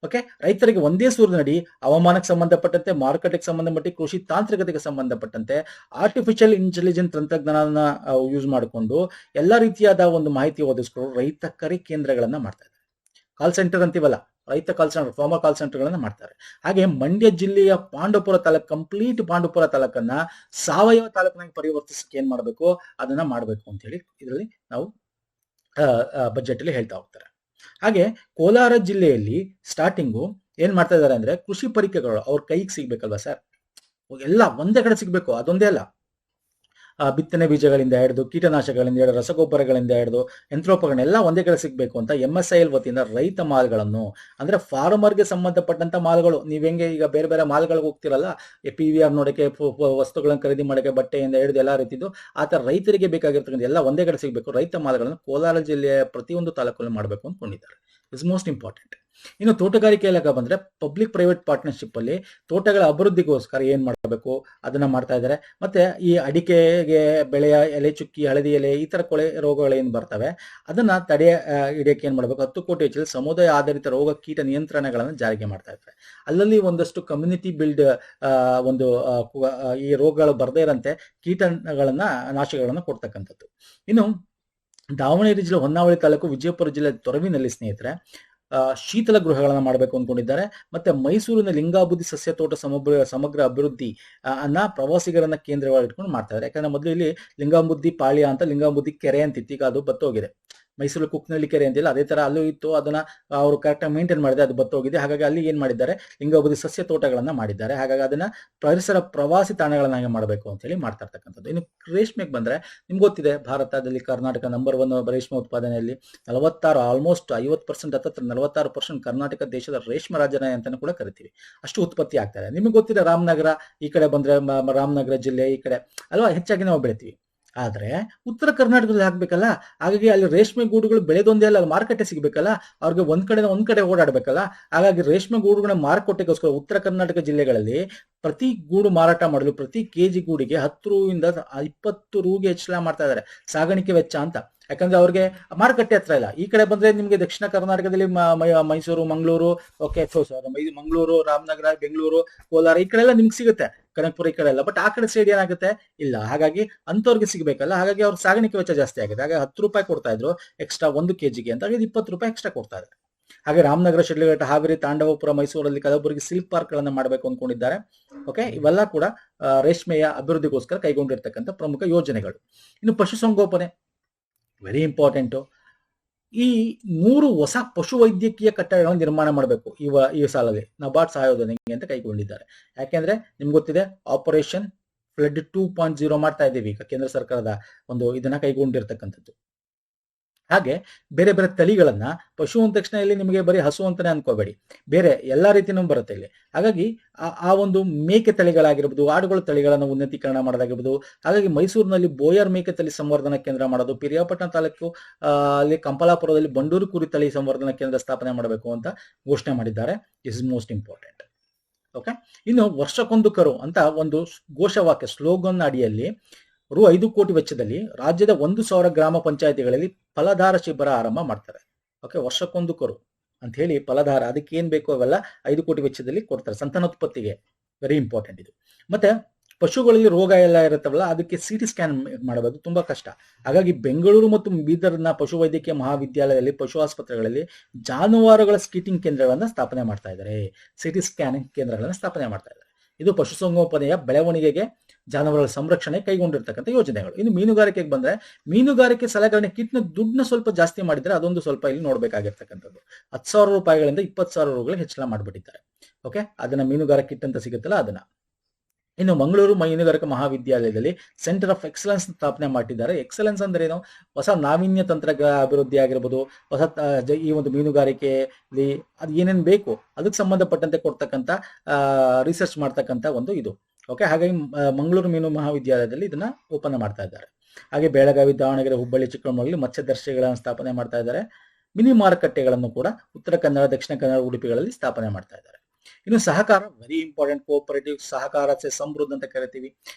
ಓಕೆ, ರೈತರಿಗೆ ಒಂದೇ ಸೂರಿನಡಿ ಹವಾಮಾನಕ್ಕೆ ಸಂಬಂಧಪಟ್ಟಂತೆ, ಮಾರುಕಟ್ಟೆಗೆ ಸಂಬಂಧಪಟ್ಟ, ಕೃಷಿ ತಾಂತ್ರಿಕತೆಗೆ ಸಂಬಂಧಪಟ್ಟಂತೆ ಆರ್ಟಿಫಿಷಿಯಲ್ ಇಂಟೆಲಿಜೆನ್ಸ್ ತಂತ್ರಜ್ಞಾನನ ಯೂಸ್ ಮಾಡಿಕೊಂಡು ಎಲ್ಲಾ ರೀತಿಯಾದ ಒಂದು ಮಾಹಿತಿ ಒದಗಿಸ್ಕೊಂಡು ರೈತ ಕರೆ ಕೇಂದ್ರಗಳನ್ನ ಮಾಡ್ತಾ ಇದ್ದಾರೆ. ಕಾಲ್ ಸೆಂಟರ್ ಅಂತೀವಲ್ಲ, ರೈತ ಕಾಲ್ ಸೆಂಟರ್, ಫಾರ್ಮರ್ ಕಾಲ್ ಸೆಂಟರ್ಗಳನ್ನ ಮಾಡ್ತಾರೆ. ಹಾಗೆ ಮಂಡ್ಯ ಜಿಲ್ಲೆಯ ಪಾಂಡವಪುರ ತಾಲೂಕು, ಕಂಪ್ಲೀಟ್ ಪಾಂಡವಪುರ ತಾಲೂಕನ್ನ ಸಾವಯವ ತಾಲೂಕಿನಾಗಿ ಪರಿವರ್ತಿಸಕ್ಕೆ ಏನ್ ಮಾಡಬೇಕು, ಅದನ್ನ ಮಾಡಬೇಕು ಅಂತ ಹೇಳಿ ಇದರಲ್ಲಿ ನಾವು ಬಜೆಟ್ ಅಲ್ಲಿ ಹೇಳ್ತಾ ಹೋಗ್ತಾರೆ. ಹಾಗೆ ಕೋಲಾರ ಜಿಲ್ಲೆಯಲ್ಲಿ ಸ್ಟಾರ್ಟಿಂಗು ಏನ್ ಮಾಡ್ತಾ ಇದ್ದಾರೆ ಅಂದ್ರೆ, ಕೃಷಿ ಪರಿಕರಗಳು ಅವ್ರ ಕೈಗೆ ಸಿಗ್ಬೇಕಲ್ವಾ ಸರ್, ಎಲ್ಲ ಒಂದೇ ಕಡೆ ಸಿಗ್ಬೇಕು. ಅದೊಂದೇ ಅಲ್ಲ, ಬಿತ್ತನೆ ಬೀಜಗಳಿಂದ ಹಿಡಿದು ಕೀಟನಾಶಕಗಳಿಂದ ಹಿಡಿದು ರಸಗೊಬ್ಬರಗಳಿಂದ ಹಿಡಿದು ಯಂತ್ರೋಪಕರಣ ಎಲ್ಲ ಒಂದೇ ಕಡೆ ಸಿಗ್ಬೇಕು ಅಂತ MSIL ವತಿಯಿಂದ ರೈತ ಮಾಲ್ಗಳನ್ನು, ಅಂದ್ರೆ ಫಾರ್ಮರ್ಗೆ ಸಂಬಂಧಪಟ್ಟಂತ ಮಾಲ್ಗಳು, ನೀವ್ ಹೆಂಗೆ ಈಗ ಬೇರೆ ಬೇರೆ ಮಾಲ್ಗಳಿಗೆ ಹೋಗ್ತಿರಲ್ಲ, PVR ನೋಡಕ್ಕೆ, ವಸ್ತುಗಳನ್ನು ಖರೀದಿ ಮಾಡಕ್ಕೆ, ಬಟ್ಟೆಯಿಂದ ಹಿಡಿದು ಎಲ್ಲಾ ರೀತಿದ್ದು, ಆತರ ರೈತರಿಗೆ ಬೇಕಾಗಿರ್ತಕ್ಕಂಥ ಎಲ್ಲ ಒಂದೇ ಕಡೆ ಸಿಗ್ಬೇಕು. ರೈತ ಮಾಲ್ಗಳನ್ನು ಕೋಲಾರ ಜಿಲ್ಲೆಯ ಪ್ರತಿಯೊಂದು ತಾಲೂಕಲ್ಲಿ ಮಾಡಬೇಕು ಅಂದ್ಕೊಂಡಿದ್ದಾರೆ. It's most important. ಇನ್ನು ತೋಟಗಾರಿಕೆ ಇಲಾಖೆ ಬಂದ್ರೆ ಪಬ್ಲಿಕ್ ಪ್ರೈವೇಟ್ ಪಾರ್ಟ್ನರ್ಶಿಪ್ ಅಲ್ಲಿ ತೋಟಗಳ ಅಭಿವೃದ್ಧಿಗೋಸ್ಕರ ಏನ್ ಮಾಡಬೇಕು ಅದನ್ನ ಮಾಡ್ತಾ ಇದ್ದಾರೆ. ಮತ್ತೆ ಈ ಅಡಿಕೆಗೆ ಬೆಳೆಯ ಎಲೆ ಚುಕ್ಕಿ, ಹಳದಿ ಎಲೆ, ಈ ತರ ಕೊಳೆ ರೋಗಗಳು ಏನ್ ಬರ್ತವೆ ಅದನ್ನ ಹಿಡಿಯಕ್ಕೆ ಏನ್ ಮಾಡಬೇಕು, 10 ಕೋಟಿ ವೆಚ್ಚದಲ್ಲಿ ಸಮುದಾಯ ಆಧಾರಿತ ರೋಗ ಕೀಟ ನಿಯಂತ್ರಣಗಳನ್ನು ಜಾರಿಗೆ ಮಾಡ್ತಾ ಇದ್ದಾರೆ. ಅಲ್ಲಲ್ಲಿ ಒಂದಷ್ಟು ಕಮ್ಯುನಿಟಿ ಬಿಲ್ಡ್ ಒಂದು ಈ ರೋಗಗಳು ಬರದೇ ಇರಂತೆ ಕೀಟಗಳನ್ನ ನಾಶಗಳನ್ನ ಕೊಡ್ತಕ್ಕಂಥದ್ದು. ಇನ್ನು ದಾವಣಗೆರೆ ಜಿಲ್ಲೆ ಹೊನ್ನಾವಳಿ ತಾಲೂಕು, ವಿಜಯಪುರ ಜಿಲ್ಲೆ ತೊರವಿನಲ್ಲಿ ಸ್ನೇಹಿತರೆ ಶೀತಲ ಗೃಹಗಳನ್ನ ಮಾಡಬೇಕು ಅಂದ್ಕೊಂಡಿದ್ದಾರೆ. ಮತ್ತೆ ಮೈಸೂರಿನ ಲಿಂಗಾಬುದ್ಧಿ ಸಸ್ಯ ತೋಟ ಸಮಗ್ರ ಅಭಿವೃದ್ಧಿ ಪ್ರವಾಸಿಗರನ್ನ ಕೇಂದ್ರವಾಗಿ ಇಟ್ಕೊಂಡು ಮಾಡ್ತಾ ಇದ್ದಾರೆ. ಯಾಕಂದ್ರೆ ಮೊದಲು ಇಲ್ಲಿ ಲಿಂಗಾಬುದ್ಧಿ ಪಾಳ್ಯ ಅಂತ, ಲಿಂಗಾಬುದ್ಧಿ ಕೆರೆ ಅಂತ ಇತ್ತು, ಈಗ ಅದು ಬತ್ತೋಗಿದೆ. ಮೈಸೂರು ಕುಕ್ನಳ್ಳಿ ಕೆರೆ ಅಂತಿಲ್ಲ, ಅದೇ ತರ ಅಲ್ಲೂ ಇತ್ತು, ಅದನ್ನ ಅವರು ಕರೆಕ್ಟಾಗಿ ಮೇಂಟೈನ್ ಮಾಡಿದೆ, ಅದು ಬತ್ತೋಗಿದೆ. ಹಾಗಾಗಿ ಅಲ್ಲಿ ಏನ್ ಮಾಡಿದ್ದಾರೆ, ಲಿಂಗಾಬುದ್ಧಿ ಸಸ್ಯ ತೋಟಗಳನ್ನ ಮಾಡಿದ್ದಾರೆ. ಹಾಗಾಗಿ ಅದನ್ನ ಪರಿಸರ ಪ್ರವಾಸಿ ತಾಣಗಳನ್ನಾಗಿ ಮಾಡಬೇಕು ಅಂತ ಹೇಳಿ ಮಾಡ್ತಾ ಇರ್ತಕ್ಕಂಥದ್ದು. ಇನ್ನು ರೇಷ್ಮೆಗೆ ಬಂದ್ರೆ ನಿಮ್ಗೆ ಗೊತ್ತಿದೆ, ಭಾರತದಲ್ಲಿ ಕರ್ನಾಟಕ ನಂಬರ್ 1 ರೇಷ್ಮೆ ಉತ್ಪಾದನೆಯಲ್ಲಿ 46, ಆಲ್ಮೋಸ್ಟ್ 50%, ಹತ್ತಿರ 46% ಕರ್ನಾಟಕ ದೇಶದ ರೇಷ್ಮೆ ರಾಜಧಾನಿ ಅಂತಾನು ಕೂಡ ಕರಿತೀವಿ, ಅಷ್ಟು ಉತ್ಪತ್ತಿ ಆಗ್ತಾರೆ. ನಿಮಗೆ ಗೊತ್ತಿದೆ, ರಾಮನಗರ ಈ ಕಡೆ ಬಂದ್ರೆ ರಾಮನಗರ ಜಿಲ್ಲೆ ಈ ಕಡೆ ಅಲ್ವಾ ಹೆಚ್ಚಾಗಿ ನಾವು ಬೆಳಿತೀವಿ. ಆದ್ರೆ ಉತ್ತರ ಕರ್ನಾಟಕದಲ್ಲಿ ಆಗ್ಬೇಕಲ್ಲ, ಹಾಗಾಗಿ ಅಲ್ಲಿ ರೇಷ್ಮೆ ಗೂಡುಗಳು ಬೆಳೆದೊಂದೇ ಅಲ್ಲ, ಮಾರುಕಟ್ಟೆ ಸಿಗ್ಬೇಕಲ್ಲ, ಅವ್ರಿಗೆ ಒಂದ್ ಕಡೆ ಓಡಾಡ್ಬೇಕಲ್ಲ. ಹಾಗಾಗಿ ರೇಷ್ಮೆ ಗೂಡುಗಳ ಮಾರುಕಟ್ಟೆಗೋಸ್ಕರ ಉತ್ತರ ಕರ್ನಾಟಕ ಜಿಲ್ಲೆಗಳಲ್ಲಿ ಪ್ರತಿ ಗೂಡು ಮಾರಾಟ ಮಾಡಲು ಪ್ರತಿ ಕೆಜಿ ಗೂಡಿಗೆ 10 ರಿಂದ 20 ರೂಗೆ ಹೆಚ್ಚಳ ಮಾಡ್ತಾ ಇದ್ದಾರೆ, ಸಾಗಾಣಿಕೆ ವೆಚ್ಚ ಅಂತ. ಯಾಕಂದ್ರೆ ಅವ್ರಿಗೆ ಮಾರುಕಟ್ಟೆ ಹತ್ರ ಇಲ್ಲ. ಈ ಕಡೆ ಬಂದ್ರೆ ನಿಮ್ಗೆ ದಕ್ಷಿಣ ಕರ್ನಾಟಕದಲ್ಲಿ ಮೈಸೂರು, ಮಂಗಳೂರು, ಮಂಗಳೂರು, ರಾಮನಗರ, ಬೆಂಗಳೂರು, ಕೋಲಾರ ಈ ಕಡೆ ಎಲ್ಲ ನಿಮ್ಗೆ ಸಿಗುತ್ತೆ, ಕನಕಪುರ ಈ ಕಡೆ ಎಲ್ಲ. ಬಟ್ ಆ ಕಡೆ ಸೈಡ್ ಏನಾಗುತ್ತೆ, ಇಲ್ಲ. ಹಾಗಾಗಿ ಅಂತವ್ರಿಗೆ ಸಿಗ್ಬೇಕಲ್ಲ, ಹಾಗಾಗಿ ಅವ್ರ ಸಾಗಾಣಿಕೆ ವೆಚ್ಚ ಜಾಸ್ತಿ ಆಗಿದೆ. ಹಾಗಾಗಿ 10 ರೂಪಾಯಿ ಕೊಡ್ತಾ ಇದ್ರು ಎಕ್ಸ್ಟ್ರಾ 1 ಕೆಜಿಗೆ ಅಂತ, 20 ರೂಪಾಯಿ ಎಕ್ಸ್ಟ್ರಾ ಕೊಡ್ತಾ ಇದ್ದಾರೆ. ಹಾಗೆ ರಾಮನಗರ, ಶಿಡ್ಲಘಟ್ಟ, ಹಾವೇರಿ, ತಾಂಡವಪುರ, ಮೈಸೂರಲ್ಲಿ, ಕಲಬುರಗಿ ಸಿಲ್ಕ್ ಪಾರ್ಕ್ ಗಳನ್ನ ಮಾಡಬೇಕು ಅಂದ್ಕೊಂಡಿದ್ದಾರೆ. ಓಕೆ, ಇವೆಲ್ಲ ಕೂಡ ರೇಷ್ಮೆಯ ಅಭಿವೃದ್ಧಿಗೋಸ್ಕರ ಕೈಗೊಂಡಿರ್ತಕ್ಕಂಥ ಪ್ರಮುಖ ಯೋಜನೆಗಳು. ಇನ್ನು ಪಶುಸಂಗೋಪನೆ ವೆರಿ ಇಂಪಾರ್ಟೆಂಟು. ಈ 3 ಹೊಸ ಪಶು ವೈದ್ಯಕೀಯ ಕಟ್ಟಡಗಳನ್ನು ನಿರ್ಮಾಣ ಮಾಡಬೇಕು ಈ ಸಾಲಲ್ಲಿ ನಬಾರ್ಡ್ ಸಹಾಯಧನಿಗೆ ಅಂತ ಕೈಗೊಂಡಿದ್ದಾರೆ. ಯಾಕೆಂದ್ರೆ ನಿಮ್ಗೆ ಗೊತ್ತಿದೆ, ಆಪರೇಷನ್ ಫ್ಲಡ್ 2.0 ಮಾಡ್ತಾ ಇದ್ದೀವಿ ಈಗ ಕೇಂದ್ರ ಸರ್ಕಾರದ ಒಂದು ಇದನ್ನ ಕೈಗೊಂಡಿರ್ತಕ್ಕಂಥದ್ದು. ಹಾಗೆ ಬೇರೆ ಬೇರೆ ತಳಿಗಳನ್ನ, ಪಶು ಅಂದ ತಕ್ಷಣ ಇಲ್ಲಿ ನಿಮಗೆ ಬರೀ ಹಸು ಅಂತಾನೆ ಅನ್ಕೋಬೇಡಿ, ಬೇರೆ ಎಲ್ಲಾ ರೀತಿನೂ ಬರುತ್ತೆ ಇಲ್ಲಿ. ಹಾಗಾಗಿ ಆ ಒಂದು ಮೇಕೆ ತಳಿಗಳಾಗಿರ್ಬೋದು, ಆಡುಗಳ ತಳಿಗಳನ್ನು ಉನ್ನತೀಕರಣ ಮಾಡೋದಾಗಿರ್ಬೋದು. ಹಾಗಾಗಿ ಮೈಸೂರಿನಲ್ಲಿ ಬೋಯರ್ ಮೇಕೆ ತಳಿ ಸಂವರ್ಧನಾ ಕೇಂದ್ರ ಮಾಡೋದು, ಪಿರಿಯಾಪಟ್ಟಣ ತಾಲೂಕು ಅಲ್ಲಿ ಕಂಪಲಾಪುರದಲ್ಲಿ ಬಂಡೂರು ಕುರಿ ತಳಿ ಸಂವರ್ಧನಾ ಕೇಂದ್ರ ಸ್ಥಾಪನೆ ಮಾಡಬೇಕು ಅಂತ ಘೋಷಣೆ ಮಾಡಿದ್ದಾರೆ. Is most important. ಓಕೆ, ಇನ್ನು ವರ್ಷಕ್ಕೊಂದು ಕರು ಅಂತ ಒಂದು ಘೋಷವಾಕ್ಯ ಸ್ಲೋಗನ್ ಅಡಿಯಲ್ಲಿ ರು. 5 ಕೋಟಿ ವೆಚ್ಚದಲ್ಲಿ ರಾಜ್ಯದ 1,000 ಗ್ರಾಮ ಪಂಚಾಯತಿಗಳಲ್ಲಿ ಫಲಧಾರ ಶಿಬಿರ ಆರಂಭ ಮಾಡ್ತಾರೆ. ಓಕೆ, ವರ್ಷಕ್ಕೊಂದು ಕರು ಅಂತ ಹೇಳಿ ಫಲಧಾರ, ಅದಕ್ಕೆ ಏನ್ ಬೇಕು ಅವೆಲ್ಲ 5 ಕೋಟಿ ವೆಚ್ಚದಲ್ಲಿ ಕೊಡ್ತಾರೆ ಸಂತಾನೋತ್ಪತ್ತಿಗೆ. ವೆರಿ ಇಂಪಾರ್ಟೆಂಟ್ ಇದು. ಮತ್ತೆ ಪಶುಗಳಲ್ಲಿ ರೋಗ ಎಲ್ಲ ಇರುತ್ತವಲ್ಲ, ಅದಕ್ಕೆ ಸಿಟಿ ಸ್ಕ್ಯಾನ್ ಮಾಡಬೇಕು, ತುಂಬಾ ಕಷ್ಟ. ಹಾಗಾಗಿ ಬೆಂಗಳೂರು ಮತ್ತು ಬೀದರ್ನ ಪಶುವೈದ್ಯಕೀಯ ಮಹಾವಿದ್ಯಾಲಯದಲ್ಲಿ ಪಶು ಆಸ್ಪತ್ರೆಗಳಲ್ಲಿ ಜಾನುವಾರುಗಳ ಸ್ಕೀಟಿಂಗ್ ಕೇಂದ್ರಗಳನ್ನ ಸ್ಥಾಪನೆ ಮಾಡ್ತಾ ಇದ್ದಾರೆ. ಸಿಟಿ ಸ್ಕ್ಯಾನಿಂಗ್ ಕೇಂದ್ರಗಳನ್ನ ಸ್ಥಾಪನೆ ಮಾಡ್ತಾ ಇದ್ದಾರೆ. ಇದು ಪಶುಸಂಗೋಪನೆಯ ಬೆಳವಣಿಗೆಗೆ, ಜಾನುವಾರುಗಳ ಸಂರಕ್ಷಣೆ ಕೈಗೊಂಡಿರ್ತಕ್ಕಂಥ ಯೋಜನೆಗಳು. ಇನ್ನು ಮೀನುಗಾರಿಕೆಗೆ ಬಂದ್ರೆ, ಮೀನುಗಾರಿಕೆ ಸಲಕರಣೆ ಕಿಟ್ನ ದುಡ್ಡನ್ನ ಸ್ವಲ್ಪ ಜಾಸ್ತಿ ಮಾಡಿದ್ರೆ ಅದೊಂದು ಸ್ವಲ್ಪ ಇಲ್ಲಿ ನೋಡ್ಬೇಕಾಗಿರ್ತಕ್ಕಂಥದ್ದು. 10,000 ರೂಪಾಯಿಗಳಿಂದ 20,000 ರೂಪಾಯಿಗಳಿಗೆ ಹೆಚ್ಚಳ ಮಾಡಿಬಿಟ್ಟಿದ್ದಾರೆ. ಓಕೆ, ಅದನ್ನ ಮೀನುಗಾರಿಕೆ ಕಿಟ್ ಅಂತ ಸಿಗುತ್ತಲ್ಲ ಅದನ್ನ. ಇನ್ನು ಮಂಗಳೂರು ಮೀನುಗಾರಿಕಾ ಮಹಾವಿದ್ಯಾಲಯದಲ್ಲಿ ಸೆಂಟರ್ ಆಫ್ ಎಕ್ಸಲೆನ್ಸ್ ಸ್ಥಾಪನೆ ಮಾಡಿದ್ದಾರೆ. ಎಕ್ಸಲೆನ್ಸ್ ಅಂದ್ರೆ ಏನು? ಹೊಸ ನಾವೀನ್ಯ ತಂತ್ರ ಅಭಿವೃದ್ಧಿ ಆಗಿರ್ಬೋದು, ಹೊಸ ಈ ಒಂದು ಮೀನುಗಾರಿಕೆಯಲ್ಲಿ ಅದು ಏನೇನು ಬೇಕು ಅದಕ್ಕೆ ಸಂಬಂಧಪಟ್ಟಂತೆ ಕೊಡ್ತಕ್ಕಂಥ ರಿಸರ್ಚ್ ಮಾಡ್ತಕ್ಕಂಥ ಒಂದು ಇದು. ಓಕೆ, ಹಾಗಾಗಿ ಮಂಗಳೂರು ಮೀನು ಮಹಾವಿದ್ಯಾಲಯದಲ್ಲಿ ಇದನ್ನ ಓಪನ್ ಮಾಡ್ತಾ ಇದ್ದಾರೆ. ಹಾಗೆ ಬೆಳಗಾವಿ, ದಾವಣಗೆರೆ, ಹುಬ್ಬಳ್ಳಿ, ಚಿಕ್ಕಮಗಳೂರಲ್ಲಿ ಮತ್ಸ್ಯದರ್ಶಿಗಳನ್ನು ಸ್ಥಾಪನೆ ಮಾಡ್ತಾ ಇದ್ದಾರೆ. ಮಿನಿ ಮಾರುಕಟ್ಟೆಗಳನ್ನು ಕೂಡ ಉತ್ತರ ಕನ್ನಡ, ದಕ್ಷಿಣ ಕನ್ನಡ, ಉಡುಪಿಗಳಲ್ಲಿ ಸ್ಥಾಪನೆ ಮಾಡ್ತಾ ಇದ್ದಾರೆ. ಇನ್ನು ಸಹಕಾರ, ವೆರಿ ಇಂಪಾರ್ಟೆಂಟ್. ಕೋಆಪರೇಟಿವ್ ಸಹಕಾರ ಸಮೃದ್ಧ ಅಂತ ಕರಿತೀವಿ.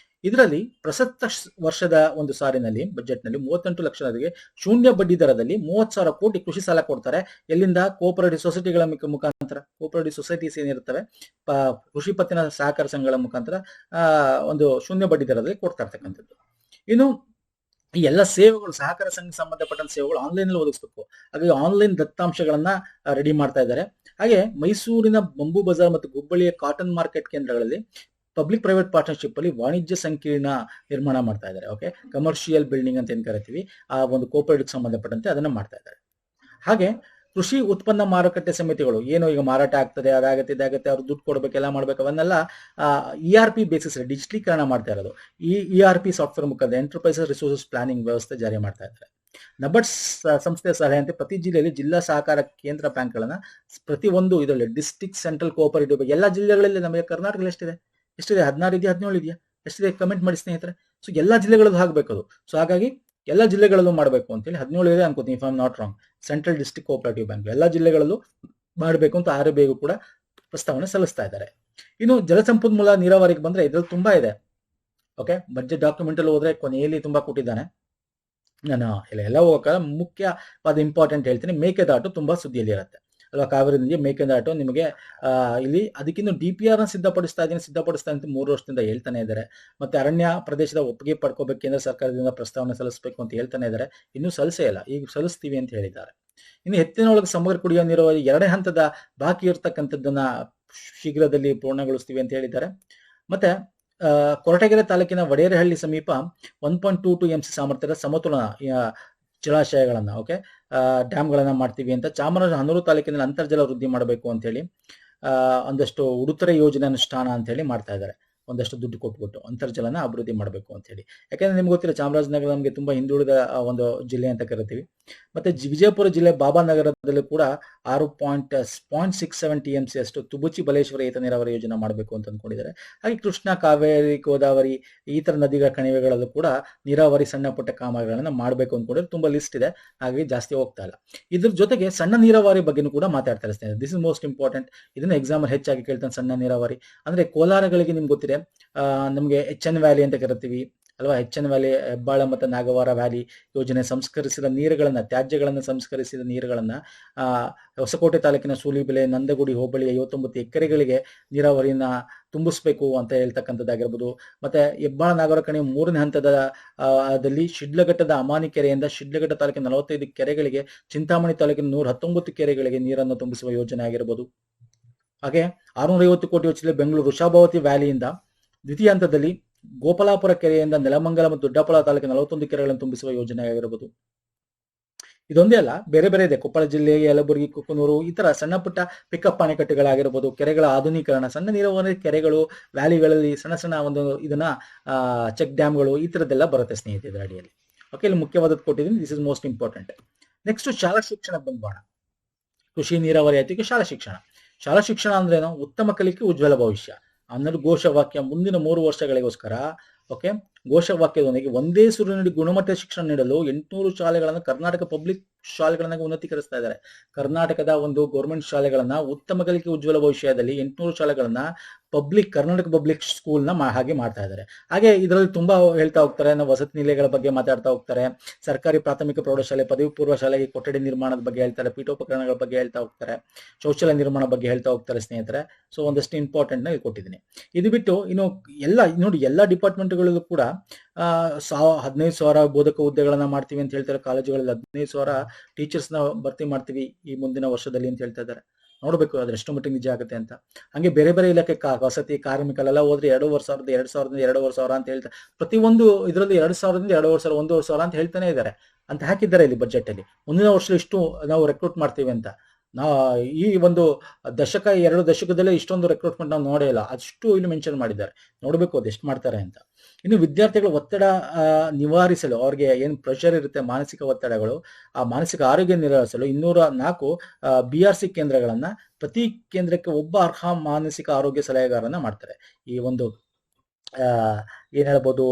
ಇದರಲ್ಲಿ ಪ್ರಸಕ್ತ ವರ್ಷದ ಒಂದು ಸಾಲಿನಲ್ಲಿ ಬಜೆಟ್ನಲ್ಲಿ 38 ಲಕ್ಷದವರೆಗೆ ಶೂನ್ಯ ಬಡ್ಡಿ ದರದಲ್ಲಿ 30,000 ಕೋಟಿ ಕೃಷಿ ಸಾಲ ಕೊಡ್ತಾರೆ. ಎಲ್ಲಿಂದ? ಕೋಆಪರೇಟಿವ್ ಸೊಸೈಟಿಗಳ ಮುಖಾಂತರ. ಕೋಆಪರೇಟಿವ್ ಸೊಸೈಟೀಸ್ ಏನಿರ್ತವೆ, ಕೃಷಿ ಪತ್ತಿನ ಸಹಕಾರ ಸಂಘಗಳ ಮುಖಾಂತರ ಒಂದು ಶೂನ್ಯ ಬಡ್ಡಿ ದರದಲ್ಲಿ ಕೊಡ್ತಾ ಇರ್ತಕ್ಕಂಥದ್ದು. ಇನ್ನು ಈ ಎಲ್ಲ ಸೇವೆಗಳು, ಸಹಕಾರ ಸಂಘ ಸಂಬಂಧಪಟ್ಟಂತ ಸೇವೆಗಳು ಆನ್ಲೈನ್ ಅಲ್ಲಿ ಒದಗಿಸಬೇಕು. ಹಾಗಾಗಿ ಆನ್ಲೈನ್ ದತ್ತಾಂಶಗಳನ್ನ ರೆಡಿ ಮಾಡ್ತಾ ಇದ್ದಾರೆ. ಹಾಗೆ ಮೈಸೂರಿನ ಬಂಬು ಬಜಾರ್ ಮತ್ತು ಹುಬ್ಬಳ್ಳಿಯ ಕಾಟನ್ ಮಾರ್ಕೆಟ್ ಕೇಂದ್ರಗಳಲ್ಲಿ ಪಬ್ಲಿಕ್ ಪ್ರೈವೇಟ್ ಪಾರ್ಟ್ನರ್ಶಿಪ್ ಅಲ್ಲಿ ವಾಣಿಜ್ಯ ಸಂಕೀರ್ಣ ನಿರ್ಮಾಣ ಮಾಡ್ತಾ ಇದ್ದಾರೆ. ಓಕೆ, ಕಮರ್ಷಿಯಲ್ ಬಿಲ್ಡಿಂಗ್ ಅಂತ ಏನ್ ಕರಿತೀವಿ, ಆ ಒಂದು ಕೋಆಪರೇಟಿವ್ ಸಂಬಂಧಪಟ್ಟಂತೆ ಅದನ್ನ ಮಾಡ್ತಾ ಇದ್ದಾರೆ. ಹಾಗೆ ಕೃಷಿ ಉತ್ಪನ್ನ ಮಾರುಕಟ್ಟೆ ಸಮಿತಿಗಳು ಏನು ಈಗ ಮಾರಾಟ ಆಗ್ತದೆ, ಅದಾಗತ್ತೆ ಇದಾಗತ್ತೆ, ಅವ್ರು ದುಡ್ಡು ಕೊಡ್ಬೇಕು, ಎಲ್ಲ ಮಾಡ್ಬೇಕು, ಅವನ್ನೆಲ್ಲ ERP ಬೇಸಿಸ್ ಡಿಜಿಟಲೀಕರಣ ಮಾಡ್ತಾ ಇರೋದು. ಈ ERP ಸಾಫ್ಟ್ವೇರ್ ಮುಖಾಂತರ ಎಂಟರ್ಪ್ರೈಸಸ್ ರಿಸೋರ್ಸಸ್ ಪ್ಲಾನಿಂಗ್ ವ್ಯವಸ್ಥೆ ಜಾರಿ ಮಾಡ್ತಾ ಇದ್ದಾರೆ. ನಬಾರ್ಡ್ ಸಂಸ್ಥೆಯ ಸಲಹೆಯಂತೆ ಪ್ರತಿ ಜಿಲ್ಲೆಯಲ್ಲಿ ಜಿಲ್ಲಾ ಸಹಕಾರ ಕೇಂದ್ರ ಬ್ಯಾಂಕ್ಗಳನ್ನ ಪ್ರತಿಯೊಂದು ಇದರಲ್ಲಿ ಡಿಸ್ಟ್ರಿಕ್ಟ್ ಸೆಂಟ್ರಲ್ ಕೋಆಪರೇಟಿವ್ ಎಲ್ಲ ಜಿಲ್ಲೆಗಳಲ್ಲಿ, ನಮಗೆ ಕರ್ನಾಟಕದಲ್ಲಿ ಎಷ್ಟಿದೆ 16 ಇದೆಯಾ, 17 ಇದೆಯಾ, ಎಷ್ಟಿದೆ ಕಮೆಂಟ್ ಮಾಡಿ ಸ್ನೇಹಿತರೆ. ಸೊ ಎಲ್ಲಾ ಜಿಲ್ಲೆಗಳಲ್ಲೂ ಆಗ್ಬೇಕು ಅದು. ಸೊ ಹಾಗಾಗಿ ಎಲ್ಲ ಜಿಲ್ಲೆಗಳಲ್ಲೂ ಮಾಡಬೇಕು ಅಂತೇಳಿ 17 ಇದೆ ಅನ್ಕೋತೀನಿ, if I am not wrong. Central district cooperative bank ಎಲ್ಲ ಜಿಲ್ಲೆಗಳಲ್ಲೂ ಮಾಡಬೇಕು ಅಂತ RBI ಕೂಡ ಪ್ರಸ್ತಾವನೆ ಸಲ್ಲಿಸ್ತಾ ಇದ್ದಾರೆ. ಇನ್ನು ಜಲಸಂಪನ್ಮೂಲ ನೀರಾವರಿಗೆ ಬಂದ್ರೆ ಇದ್ರಲ್ಲಿ ತುಂಬಾ ಇದೆ. ಓಕೆ, ಬಜೆಟ್ ಡಾಕ್ಯುಮೆಂಟ್ ಅಲ್ಲಿ ಹೋದ್ರೆ ಕೊನೆಯಲ್ಲಿ ತುಂಬಾ ಕೊಟ್ಟಿದ್ದಾನೆ. ನಾನು ಎಲ್ಲ ಹೋಗಕ್ಕ ಮುಖ್ಯವಾದ ಇಂಪಾರ್ಟೆಂಟ್ ಹೇಳ್ತೀನಿ. ಮೇಕೆದಾಟು ತುಂಬಾ ಸುದ್ದಿಯಲ್ಲಿ ಇರುತ್ತೆ ಅಲ್ವಾ. ಕಾವೇರಿ ನದಿಗೆ ಮೇಕೆದಾಟು ನಿಮಗೆ ಇಲ್ಲಿ ಅದಕ್ಕಿಂತ DPR ನ ಸಿದ್ಧಪಡಿಸ್ತಾ ಅಂತ 3 ವರ್ಷದಿಂದ ಹೇಳ್ತಾನೆ ಇದ್ದಾರೆ. ಮತ್ತೆ ಅರಣ್ಯ ಪ್ರದೇಶದ ಒಪ್ಪಿಗೆ ಪಡ್ಕೋಬೇಕು, ಕೇಂದ್ರ ಸರ್ಕಾರದಿಂದ ಪ್ರಸ್ತಾವನೆ ಸಲ್ಲಿಸಬೇಕು ಅಂತ ಹೇಳ್ತಾನೆ ಇದ್ದಾರೆ. ಇನ್ನೂ ಸಲ್ಲಿಸೇ ಇಲ್ಲ, ಈಗ ಸಲ್ಲಿಸ್ತೀವಿ ಅಂತ ಹೇಳಿದ್ದಾರೆ. ಇನ್ನು ಎತ್ತಿನೊಳಗೆ ಸಮಗ್ರ ಕುಡಿಯುವ ನೀರು 2ನೇ ಹಂತದ ಬಾಕಿ ಇರ್ತಕ್ಕಂಥದ್ದನ್ನ ಶೀಘ್ರದಲ್ಲಿ ಪೂರ್ಣಗೊಳಿಸ್ತೀವಿ ಅಂತ ಹೇಳಿದ್ದಾರೆ. ಮತ್ತೆ ಕೊರಟಗೆರೆ ತಾಲೂಕಿನ ವಡೇರಹಳ್ಳಿ ಸಮೀಪ 1.22 MC ಸಾಮರ್ಥ್ಯದ ಸಮತೋಲನ ಜಲಾಶಯಗಳನ್ನ, ಓಕೆ, ಡ್ಯಾಮ್ಗಳನ್ನ ಮಾಡ್ತೀವಿ ಅಂತ. ಹನೂರು ತಾಲೂಕಿನಲ್ಲಿ ಅಂತರ್ಜಲ ವೃದ್ಧಿ ಮಾಡಬೇಕು ಅಂತ ಹೇಳಿ ಒಂದಷ್ಟು ಉಡುಗೊರೆ ಯೋಜನೆ ಅನುಷ್ಠಾನ ಅಂತ ಹೇಳಿ ಮಾಡ್ತಾ ಇದ್ದಾರೆ. ಒಂದಷ್ಟು ದುಡ್ಡು ಕೊಟ್ಬಿಟ್ಟು ಅಂತರ್ಜಲನ ಅಭಿವೃದ್ಧಿ ಮಾಡಬೇಕು ಅಂತ ಹೇಳಿ. ಯಾಕಂದ್ರೆ ನಿಮ್ಗೆ ಗೊತ್ತಿಲ್ಲ, ಚಾಮರಾಜನಗರ ನಮಗೆ ತುಂಬಾ ಹಿಂದುಳಿದ ಒಂದು ಜಿಲ್ಲೆ ಅಂತ ಕರಿತೀವಿ. ಮತ್ತೆ ವಿಜಯಪುರ ಜಿಲ್ಲೆ ಬಾಬಾನಗರದಲ್ಲೂ ಕೂಡ 6.67 TMC ಅಷ್ಟು ತುಬಚಿ ಬಲೇಶ್ವರ ಏತ ನೀರಾವರಿ ಯೋಜನೆ ಮಾಡಬೇಕು ಅಂತ ಅಂದ್ಕೊಂಡಿದ್ದಾರೆ. ಹಾಗೆ ಕೃಷ್ಣ, ಕಾವೇರಿ, ಗೋದಾವರಿ ಈ ತರ ನದಿಗಳ ಕಣಿವೆಗಳಲ್ಲೂ ಕೂಡ ನೀರಾವರಿ ಸಣ್ಣ ಪುಟ್ಟ ಕಾಮಗಾರಿಗಳನ್ನ ಮಾಡಬೇಕು ಅಂದ್ಕೊಂಡಿದ್ರೆ ತುಂಬಾ ಲಿಸ್ಟ್ ಇದೆ. ಹಾಗಾಗಿ ಜಾಸ್ತಿ ಹೋಗ್ತಾ ಇಲ್ಲ. ಇದ್ರ ಜೊತೆಗೆ ಸಣ್ಣ ನೀರಾವರಿ ಬಗ್ಗೆನೂ ಕೂಡ ಮಾತಾಡ್ತಾರೆ ಸ್ನೇಹಿತರೆ. This is most important. ಇದನ್ನ ಎಕ್ಸಾಮ್ ಹೆಚ್ಚಾಗಿ ಕೇಳ್ತಾನೆ. ಸಣ್ಣ ನೀರಾವರಿ ಅಂದ್ರೆ ಕೋಲಾರಗಳಿಗೆ ನಿಮ್ಗೆ ಗೊತ್ತಿದೆ, ನಮಗೆ HN ವ್ಯಾಲಿ ಅಂತ ಕರಿತೀವಿ ಅಲ್ವಾ. HN ವ್ಯಾಲಿ, ಹೆಬ್ಬಾಳ ಮತ್ತು ನಾಗವಾರ ವ್ಯಾಲಿ ಯೋಜನೆ ಸಂಸ್ಕರಿಸಿದ ನೀರುಗಳನ್ನ, ತ್ಯಾಜ್ಯಗಳನ್ನ ಸಂಸ್ಕರಿಸಿದ ನೀರುಗಳನ್ನ ಹೊಸಕೋಟೆ ತಾಲೂಕಿನ ಸೂಲಿಬೆಲೆ, ನಂದಗುಡಿ ಹೋಬಳಿ 59 ಎಕರೆಗಳಿಗೆ ನೀರಾವರಿಯನ್ನ ತುಂಬಿಸ್ಬೇಕು ಅಂತ ಹೇಳ್ತಕ್ಕಂಥದ್ದಾಗಿರ್ಬೋದು. ಮತ್ತೆ ಹೆಬ್ಬಾಳ ನಾಗವಾರ ಕಣಿವೆ 3ನೇ ಹಂತದ ದಲ್ಲಿ ಶಿಡ್ಲಘಟ್ಟದ ಅಮಾನಿ ಕೆರೆಯಿಂದ ಶಿಡ್ಲಘಟ್ಟ ತಾಲೂಕಿನ 45 ಕೆರೆಗಳಿಗೆ, ಚಿಂತಾಮಣಿ ತಾಲೂಕಿನ 119 ಕೆರೆಗಳಿಗೆ ನೀರನ್ನು ತುಂಬಿಸುವ ಯೋಜನೆ ಆಗಿರ್ಬೋದು. ಹಾಗೆ 650 ಕೋಟಿ ವೆಚ್ಚದಲ್ಲಿ ಬೆಂಗಳೂರು ವೃಷಭಾವತಿ ವ್ಯಾಲಿಯಿಂದ ದ್ವಿತೀಯ ಹಂತದಲ್ಲಿ ಗೋಪಾಲಾಪುರ ಕೆರೆಯಿಂದ ನೆಲಮಂಗಲ ಮತ್ತು ದೊಡ್ಡಪಳ ತಾಲೂಕಿನ 41 ಕೆರೆಗಳನ್ನು ತುಂಬಿಸುವ ಯೋಜನೆ ಆಗಿರಬಹುದು. ಇದೊಂದೇ ಅಲ್ಲ, ಬೇರೆ ಬೇರೆ ಇದೆ. ಕೊಪ್ಪಳ ಜಿಲ್ಲೆ ಯಲಬುರ್ಗಿ, ಕುಕ್ಕನೂರು, ಈ ತರ ಸಣ್ಣ ಪುಟ್ಟ ಪಿಕಪ್ ಅಣೆಕಟ್ಟುಗಳಾಗಿರ್ಬೋದು, ಕೆರೆಗಳ ಆಧುನೀಕರಣ, ಸಣ್ಣ ನೀರಾವರಿ ಕೆರೆಗಳು, ವ್ಯಾಲಿಗಳಲ್ಲಿ ಸಣ್ಣ ಸಣ್ಣ ಒಂದು ಇದನ್ನ ಚೆಕ್ ಡ್ಯಾಮ್ಗಳು, ಈ ತರದ್ದೆಲ್ಲ ಬರುತ್ತೆ ಸ್ನೇಹಿತರೆ ಇದರ ಅಡಿಯಲ್ಲಿ. ಓಕೆ, ಇಲ್ಲಿ ಮುಖ್ಯವಾದದ್ದು ಕೊಟ್ಟಿದ್ದೀನಿ. This is most important. Next ಶಾಲಾ ಶಿಕ್ಷಣಕ್ಕೆ ಬಂದ್ಬೋಣ. ಕೃಷಿ ನೀರಾವರಿ ಆಯ್ತು, ಶಾಲಾ ಶಿಕ್ಷಣ. ಶಾಲಾ ಶಿಕ್ಷಣ ಅಂದ್ರೇನು? ಉತ್ತಮ ಕಲಿಕೆ, ಉಜ್ವಲ ಭವಿಷ್ಯ ಅನ್ನೋದು ಘೋಷವಾಕ್ಯ. ಮುಂದಿನ 3 ವರ್ಷಗಳಿಗೋಸ್ಕರ ಓಕೆ, ಘೋಷವಾಕ್ಯದೊಂದಿಗೆ ಒಂದೇ ಸೂರಿನಡಿ ಗುಣಮಟ್ಟ ಶಿಕ್ಷಣ ನೀಡಲು 800 ಶಾಲೆಗಳನ್ನು ಕರ್ನಾಟಕ ಪಬ್ಲಿಕ್ ಶಾಲೆಗಳನ್ನ ಉನ್ನತೀಕರಿಸ್ತಾ ಇದ್ದಾರೆ. ಕರ್ನಾಟಕದ ಒಂದು ಗೌರ್ಮೆಂಟ್ ಶಾಲೆಗಳನ್ನ ಉತ್ತಮ ಕಲಿಕೆ ಉಜ್ವಲ ಭವಿಷ್ಯದಲ್ಲಿ 800 ಶಾಲೆಗಳನ್ನ ಕರ್ನಾಟಕ ಪಬ್ಲಿಕ್ ಸ್ಕೂಲ್ ನ ಹಾಗೆ ಮಾಡ್ತಾ ಇದ್ದಾರೆ. ಹಾಗೆ ಇದರಲ್ಲಿ ತುಂಬಾ ಹೇಳ್ತಾ ಹೋಗ್ತಾರೆ. ನಾವು ವಸತಿ ನಿಲಯಗಳ ಬಗ್ಗೆ ಮಾತಾಡ್ತಾ ಹೋಗ್ತಾರೆ. ಸರ್ಕಾರಿ ಪ್ರಾಥಮಿಕ ಪ್ರೌಢಶಾಲೆ, ಪದವಿ ಪೂರ್ವ ಶಾಲೆಗೆ ಕೊಠಡಿ ನಿರ್ಮಾಣದ ಬಗ್ಗೆ ಹೇಳ್ತಾರೆ. ಪೀಠೋಪಕರಣಗಳ ಬಗ್ಗೆ ಹೇಳ್ತಾ ಹೋಗ್ತಾರೆ. ಶೌಚಾಲಯ ನಿರ್ಮಾಣ ಬಗ್ಗೆ ಹೇಳ್ತಾ ಹೋಗ್ತಾರೆ ಸ್ನೇಹಿತರೆ. ಸೊ ಒಂದಷ್ಟು ಇಂಪಾರ್ಟೆಂಟ್ ನ ಕೊಟ್ಟಿದ್ದೀನಿ. ಇದು ಬಿಟ್ಟು ಇನ್ನು ಎಲ್ಲ ನೋಡಿ, ಎಲ್ಲ ಡಿಪಾರ್ಟ್ಮೆಂಟ್ಗಳಲ್ಲೂ ಕೂಡ 15,000 ಬೋಧಕ ಹುದ್ದೆಗಳನ್ನ ಮಾಡ್ತೀವಿ ಅಂತ ಹೇಳ್ತಾರೆ. ಕಾಲೇಜುಗಳಲ್ಲಿ 15,000 ಟೀಚರ್ಸ್ ನ ಭರ್ತಿ ಮಾಡ್ತೀವಿ ಈ ಮುಂದಿನ ವರ್ಷದಲ್ಲಿ ಅಂತ ಹೇಳ್ತಾ ಇದ್ದಾರೆ. ನೋಡ್ಬೇಕು ಅದ್ರ ಎಷ್ಟು ಮಟ್ಟಿಗೆ ನಿಜ ಆಗುತ್ತೆ ಅಂತ. ಹಂಗೆ ಬೇರೆ ಬೇರೆ ಇಲಾಖೆ ವಸತಿ, ಕಾರ್ಮಿಕರೆಲ್ಲ ಹೋದ್ರೆ 2,500 2,000 ಅಂತ ಹೇಳ್ತಾರೆ. ಪ್ರತಿಯೊಂದು ಇದರಲ್ಲಿ 2,000 2,500 1,500 ಅಂತ ಹೇಳ್ತಾನೆ ಇದ್ದಾರೆ ಅಂತ ಹಾಕಿದ್ದಾರೆ ಇಲ್ಲಿ ಬಜೆಟ್ ಅಲ್ಲಿ. ಮುಂದಿನ ವರ್ಷ ಇಷ್ಟು ನಾವು ರೆಕ್ರೂಟ್ ಮಾಡ್ತೀವಿ ಅಂತ. ಈ ಒಂದು 2 ದಶಕದಲ್ಲೇ ಇಷ್ಟೊಂದು ರೆಕ್ರೂಟ್ಮೆಂಟ್ ನಾವು ನೋಡೇ ಇಲ್ಲ. ಅಷ್ಟು ಇಲ್ಲಿ ಮೆನ್ಷನ್ ಮಾಡಿದ್ದಾರೆ. ನೋಡ್ಬೇಕು ಅದು ಎಷ್ಟು ಮಾಡ್ತಾರೆ ಅಂತ. ಇನ್ನು ವಿದ್ಯಾರ್ಥಿಗಳ ಒತ್ತಡ ನಿವಾರಿಸಲು, ಅವ್ರಿಗೆ ಏನ್ ಪ್ರೆಷರ್ ಇರುತ್ತೆ, ಮಾನಸಿಕ ಒತ್ತಡಗಳು, ಆ ಮಾನಸಿಕ ಆರೋಗ್ಯ ನಿವಾರಿಸಲು 204 BRC ಕೇಂದ್ರಗಳನ್ನ, ಪ್ರತಿ ಕೇಂದ್ರಕ್ಕೆ ಒಬ್ಬ ಅರ್ಹ ಮಾನಸಿಕ ಆರೋಗ್ಯ ಸಲಹೆಗಾರನ ಮಾಡ್ತಾರೆ. ಈ ಒಂದು ಏನ್ ಹೇಳ್ಬೋದು,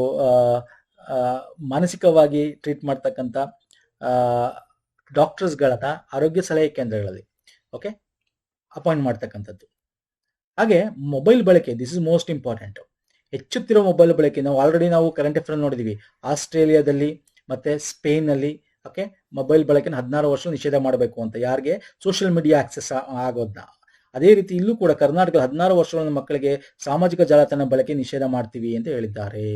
ಮಾನಸಿಕವಾಗಿ ಟ್ರೀಟ್ ಮಾಡ್ತಕ್ಕಂಥ ಡಾಕ್ಟರ್ಸ್ಗಳನ್ನ ಆರೋಗ್ಯ ಸಲಹೆ ಕೇಂದ್ರಗಳಲ್ಲಿ ಓಕೆ ಅಪಾಯಿಂಟ್ ಮಾಡ್ತಕ್ಕಂಥದ್ದು. ಹಾಗೆ ಮೊಬೈಲ್ ಬಳಕೆ, ದಿಸ್ ಇಸ್ ಮೋಸ್ಟ್ ಇಂಪಾರ್ಟೆಂಟ್. ಹೆಚ್ಚುತ್ತಿರುವ ಮೊಬೈಲ್ ಬಳಕೆ ನಾವು ಆಲ್ರೆಡಿ ಕರೆಂಟ್ ಅಫೇರ್ ನೋಡಿದೀವಿ. ಆಸ್ಟ್ರೇಲಿಯಾದಲ್ಲಿ ಮತ್ತೆ ಸ್ಪೇನ್ ನಲ್ಲಿ ಓಕೆ ಮೊಬೈಲ್ ಬಳಕೆನ 16 ವರ್ಷ ನಿಷೇಧ ಮಾಡಬೇಕು ಅಂತ, ಯಾರಿಗೆ ಸೋಷಿಯಲ್ ಮೀಡಿಯಾ ಆಕ್ಸೆಸ್ ಆಗೋದನ್ನ. ಅದೇ ರೀತಿ ಇಲ್ಲೂ ಕೂಡ ಕರ್ನಾಟಕದ 16 ವರ್ಷಗಳ ಮಕ್ಕಳಿಗೆ ಸಾಮಾಜಿಕ ಜಾಲತಾಣ ಬಳಕೆ ನಿಷೇಧ ಮಾಡ್ತೀವಿ ಅಂತ ಹೇಳಿದ್ದಾರೆ.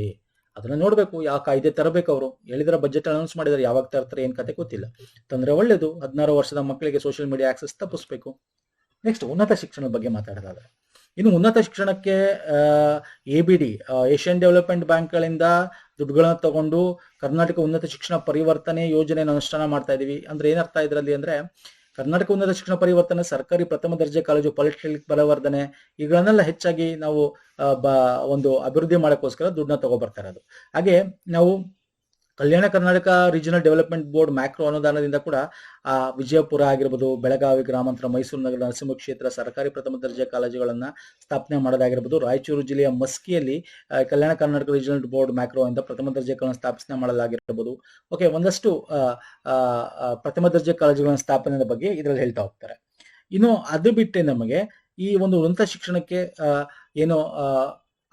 ಅದನ್ನ ನೋಡ್ಬೇಕು, ಯಾವ ಕಾಯ್ದೆ ತರಬೇಕು. ಅವರು ಹೇಳಿದ್ರೆ ಬಜೆಟ್ ಅನೌನ್ಸ್ ಮಾಡಿದ್ದಾರೆ, ಯಾವಾಗ ತರ್ತಾರೆ ಏನ್ ಕತೆ ಗೊತ್ತಿಲ್ಲ. ತಂದ್ರೆ ಒಳ್ಳೇದು. 16 ವರ್ಷದ ಮಕ್ಕಳಿಗೆ ಸೋಷಿಯಲ್ ಮೀಡಿಯಾ ಆಕ್ಸೆಸ್ ತಪ್ಪಿಸ್ಬೇಕು. ನೆಕ್ಸ್ಟ್ ಉನ್ನತ ಶಿಕ್ಷಣದ ಬಗ್ಗೆ ಮಾತಾಡೋದಾದ್ರೆ, ಇನ್ನು ಉನ್ನತ ಶಿಕ್ಷಣಕ್ಕೆ ABD ಏಷ್ಯನ್ ಡೆವಲಪ್ಮೆಂಟ್ ಬ್ಯಾಂಕ್ಗಳಿಂದ ದುಡ್ಡುಗಳನ್ನ ತಗೊಂಡು ಕರ್ನಾಟಕ ಉನ್ನತ ಶಿಕ್ಷಣ ಪರಿವರ್ತನೆ ಯೋಜನೆಯನ್ನು ಅನುಷ್ಠಾನ ಮಾಡ್ತಾ ಇದೀವಿ. ಅಂದ್ರೆ ಏನರ್ಥ ಇದರಲ್ಲಿ ಅಂದ್ರೆ, ಕರ್ನಾಟಕ ಉನ್ನತ ಶಿಕ್ಷಣ ಪರಿವರ್ತನೆ, ಸರ್ಕಾರಿ ಪ್ರಥಮ ದರ್ಜೆ ಕಾಲೇಜು, ಪಾಲಿಟೆಕ್ನಿಕ್ ಬಲವರ್ಧನೆ, ಇವುಗಳನ್ನೆಲ್ಲ ಹೆಚ್ಚಾಗಿ ನಾವು ಒಂದು ಅಭಿವೃದ್ಧಿ ಮಾಡೋಕ್ಕೋಸ್ಕರ ದುಡ್ಡನ್ನ ತಗೊಬರ್ತಾ ಇರೋದು. ಹಾಗೆ ನಾವು Kalyana Karnataka regional development board macro ಅನುದಾನದಿಂದ ಕೂಡ ವಿಜಯಪುರ ಆಗಿರ್ಬೋದು, ಬೆಳಗಾವಿ ಗ್ರಾಮಾಂತರ, ಮೈಸೂರು ನಗರ, ನರಸಿಂಹ ಕ್ಷೇತ್ರ ಸರ್ಕಾರಿ ಪ್ರಥಮ ದರ್ಜೆ ಕಾಲೇಜುಗಳನ್ನ ಸ್ಥಾಪನೆ ಮಾಡೋದಾಗಿರ್ಬೋದು. ರಾಯಚೂರು ಜಿಲ್ಲೆಯ ಮಸ್ಕಿಯಲ್ಲಿ ಕಲ್ಯಾಣ ಕರ್ನಾಟಕ ರೀಜನಲ್ ಬೋರ್ಡ್ ಮ್ಯಾಕ್ರೋ ಇಂದ ಪ್ರಥಮ ದರ್ಜೆ ಕಾಲೇಜು ಸ್ಥಾಪನೆ ಮಾಡಲಾಗಿರ್ಬೋದು. ಓಕೆ, ಒಂದಷ್ಟು ಪ್ರಥಮ ದರ್ಜೆ ಕಾಲೇಜುಗಳ ಸ್ಥಾಪನೆ ಬಗ್ಗೆ ಇದರಲ್ಲಿ ಹೇಳ್ತಾ ಹೋಗ್ತಾರೆ. ಇನ್ನು ಅದು ಬಿಟ್ಟೆ ನಮಗೆ ಈ ಒಂದು ಉನ್ನತ ಶಿಕ್ಷಣಕ್ಕೆ ಏನು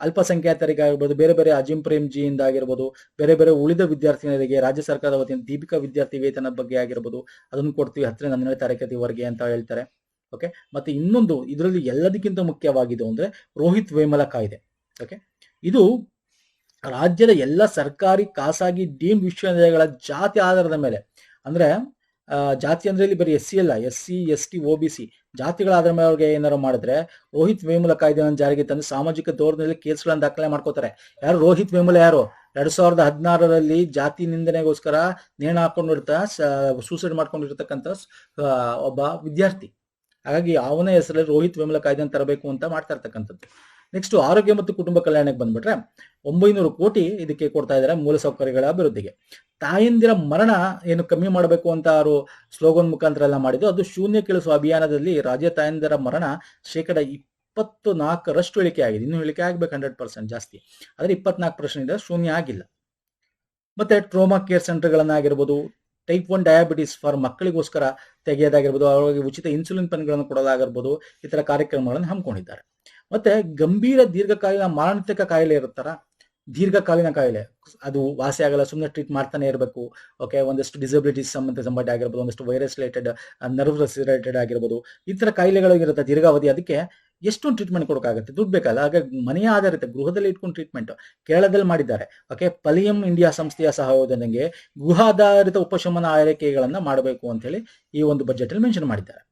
ಅಲ್ಪಸಂಖ್ಯಾತರಿಗೆ ಆಗಿರ್ಬೋದು, ಬೇರೆ ಬೇರೆ ಅಜಿಂ ಪ್ರೇಮ್ಜಿಯಿಂದ ಆಗಿರ್ಬೋದು, ಬೇರೆ ಬೇರೆ ಉಳಿದ ವಿದ್ಯಾರ್ಥಿನಿಯರಿಗೆ ರಾಜ್ಯ ಸರ್ಕಾರದ ವತಿಯಿಂದ ದೀಪಿಕಾ ವಿದ್ಯಾರ್ಥಿ ವೇತನ ಬಗ್ಗೆ ಆಗಿರ್ಬೋದು, ಅದನ್ನು ಕೊಡ್ತೀವಿ 10ರಿಂದ 12ನೇ ತರಗತಿವರೆಗೆ ಅಂತ ಹೇಳ್ತಾರೆ. ಓಕೆ, ಮತ್ತೆ ಇನ್ನೊಂದು ಇದರಲ್ಲಿ ಎಲ್ಲದಕ್ಕಿಂತ ಮುಖ್ಯವಾಗಿದ್ದು ಅಂದ್ರೆ ರೋಹಿತ್ ವೇಮಲ ಕಾಯ್ದೆ. ಓಕೆ, ಇದು ರಾಜ್ಯದ ಎಲ್ಲ ಸರ್ಕಾರಿ, ಖಾಸಗಿ, ಡೀಮ್ಡ್ ವಿಶ್ವವಿದ್ಯಾಲಯಗಳ ಜಾತಿ ಆಧಾರದ ಮೇಲೆ, ಅಂದ್ರೆ ಜಾತಿ ಅಂದ್ರೆ ಇಲ್ಲಿ ಬರೀ SC ಅಲ್ಲ, SC ST OBC ಜಾತಿಗಳ ಆಧಾರದ ಮೇಲೆ ಅವ್ರಿಗೆ ಏನಾರು ಮಾಡಿದ್ರೆ ರೋಹಿತ್ ವೇಮುಲ ಕಾಯ್ದೆಯನ್ನು ಜಾರಿಗೆ ತಂದು ಸಾಮಾಜಿಕ ಧೋರಣೆಯಲ್ಲಿ ಕೇಸ್ಗಳನ್ನು ದಾಖಲೆ ಮಾಡ್ಕೋತಾರೆ. ಯಾರು ರೋಹಿತ್ ವೇಮುಲ? ಯಾರು 2016ರಲ್ಲಿ ಜಾತಿ ನಿಂದನೆಗೋಸ್ಕರ ನೇಣ ಹಾಕೊಂಡಿರ್ತಾ ಸೂಸೈಡ್ ಮಾಡ್ಕೊಂಡಿರ್ತಕ್ಕಂಥ ಒಬ್ಬ ವಿದ್ಯಾರ್ಥಿ. ಹಾಗಾಗಿ ಅವನ ಹೆಸರಲ್ಲಿ ರೋಹಿತ್ ವೇಮುಲ ಕಾಯ್ದೆಯನ್ನು ತರಬೇಕು ಅಂತ ಮಾಡ್ತಾ ಇರ್ತಕ್ಕಂಥದ್ದು. ನೆಕ್ಸ್ಟ್ ಆರೋಗ್ಯ ಮತ್ತು ಕುಟುಂಬ ಕಲ್ಯಾಣಕ್ಕೆ ಬಂದ್ಬಿಟ್ರೆ 900 ಕೋಟಿ ಇದಕ್ಕೆ ಕೊಡ್ತಾ ಇದ್ದಾರೆ ಮೂಲಸೌಕರ್ಯಗಳ ಅಭಿವೃದ್ಧಿಗೆ. ತಾಯಂದಿರ ಮರಣ ಏನು ಕಮ್ಮಿ ಮಾಡಬೇಕು ಅಂತ ಅವರು ಸ್ಲೋಗನ್ ಮುಖಾಂತರ ಎಲ್ಲ ಮಾಡಿದ್ದು, ಅದು ಶೂನ್ಯ ಕೇಳಿಸುವ ಅಭಿಯಾನದಲ್ಲಿ ರಾಜ್ಯ ತಾಯಂದಿರ ಮರಣ 24% ಇಳಿಕೆ ಆಗಿದೆ. ಇನ್ನು ಇಳಿಕೆ ಆಗ್ಬೇಕು 100% ಜಾಸ್ತಿ, ಆದ್ರೆ 24% ಶೂನ್ಯ ಆಗಿಲ್ಲ. ಮತ್ತೆ ಟ್ರೋಮಾ ಕೇರ್ ಸೆಂಟರ್ಗಳನ್ನಾಗಿರ್ಬೋದು, ಟೈಪ್ 1 ಡಯಾಬಿಟಿಸ್ ಫಾರ್ ಮಕ್ಕಳಿಗೋಸ್ಕರ ತೆಗೆಯೋದಾಗಿರ್ಬೋದು, ಅವರಿಗೆ ಉಚಿತ ಇನ್ಸುಲಿನ್ ಪೆನ್ಗಳನ್ನು ಕೊಡೋದಾಗಿರ್ಬೋದು, ಈ ತರ ಕಾರ್ಯಕ್ರಮಗಳನ್ನು ಹಮ್ಮಿಕೊಂಡಿದ್ದಾರೆ. ಮತ್ತೆ ಗಂಭೀರ ದೀರ್ಘಕಾಲೀನ ಮಾರಣಾಂತಿಕ ಕಾಯಿಲೆ ಇರುತ್ತಾರ, ದೀರ್ಘಕಾಲೀನ ಕಾಯಿಲೆ ಅದು ವಾಸಿ ಆಗಲ್ಲ, ಸುಮ್ಮನೆ ಟ್ರೀಟ್ ಮಾಡ್ತಾನೆ ಇರಬೇಕು. ಓಕೆ, ಒಂದಷ್ಟು ಡಿಸಬಿಲಿಟೀಸ್ ಸಂಬಂಧ ಆಗಿರ್ಬೋದು, ಒಂದಷ್ಟು ವೈರಸ್ ರಿಲೇಟೆಡ್, ನರ್ವಸ್ ರಿಲೇಟೆಡ್ ಆಗಿರ್ಬೋದು, ಈ ತರ ಕಾಯಿಲೆಗಳು ಇರುತ್ತೆ ದೀರ್ಘಾವಧಿ. ಅದಕ್ಕೆ ಎಷ್ಟೊಂದು ಟ್ರೀಟ್ಮೆಂಟ್ ಕೊಡೋಕ್ಕಾಗುತ್ತೆ, ದುಡ್ಡು ಬೇಕಲ್ಲ. ಹಾಗಾಗಿ ಮನೆಯ ಆಧಾರಿತ ಗೃಹದಲ್ಲಿ ಇಟ್ಕೊಂಡು ಟ್ರೀಟ್ಮೆಂಟ್ ಕೇರಳದಲ್ಲಿ ಮಾಡಿದ್ದಾರೆ. ಓಕೆ, ಪಲಿಯಂ ಇಂಡಿಯಾ ಸಂಸ್ಥೆಯ ಸಹಯೋಗದೊಂದಿಗೆ ಗೃಹಾಧಾರಿತ ಉಪಶಮನ ಆರೈಕೆಗಳನ್ನ ಮಾಡಬೇಕು ಅಂತ ಹೇಳಿ ಈ ಒಂದು ಬಜೆಟ್ ಅಲ್ಲಿ ಮೆನ್ಷನ್ ಮಾಡಿದ್ದಾರೆ.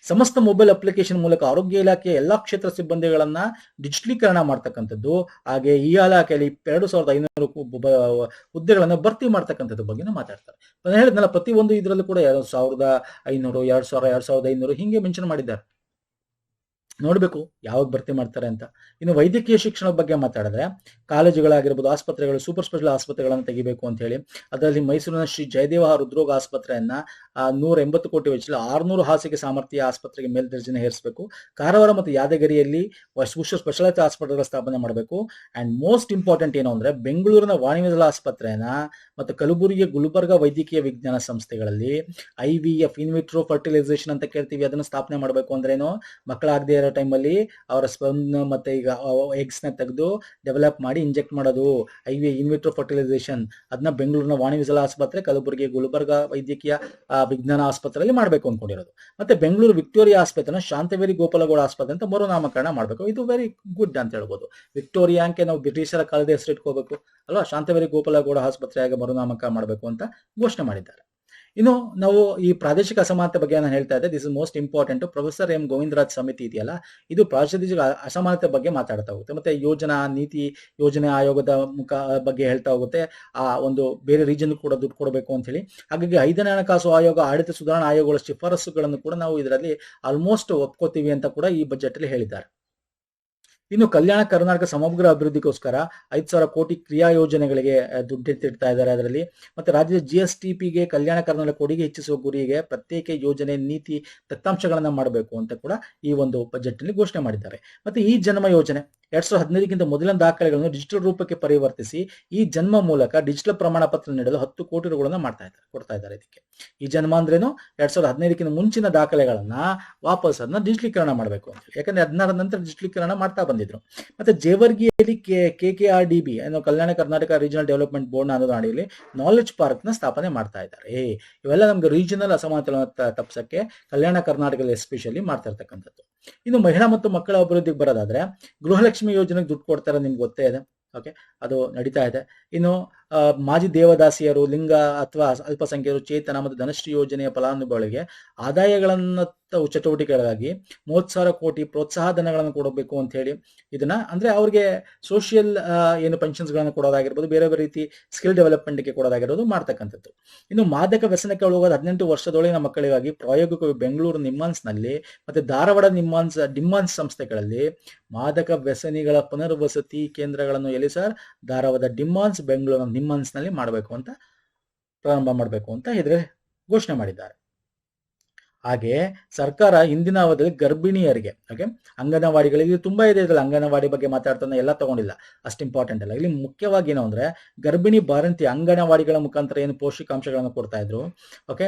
ಸಮಸ್ತ ಮೊಬೈಲ್ ಅಪ್ಲಿಕೇಶನ್ ಮೂಲಕ ಆರೋಗ್ಯ ಇಲಾಖೆಯ ಎಲ್ಲಾ ಕ್ಷೇತ್ರ ಸಿಬ್ಬಂದಿಗಳನ್ನ ಡಿಜಿಟಲೀಕರಣ ಮಾಡ್ತಕ್ಕಂಥದ್ದು, ಹಾಗೆ ಈ ಇಲಾಖೆಯಲ್ಲಿ 2500 ಹುದ್ದೆಗಳನ್ನ ಭರ್ತಿ ಮಾಡ್ತಕ್ಕಂಥದ್ದು ಬಗ್ಗೆ ಮಾತಾಡ್ತಾರೆ. ನಾನು ಹೇಳಿದ್ನಲ್ಲ, ಪ್ರತಿ ಒಂದು ಇದರಲ್ಲೂ ಕೂಡ 1500, 2000, 2500 ಹಿಂಗೆ ಮೆನ್ಷನ್ ಮಾಡಿದ್ದಾರೆ. ನೋಡ್ಬೇಕು ಯಾವಾಗ ಭರ್ತಿ ಮಾಡ್ತಾರೆ ಅಂತ. ಇನ್ನು ವೈದ್ಯಕೀಯ ಶಿಕ್ಷಣದ ಬಗ್ಗೆ ಮಾತಾಡಿದ್ರೆ, ಕಾಲೇಜುಗಳಾಗಿರ್ಬೋದು, ಆಸ್ಪತ್ರೆಗಳು, ಸೂಪರ್ ಸ್ಪೆಷಲ್ ಆಸ್ಪತ್ರೆಗಳನ್ನು ತೆಗಿಬೇಕು ಅಂತ ಹೇಳಿ, ಅದರಲ್ಲಿ ಮೈಸೂರಿನ ಶ್ರೀ ಜಯದೇವ ಹೃದ್ರೋಗ ಆಸ್ಪತ್ರೆಯನ್ನ 180 ಕೋಟಿ ವೆಚ್ಚದಲ್ಲಿ 600 ಹಾಸಿಗೆ ಸಾಮರ್ಥ್ಯ ಆಸ್ಪತ್ರೆಗೆ ಮೇಲ್ದರ್ಜೆನೆ ಏರಿಸಬೇಕು. ಕಾರವಾರ ಮತ್ತು ಯಾದಗಿರಿಯಲ್ಲಿ ಸ್ಪೆಷಾಲಿಟಿ ಆಸ್ಪತ್ರೆಗಳ ಸ್ಥಾಪನೆ ಮಾಡಬೇಕು. ಅಂಡ್ ಮೋಸ್ಟ್ ಇಂಪಾರ್ಟೆಂಟ್ ಏನು ಅಂದ್ರೆ, ಬೆಂಗಳೂರಿನ ವಾಣಿಜ್ಯ ಆಸ್ಪತ್ರೆಯನ್ನ ಮತ್ತು ಕಲಬುರಗಿಯ ಗುಲ್ಬರ್ಗಾ ವೈದ್ಯಕೀಯ ವಿಜ್ಞಾನ ಸಂಸ್ಥೆಗಳಲ್ಲಿ IVF ಇನ್ವಿಟ್ರೋ ಫರ್ಟಿಲೈಸೇಷನ್ ಅಂತ ಕೇಳ್ತೀವಿ, ಅದನ್ನು ಸ್ಥಾಪನೆ ಮಾಡಬೇಕು. ಅಂದ್ರೇನು, ಮಕ್ಕಳಾಗದೇ ಇರೋ ಟೈಮಲ್ಲಿ ಅವರ ಸ್ಪರ್ಮ್ ಮತ್ತೆ ಈಗ ಎಗ್ಸ್ ನ ತೆಗೆದು ಡೆವಲಪ್ ಮಾಡಿ ಇಂಜೆಕ್ಟ್ ಮಾಡೋದು, ಇನ್ವಿಟ್ರೋ ಫರ್ಟಿಲೈಸೇಷನ್. ಅದನ್ನ ಬೆಂಗಳೂರಿನ ವಾಣಿಜ್ಯ ಆಸ್ಪತ್ರೆ, ಕಲಬುರಗಿ ಗುಲ್ಬರ್ಗಾ ವೈದ್ಯಕೀಯ ವಿಜ್ಞಾನ ಆಸ್ಪತ್ರೆಯಲ್ಲಿ ಮಾಡಬೇಕು ಅನ್ಕೊಂಡಿರೋದು. ಮತ್ತೆ ಬೆಂಗಳೂರು ವಿಕ್ಟೋರಿಯಾ ಆಸ್ಪತ್ರೆನ ಶಾಂತವೇರಿ ಗೋಪಾಲಗೌಡ ಆಸ್ಪತ್ರೆ ಅಂತ ಮರುನಾಮಕರಣ ಮಾಡಬೇಕು. ಇದು ವೆರಿ ಗುಡ್ ಅಂತ ಹೇಳ್ಬೋದು. ವಿಕ್ಟೋರಿಯಾ ಅಂಕೆ ನಾವು ಬ್ರಿಟಿಷರ ಕಾಲದ ಹೆಸರು ಇಟ್ಕೋಬೇಕು ಅಲ್ವಾ, ಶಾಂತವೇರಿ ಗೋಪಾಲಗೌಡ ಆಸ್ಪತ್ರೆಯಾಗಿ ಮರುನಾಮಕರಣ ಮಾಡಬೇಕು ಅಂತ ಘೋಷಣೆ ಮಾಡಿದ್ದಾರೆ. ಇನ್ನು ನಾವು ಈ ಪ್ರಾದೇಶಿಕ ಅಸಮಾನತೆ ಬಗ್ಗೆ ನಾನು ಹೇಳ್ತಾ ಇದ್ದೆ, this is most important. Professor M Govindaraj ಸಮಿತಿ ಇದೆಯಲ್ಲ, ಇದು ಪ್ರಾದೇಶಿಕ ಅಸಮಾನತೆ ಬಗ್ಗೆ ಮಾತಾಡ್ತಾ ಹೋಗುತ್ತೆ. ಮತ್ತೆ ಯೋಜನಾ ನೀತಿ ಯೋಜನೆ ಆಯೋಗದ ಬಗ್ಗೆ ಹೇಳ್ತಾ ಹೋಗುತ್ತೆ. ಆ ಒಂದು ಬೇರೆ ರೀಜನ್ ಕೂಡ ದುಡ್ಡು ಕೊಡಬೇಕು ಅಂತ ಹೇಳಿ. ಹಾಗಾಗಿ 5ನೇ ಹಣಕಾಸು ಆಯೋಗ, ಆಡಳಿತ ಸುಧಾರಣಾ ಆಯೋಗಗಳ ಶಿಫಾರಸುಗಳನ್ನು ಕೂಡ ನಾವು ಇದರಲ್ಲಿ ಆಲ್ಮೋಸ್ಟ್ ಒಪ್ಕೋತೀವಿ ಅಂತ ಕೂಡ ಈ ಬಜೆಟ್ ಅಲ್ಲಿ ಹೇಳಿದ್ದಾರೆ. ಇನ್ನು ಕಲ್ಯಾಣ ಕರ್ನಾಟಕ ಸಮಗ್ರ ಅಭಿವೃದ್ಧಿಗೋಸ್ಕರ 5,000 ಕೋಟಿ ಕ್ರಿಯಾ ಯೋಜನೆಗಳಿಗೆ ದುಡ್ಡಿಡ್ತಾ ಇದ್ದಾರೆ ಅದರಲ್ಲಿ. ಮತ್ತೆ ರಾಜ್ಯದ GSTPಗೆ ಕಲ್ಯಾಣ ಕರ್ನಾಟಕ ಕೊಡುಗೆ ಹೆಚ್ಚಿಸುವ ಗುರಿಗೆ ಪ್ರತ್ಯೇಕ ಯೋಜನೆ, ನೀತಿ, ದತ್ತಾಂಶಗಳನ್ನ ಮಾಡಬೇಕು ಅಂತ ಕೂಡ ಈ ಒಂದು ಬಜೆಟ್ ನಲ್ಲಿ ಘೋಷಣೆ ಮಾಡಿದ್ದಾರೆ. ಮತ್ತೆ ಈ ಜನ್ಮ ಯೋಜನೆ 2015ಕ್ಕಿಂತ ಮೊದಲಿನ ದಾಖಲೆಗಳನ್ನು ಡಿಜಿಟಲ್ ರೂಪಕ್ಕೆ ಪರಿವರ್ತಿಸಿ ಈ ಜನ್ಮ ಮೂಲಕ ಡಿಜಿಟಲ್ ಪ್ರಮಾಣ ಪತ್ರ ನೀಡಲು 10 ಕೋಟಿ ರೂಗಳನ್ನು ಕೊಡ್ತಾ ಇದ್ದಾರೆ. ಇದಕ್ಕೆ ಈ ಜನ್ಮ ಅಂದ್ರೇನು, 2015ಕ್ಕಿಂತ ಮುಂಚಿನ ದಾಖಲೆಗಳನ್ನ ವಾಪಸ್ ಅದನ್ನ ಡಿಜಿಟಲೀಕರಣ ಮಾಡಬೇಕು ಅಂತ ಹೇಳಿ. ಯಾಕಂದ್ರೆ 16 ನಂತರ ಡಿಜಿಟಲೀಕರಣ ಮಾಡ್ತಾ ಬಂದಿದ್ರು. ಮತ್ತೆ ಜೇವರ್ಗಿಯಲ್ಲಿ KKRDB ಅನ್ನೋ ಕಲ್ಯಾಣ ಕರ್ನಾಟಕ ರೀಜನಲ್ ಡೆವಲಪ್ಮೆಂಟ್ ಬೋರ್ಡ್ ನ ಅನುದಾನದಲ್ಲಿ ನಾಲೆಡ್ಜ್ ಪಾರ್ಕ್ ನ ಸ್ಥಾಪನೆ ಮಾಡ್ತಾ ಇದ್ದಾರೆ. ಇವೆಲ್ಲ ನಮ್ಗೆ ರೀಜನಲ್ ಅಸಮಾನತೆಗಳನ್ನು ತಪ್ಪಿಸಕ್ಕೆ ಕಲ್ಯಾಣ ಕರ್ನಾಟಕದಲ್ಲಿ ಎಸ್ಪೆಷಲಿ ಮಾಡ್ತಾ ಇರ್ತಕ್ಕಂಥದ್ದು. ಇನ್ನು ಮಹಿಳಾ ಮತ್ತು ಮಕ್ಕಳ ಅಭಿವೃದ್ಧಿಗೆ ಬರೋದಾದ್ರೆ, ಗೃಹಲಕ್ಷ್ಮಿ ಯೋಜನೆಗೆ ದುಡ್ಡು ಕೊಡ್ತಾರೆ, ನಿಮ್ಗೆ ಗೊತ್ತೇ ಇದೆ. ಓಕೆ, ಅದು ನಡೀತಾ ಇದೆ. ಇನ್ನು ಮಾಜಿ ದೇವದಾಸಿಯರು, ಲಿಂಗ ಅಥವಾ ಅಲ್ಪಸಂಖ್ಯಾತರು, ಚೇತನ ಮತ್ತು ಧನಶ್ರೀ ಯೋಜನೆಯ ಫಲಾನುಭವಿಗಳಿಗೆ ಆದಾಯಗಳನ್ನ ಚಟುವಟಿಕೆಗಳಿಗಾಗಿ 30,000 ಕೋಟಿ ಪ್ರೋತ್ಸಾಹ ಧನಗಳನ್ನು ಕೊಡಬೇಕು ಅಂತ ಹೇಳಿ, ಇದನ್ನ ಅಂದ್ರೆ ಅವ್ರಿಗೆ ಸೋಷಿಯಲ್ ಏನು ಪೆನ್ಷನ್ಸ್ ಗಳನ್ನು ಕೊಡೋದಾಗಿರ್ಬೋದು, ಬೇರೆ ಬೇರೆ ರೀತಿ ಸ್ಕಿಲ್ ಡೆವಲಪ್ಮೆಂಟ್ ಗೆ ಕೊಡೋದಾಗಿರೋದು ಮಾಡ್ತಕ್ಕಂಥದ್ದು. ಇನ್ನು ಮಾದಕ ವ್ಯಸನಕ್ಕೆ ಒಳಗಾದ 18 ವರ್ಷದೊಳಗಿನ ಮಕ್ಕಳಿಗಾಗಿ ಪ್ರಾಯೋಗಿಕ ಬೆಂಗಳೂರು ನಿಮ್ಹಾನ್ಸ್ ನಲ್ಲಿ ಮತ್ತೆ ಧಾರವಾಡ ಡಿಮ್ಹಾನ್ಸ್ ಸಂಸ್ಥೆಗಳಲ್ಲಿ ಮಾದಕ ವ್ಯಸನಿಗಳ ಪುನರ್ವಸತಿ ಕೇಂದ್ರಗಳನ್ನು ಎಲ್ಲಿ ಸರ್, ಧಾರವಾಡ ಡಿಮ್ಹಾನ್ಸ್, ಬೆಂಗಳೂರು ನಿಮ್ಹಾನ್ಸ್ ನಲ್ಲಿ ಮಾಡಬೇಕು ಅಂತ ಪ್ರಾರಂಭ ಮಾಡಬೇಕು ಅಂತ ಇದ್ರೆ ಘೋಷಣೆ ಮಾಡಿದ್ದಾರೆ. ಹಾಗೆ ಸರ್ಕಾರ ಹಿಂದಿನ ಅವಧಿಯಲ್ಲಿ ಗರ್ಭಿಣಿಯರಿಗೆ ಅಂಗನವಾಡಿಗಳಿಗೆ ತುಂಬಾ ಇದೆ. ಇದ್ರಲ್ಲಿ ಅಂಗನವಾಡಿ ಬಗ್ಗೆ ಮಾತಾಡ್ತಾನೆ ಎಲ್ಲ ತಗೊಂಡಿಲ್ಲ, ಅಷ್ಟು ಇಂಪಾರ್ಟೆಂಟ್ ಅಲ್ಲ. ಇಲ್ಲಿ ಮುಖ್ಯವಾಗಿ ಏನು ಅಂದ್ರೆ, ಗರ್ಭಿಣಿ ಬಾಣಂತಿ ಅಂಗನವಾಡಿಗಳ ಮುಖಾಂತರ ಏನು ಪೌಷ್ಟಿಕಾಂಶಗಳನ್ನು ಕೊಡ್ತಾ ಇದ್ರು,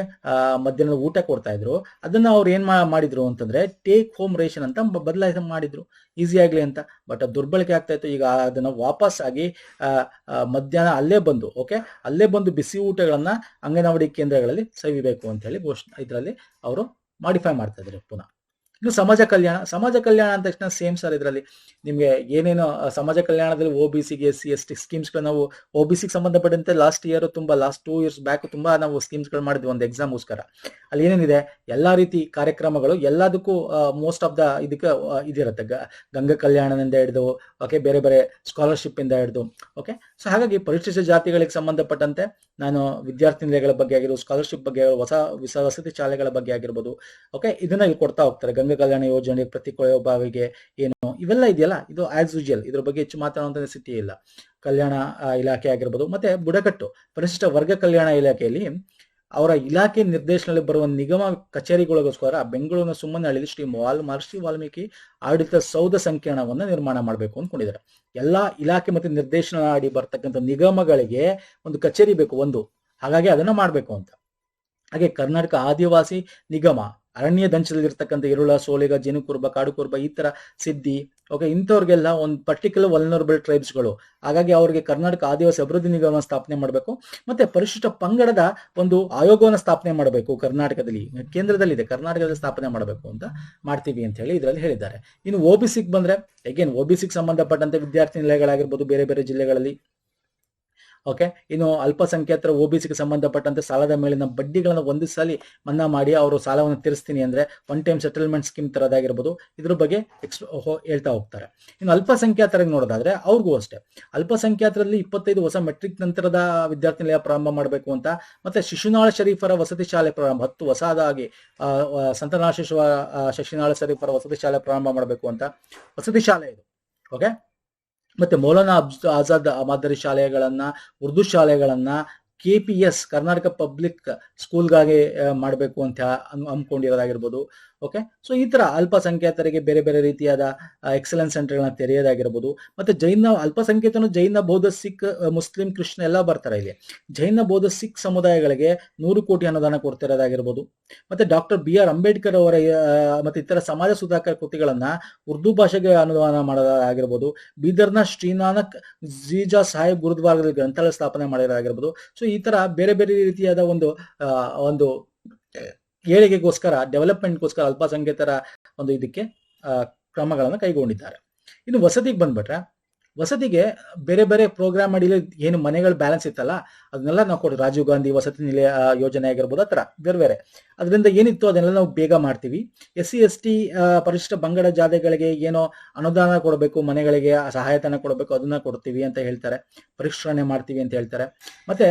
ಮಧ್ಯಾಹ್ನದ ಊಟ ಕೊಡ್ತಾ ಇದ್ರು, ಅದನ್ನ ಅವ್ರು ಏನ್ ಮಾಡಿದ್ರು ಅಂತಂದ್ರೆ ಟೇಕ್ ಹೋಮ್ ರೇಷನ್ ಅಂತ ಬದಲಾಯಿಸಿ ಮಾಡಿದ್ರು, ಈಸಿ ಆಗ್ಲಿ ಅಂತ. ಬಟ್ ದುರ್ಬಳಕೆ ಆಗ್ತಾ ಇತ್ತು. ಈಗ ಅದನ್ನ ವಾಪಸ್ ಆಗಿ ಮಧ್ಯಾಹ್ನ ಅಲ್ಲೇ ಬಂದು ಬಿಸಿ ಊಟಗಳನ್ನ ಅಂಗನವಾಡಿ ಕೇಂದ್ರಗಳಲ್ಲಿ ಸವಿಬೇಕು ಅಂತ ಹೇಳಿ ಇದರಲ್ಲಿ ಅವರು ಮಾಡಿಫೈ ಮಾಡ್ತಾ ಇದ್ದಾರೆ ಪುನಃ. ಇನ್ನು ಸಮಾಜ ಕಲ್ಯಾಣ ಅಂತ ತಕ್ಷಣ ಸೇಮ್ ಸರ್, ಇದರಲ್ಲಿ ನಿಮ್ಗೆ ಏನೇನು ಸಮಾಜ ಕಲ್ಯಾಣದಲ್ಲಿ OBCಗೆ SC/ST ಸ್ಕೀಮ್ಸ್ಗಳು, ನಾವು OBCಗೆ ಸಂಬಂಧಪಟ್ಟಂತೆ ಲಾಸ್ಟ್ 2 ಇಯರ್ಸ್ ಬ್ಯಾಕ್ ತುಂಬಾ ನಾವು ಸ್ಕೀಮ್ಸ್ಗಳು ಮಾಡಿದ್ವಿ ಒಂದು ಎಕ್ಸಾಮ್ಗೋಸ್ಕರ. ಅಲ್ಲಿ ಏನೇನಿದೆ, ಎಲ್ಲಾ ರೀತಿ ಕಾರ್ಯಕ್ರಮಗಳು ಎಲ್ಲದಕ್ಕೂ ಮೋಸ್ಟ್ ಆಫ್ ದ ಇದಕ್ಕೆ ಇದಿರುತ್ತೆ. ಗಂಗಾ ಕಲ್ಯಾಣದಿಂದ ಹಿಡಿದು ಬೇರೆ ಬೇರೆ ಸ್ಕಾಲರ್ಶಿಪ್ ಇಂದ ಹಿಡಿದು ಸೊ ಹಾಗಾಗಿ ಪರಿಶಿಷ್ಟ ಜಾತಿಗಳಿಗೆ ಸಂಬಂಧಪಟ್ಟಂತೆ ನಾನು ವಿದ್ಯಾರ್ಥಿ ನಿಲಯಗಳ ಬಗ್ಗೆ ಆಗಿರ್ಬೋದು, ಸ್ಕಾಲರ್ಶಿಪ್ ಬಗ್ಗೆ ಆಗಿರ್ಬೋದು, ಹೊಸ ವಸತಿ ಶಾಲೆಗಳ ಬಗ್ಗೆ ಆಗಿರ್ಬೋದು, ಇದನ್ನ ಇಲ್ಲಿ ಕೊಡ್ತಾ ಹೋಗ್ತಾರೆ. ಗಂಗಾ ಕಲ್ಯಾಣ ಯೋಜನೆ, ಪ್ರತಿ ಕೊಳವೆಬಾವಿಗೆ ಏನು ಇವೆಲ್ಲ ಇದೆಯಲ್ಲ, ಇದು ಆಸ್ ಯೂಶುವಲ್, ಇದ್ರ ಬಗ್ಗೆ ಹೆಚ್ಚು ಮಾತಾಡುವಂತ ನೆಸಿಟಿ ಇಲ್ಲ. ಕಲ್ಯಾಣ ಇಲಾಖೆ ಆಗಿರ್ಬೋದು, ಮತ್ತೆ ಬುಡಕಟ್ಟು ಪರಿಶಿಷ್ಟ ವರ್ಗ ಕಲ್ಯಾಣ ಇಲಾಖೆಯಲ್ಲಿ ಅವರ ಇಲಾಖೆ ನಿರ್ದೇಶನದಲ್ಲಿ ಬರುವ ನಿಗಮ ಕಚೇರಿಗಳಿಗೋಸ್ಕರ ಬೆಂಗಳೂರಿನ ಸುಮ್ಮನಹಳ್ಳಿಯಲ್ಲಿ ಶ್ರೀ ಮಹರ್ಷಿ ವಾಲ್ಮೀಕಿ ಆಡಳಿತ ಸೌಧ ಸಂಕೀರ್ಣವನ್ನು ನಿರ್ಮಾಣ ಮಾಡಬೇಕು ಅಂದ್ಕೊಂಡಿದ್ದಾರೆ. ಎಲ್ಲಾ ಇಲಾಖೆ ಮತ್ತೆ ನಿರ್ದೇಶನ ಅಡಿ ಬರ್ತಕ್ಕಂಥ ನಿಗಮಗಳಿಗೆ ಒಂದು ಕಚೇರಿ ಬೇಕು ಹಾಗಾಗಿ ಅದನ್ನ ಮಾಡ್ಬೇಕು ಅಂತ. ಹಾಗೆ ಕರ್ನಾಟಕ ಆದಿವಾಸಿ ನಿಗಮ ಅರಣ್ಯ ದಂಚದಲ್ಲಿರ್ತಕ್ಕಂಥ ಇರುಳ, ಸೋಲಿಗ, ಜೇನುಕುರುಬ, ಕಾಡುಕುರುಬ, ಈ ತರ ಸಿದ್ಧಿ ಇಂಥವ್ರಿಗೆಲ್ಲ ಒಂದು ಪರ್ಟಿಕ್ಯುಲರ್ ವಲ್ನರಬಲ್ ಟ್ರೈಬ್ಸ್ಗಳು, ಹಾಗಾಗಿ ಅವ್ರಿಗೆ ಕರ್ನಾಟಕ ಆದಿವಾಸಿ ಅಭಿವೃದ್ಧಿ ನಿಗಮ ಸ್ಥಾಪನೆ ಮಾಡಬೇಕು. ಮತ್ತೆ ಪರಿಶಿಷ್ಟ ಪಂಗಡದ ಒಂದು ಆಯೋಗವನ್ನು ಸ್ಥಾಪನೆ ಮಾಡಬೇಕು. ಕರ್ನಾಟಕದಲ್ಲಿ ಕೇಂದ್ರದಲ್ಲಿದೆ, ಕರ್ನಾಟಕದಲ್ಲಿ ಸ್ಥಾಪನೆ ಮಾಡಬೇಕು ಅಂತ ಮಾಡ್ತೀವಿ ಅಂತ ಹೇಳಿ ಇದರಲ್ಲಿ ಹೇಳಿದ್ದಾರೆ. ಇನ್ನು OBCಗೆ ಬಂದ್ರೆ, OBCಗೆ ಸಂಬಂಧಪಟ್ಟಂತೆ ವಿದ್ಯಾರ್ಥಿ ನಿಲಯಗಳಾಗಿರ್ಬೋದು, ಬೇರೆ ಬೇರೆ ಜಿಲ್ಲೆಗಳಲ್ಲಿ ಓಕೆ, ಇನ್ನು ಅಲ್ಪಸಂಖ್ಯಾತರ OBCಗೆ ಸಂಬಂಧಪಟ್ಟಂತೆ ಸಾಲದ ಮೇಲಿನ ಬಡ್ಡಿಗಳನ್ನು ಒಂದು ಸಲ ಮನ್ನಾ ಮಾಡಿ ಅವರು ಸಾಲವನ್ನು ತೀರಿಸ್ತೀನಿ ಅಂದ್ರೆ ಒನ್ ಟೈಮ್ ಸೆಟಲ್ಮೆಂಟ್ ಸ್ಕೀಮ್ ತರದಾಗಿರ್ಬೋದು, ಇದ್ರ ಬಗ್ಗೆ ಹೇಳ್ತಾ ಹೋಗ್ತಾರೆ. ಇನ್ನು ಅಲ್ಪಸಂಖ್ಯಾತರಿಗೆ ನೋಡೋದಾದ್ರೆ ಅವ್ರಿಗೂ ಅಷ್ಟೇ, ಅಲ್ಪಸಂಖ್ಯಾತರಲ್ಲಿ 25 ಹೊಸ ಮೆಟ್ರಿಕ್ ನಂತರದ ವಿದ್ಯಾರ್ಥಿ ನಿಲಯ ಪ್ರಾರಂಭ ಮಾಡಬೇಕು ಅಂತ, ಮತ್ತೆ ಶಿಶುನಾಳ ಶರೀಫರ ವಸತಿ ಶಾಲೆ ಪ್ರಾರಂಭ 10 ಹೊಸದಾಗಿ ಸಂತನಾಶಿಸುವ ಶಿಶುನಾಳ ಶರೀಫರ ವಸತಿ ಶಾಲೆ ಪ್ರಾರಂಭ ಮಾಡಬೇಕು ಅಂತ ವಸತಿ ಶಾಲೆ ಇದು. ಓಕೆ, ಮತ್ತೆ ಮೌಲಾನಾ ಆಜಾದ್ ಮಾದರಿ ಶಾಲೆಗಳನ್ನ, ಉರ್ದು ಶಾಲೆಗಳನ್ನ KPS ಕರ್ನಾಟಕ ಪಬ್ಲಿಕ್ ಸ್ಕೂಲ್ಗಾಗಿ ಮಾಡಬೇಕು ಅಂತ ಹಮ್ಮಿಕೊಂಡಿರೋದಾಗಿರ್ಬೋದು. ಓಕೆ, ಸೊ ಈ ತರ ಅಲ್ಪಸಂಖ್ಯಾತರಿಗೆ ಬೇರೆ ಬೇರೆ ರೀತಿಯಾದ ಎಕ್ಸಲೆನ್ಸ್ ಸೆಂಟರ್ಗಳನ್ನ ತೆರೆಯೋದಾಗಿರ್ಬೋದು. ಮತ್ತೆ ಅಲ್ಪಸಂಖ್ಯಾತನು ಜೈನ, ಬೌದ್ಧ, ಸಿಖ್, ಮುಸ್ಲಿಂ, ಕ್ರಿಶ್ಚಿಯನ್ ಎಲ್ಲ ಬರ್ತಾರೆ ಇಲ್ಲಿ. ಜೈನ, ಬೌದ್ಧ, ಸಿಖ್ ಸಮುದಾಯಗಳಿಗೆ 100 ಕೋಟಿ ಅನುದಾನ ಕೊಡ್ತಿರೋದಾಗಿರ್ಬೋದು. ಮತ್ತೆ ಡಾಕ್ಟರ್ BR ಅಂಬೇಡ್ಕರ್ ಅವರ ಮತ್ತೆ ಇತರ ಸಮಾಜ ಸುಧಾಕರ ಕೃತಿಗಳನ್ನ ಉರ್ದು ಭಾಷೆಗೆ ಅನುದಾನ ಮಾಡೋದಾಗಿರ್ಬೋದು. ಬೀದರ್ನ ಶ್ರೀನಾನಕ್ ಜೀಜಾ ಸಾಹೇಬ್ ಗುರುದ್ವಾರದಲ್ಲಿ ಗ್ರಂಥಾಲಯ ಸ್ಥಾಪನೆ ಮಾಡಿರೋದಾಗಿರ್ಬೋದು. ಸೊ ಈ ತರ ಬೇರೆ ಬೇರೆ ರೀತಿಯಾದ ಒಂದು ಏಳಿಗೆಗೋಸ್ಕರ, ಡೆವಲಪ್ಮೆಂಟ್ಗೋಸ್ಕರ ಅಲ್ಪಸಂಖ್ಯಾತರ ಒಂದು ಇದಕ್ಕೆ ಕ್ರಮಗಳನ್ನು ಕೈಗೊಂಡಿದ್ದಾರೆ. ಇನ್ನು ವಸತಿಗೆ ಬಂದ್ಬಿಟ್ರೆ, ವಸತಿಗೆ ಬೇರೆ ಬೇರೆ ಪ್ರೋಗ್ರಾಮ್ ಅಡಿಯಲ್ಲಿ ಏನು ಮನೆಗಳು ಬ್ಯಾಲೆನ್ಸ್ ಇತ್ತಲ್ಲ ಅದನ್ನೆಲ್ಲ ನಾವು ಕೊಟ್ಟು ರಾಜೀವ್ ಗಾಂಧಿ ವಸತಿ ನಿಲಯ ಯೋಜನೆ ಆಗಿರ್ಬೋದು, ಆ ಥರ ಬೇರೆ ಬೇರೆ ಅದರಿಂದ ಏನಿತ್ತು ಅದನ್ನೆಲ್ಲ ನಾವು ಬೇಗ ಮಾಡ್ತೀವಿ. SC ST ಪರಿಶಿಷ್ಟ ಬಂಗಡ ಜಾತಿಗಳಿಗೆ ಏನೋ ಅನುದಾನ ಕೊಡಬೇಕು, ಮನೆಗಳಿಗೆ ಸಹಾಯಧನ ಕೊಡಬೇಕು, ಅದನ್ನ ಕೊಡ್ತೀವಿ ಅಂತ ಹೇಳ್ತಾರೆ, ಪರಿಷ್ಕರಣೆ ಮಾಡ್ತೀವಿ ಅಂತ ಹೇಳ್ತಾರೆ. ಮತ್ತೆ